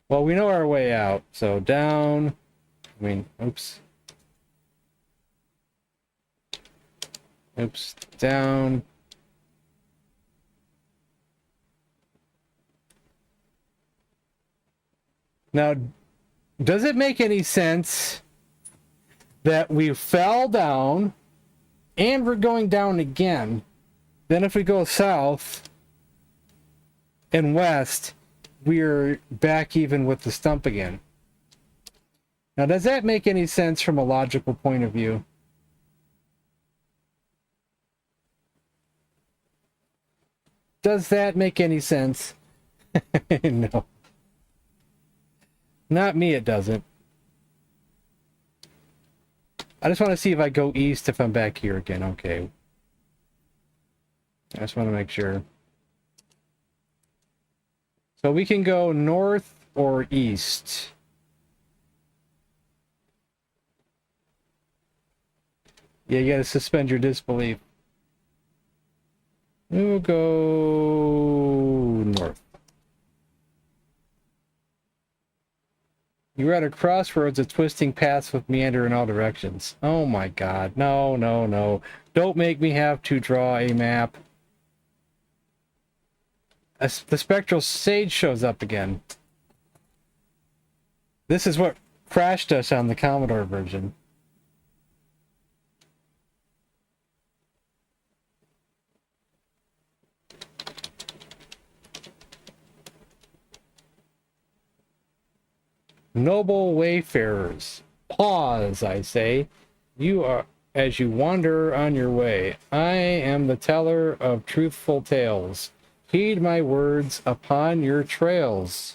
Well, we know our way out, so down. Oops. Oops, down. Now, does it make any sense that we fell down and we're going down again? Then if we go south and west, we're back even with the stump again. Now, does that make any sense from a logical point of view? Does that make any sense? No. Not me, it doesn't. I just want to see if I go east if I'm back here again. Okay. I just want to make sure. So we can go north or east. Yeah, you gotta suspend your disbelief. We'll go north. You are at a crossroads of twisting paths with meander in all directions. Oh my god. No, no, no. Don't make me have to draw a map. The spectral sage shows up again. This is what crashed us on the Commodore version. Noble wayfarers, pause, I say. You are, as you wander on your way. I am the teller of truthful tales. Heed my words upon your trails.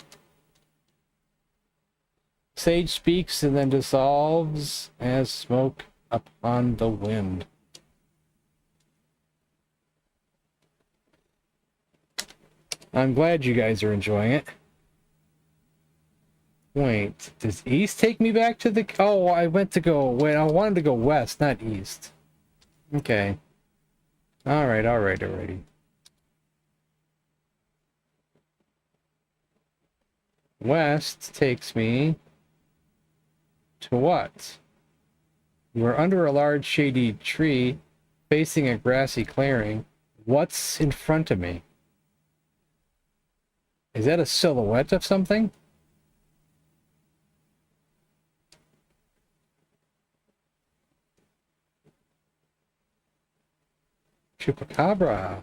Sage speaks and then dissolves as smoke upon the wind. I'm glad you guys are enjoying it. Wait, does east take me back to the... Oh, I went to go... Wait, I wanted to go west, not east. Okay. Alright, alrighty. West takes me... to what? You are under a large shady tree, facing a grassy clearing. What's in front of me? Is that a silhouette of something? Chupacabra.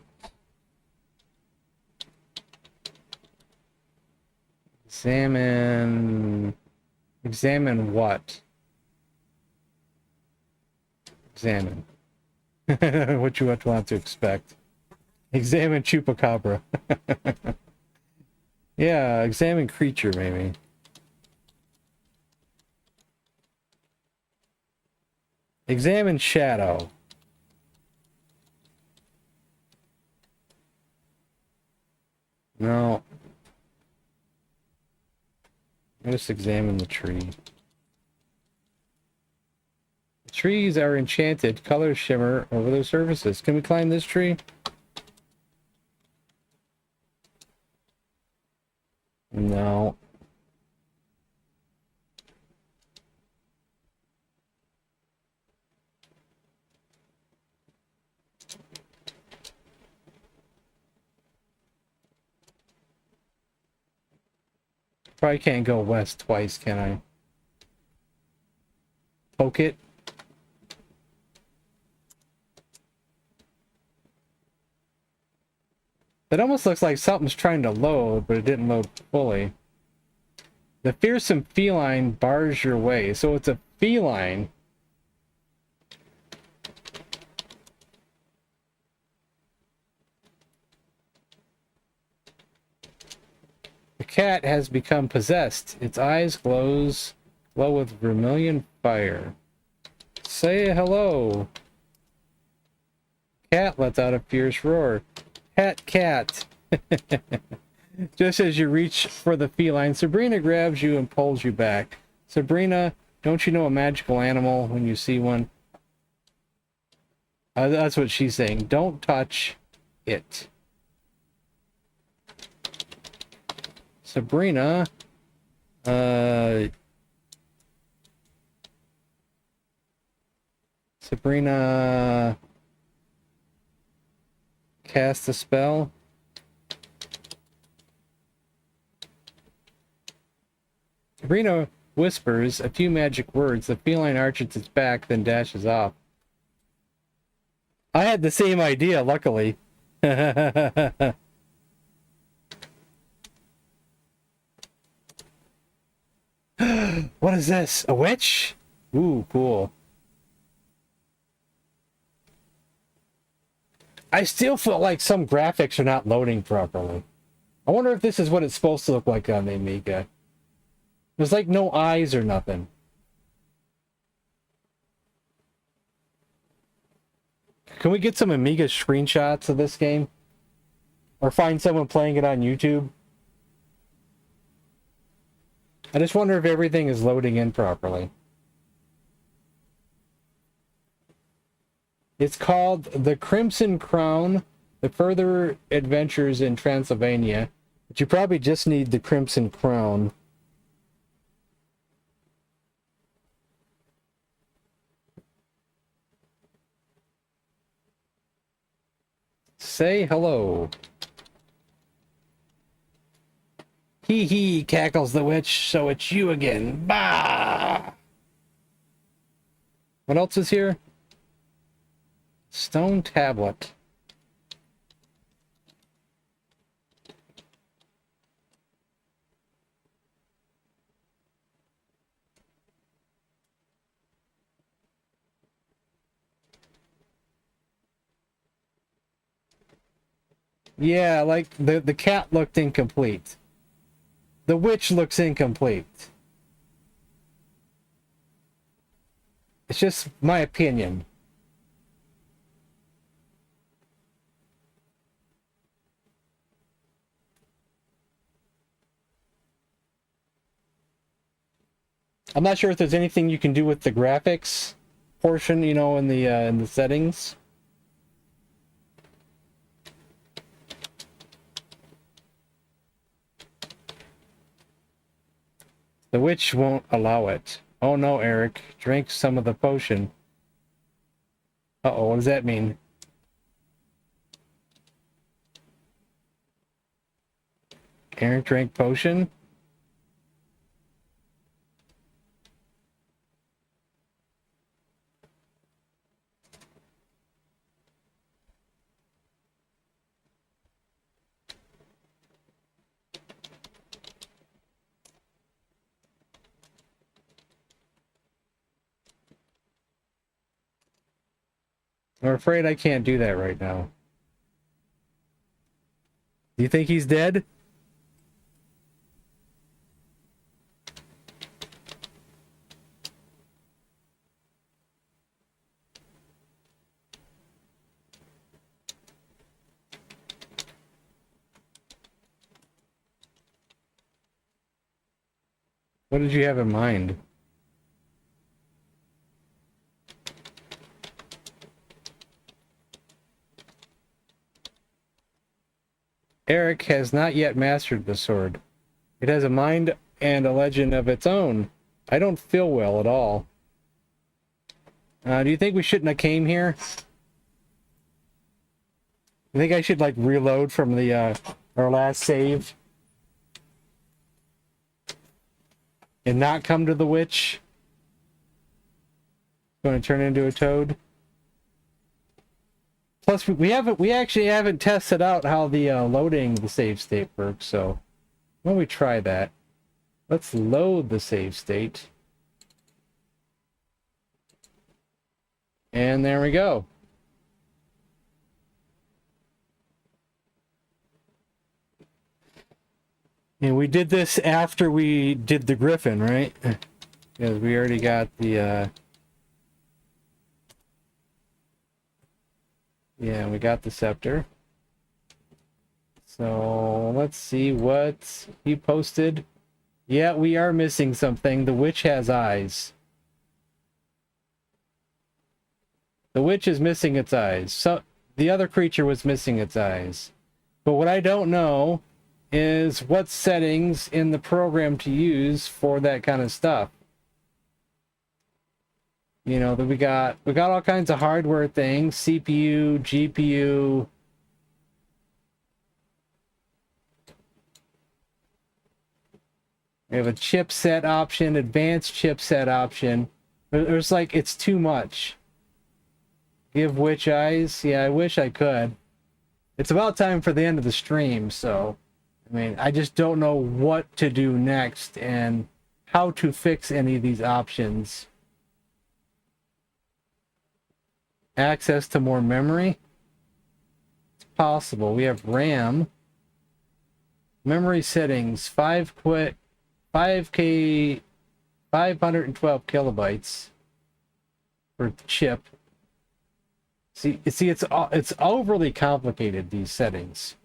Examine what? Examine. What you want to expect. Examine Chupacabra. Yeah, examine creature, maybe. Examine shadow. No. I'll just examine the tree. The trees are enchanted. Colors shimmer over their surfaces. Can we climb this tree? No. Probably can't go west twice, can I? Poke it. It almost looks like something's trying to load, but it didn't load fully. The fearsome feline bars your way. So it's a feline. cat has become possessed. Its eyes glow with vermilion fire. Say hello. Cat lets out a fierce roar. Cat. Just as you reach for the feline, Sabrina grabs you and pulls you back. Sabrina, don't you know a magical animal when you see one? That's what she's saying. Don't touch it. Sabrina, cast a spell. Sabrina whispers a few magic words. The feline arches its back, then dashes off. I had the same idea, luckily. What is this? A witch? Ooh, cool. I still feel like some graphics are not loading properly. I wonder if this is what it's supposed to look like on the Amiga. There's like no eyes or nothing. Can we get some Amiga screenshots of this game? Or find someone playing it on YouTube? I just wonder if everything is loading in properly. It's called The Crimson Crown, The Further Adventures in Transylvania. But you probably just need the Crimson Crown. Say hello. Hee hee, cackles the witch, so it's you again. Bah! What else is here? Stone tablet. Yeah, like the cat looked incomplete. The witch looks incomplete. It's just my opinion. I'm not sure if there's anything you can do with the graphics portion, you know, in the settings. The witch won't allow it. Oh no, Eric. Drink some of the potion. Uh-oh, what does that mean? Eric drank potion? I'm afraid I can't do that right now. Do you think he's dead? What did you have in mind? Eric has not yet mastered the sword. It has a mind and a legend of its own. I don't feel well at all. Do you think we shouldn't have came here? I think I should like reload from the our last save and not come to the witch. Going to turn into a toad. Plus, we actually haven't tested out how the loading the save state works. So, why don't we try that? Let's load the save state. And there we go. And we did this after we did the griffin, right? Because we already got the, yeah, we got the scepter. So let's see what he posted. Yeah, we are missing something. The witch has eyes. The witch is missing its eyes. So the other creature was missing its eyes. But what I don't know is what settings in the program to use for that kind of stuff. You know, that we got all kinds of hardware things, CPU, GPU. We have a chipset option, advanced chipset option. There's like, it's too much. Give witch eyes? Yeah, I wish I could. It's about time for the end of the stream, so I mean, I just don't know what to do next and how to fix any of these options. Access to more memory? It's possible. We have RAM. Memory settings, 5K, 512 kilobytes for the chip. See, it's overly complicated, these settings.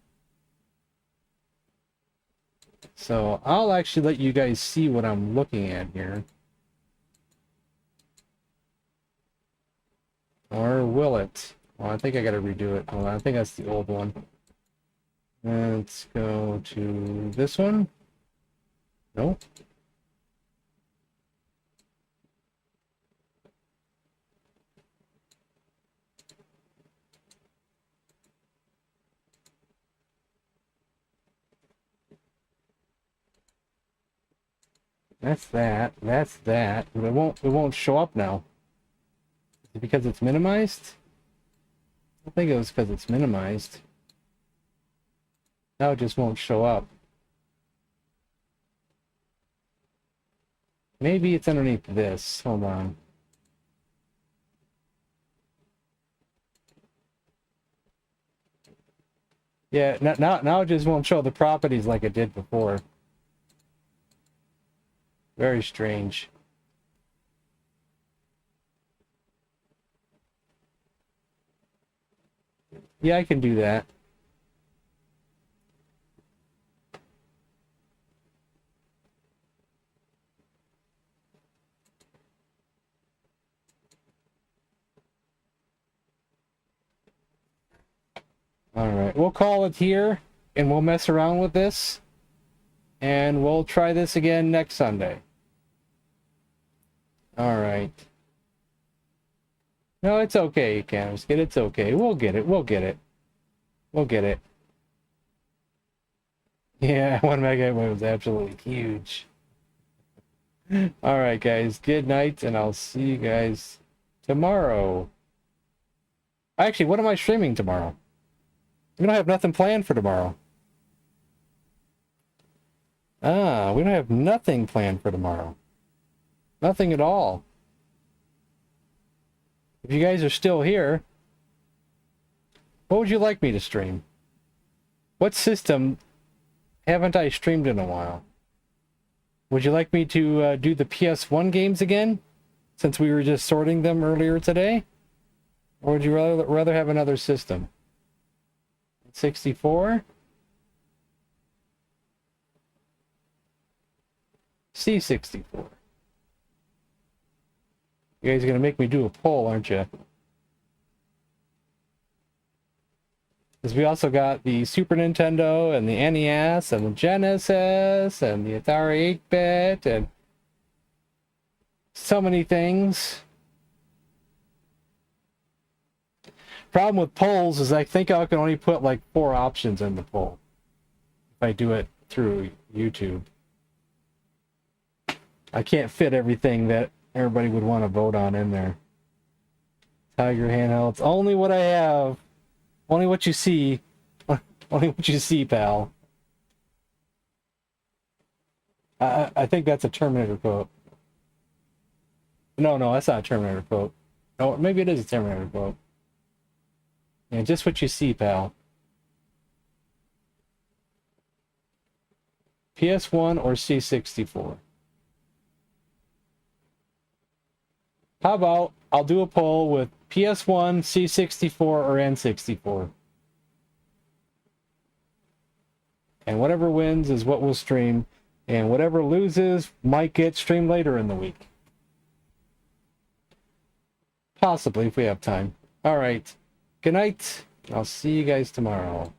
So I'll actually let you guys see what I'm looking at here. Or will it? Well, I think I gotta redo it. Hold on, I think that's the old one. Let's go to this one. Nope. That's that. That's that. But it won't show up now. Is it because it's minimized? I think it was because it's minimized. Now it just won't show up. Maybe it's underneath this. Hold on. Yeah, now it just won't show the properties like it did before. Very strange. Yeah, I can do that. All right, we'll call it here, and we'll mess around with this, and we'll try this again next Sunday. All right. No, it's okay, Candlestick. It's okay. We'll get it. We'll get it. We'll get it. Yeah, 1 megabyte was absolutely huge. All right, guys. Good night, and I'll see you guys tomorrow. Actually, what am I streaming tomorrow? We don't have nothing planned for tomorrow. Ah, we don't have nothing planned for tomorrow. Nothing at all. If you guys are still here, what would you like me to stream? What system haven't I streamed in a while? Would you like me to do the PS1 games again, since we were just sorting them earlier today? Or would you rather have another system? 64? C64. You guys are going to make me do a poll, aren't you? Because we also got the Super Nintendo and the NES and the Genesis and the Atari 8-bit and so many things. Problem with polls is I think I can only put like 4 options in the poll if I do it through YouTube. I can't fit everything that everybody would want to vote on in there. Tiger handhelds. Only what I have. Only what you see. Only what you see, pal. I think that's a Terminator quote. No, that's not a Terminator quote. No, maybe it is a Terminator quote. Yeah, just what you see, pal. PS1 or C64? How about I'll do a poll with PS1, C64, or N64? And whatever wins is what we'll stream. And whatever loses might get streamed later in the week. Possibly, if we have time. All right. Good night. I'll see you guys tomorrow.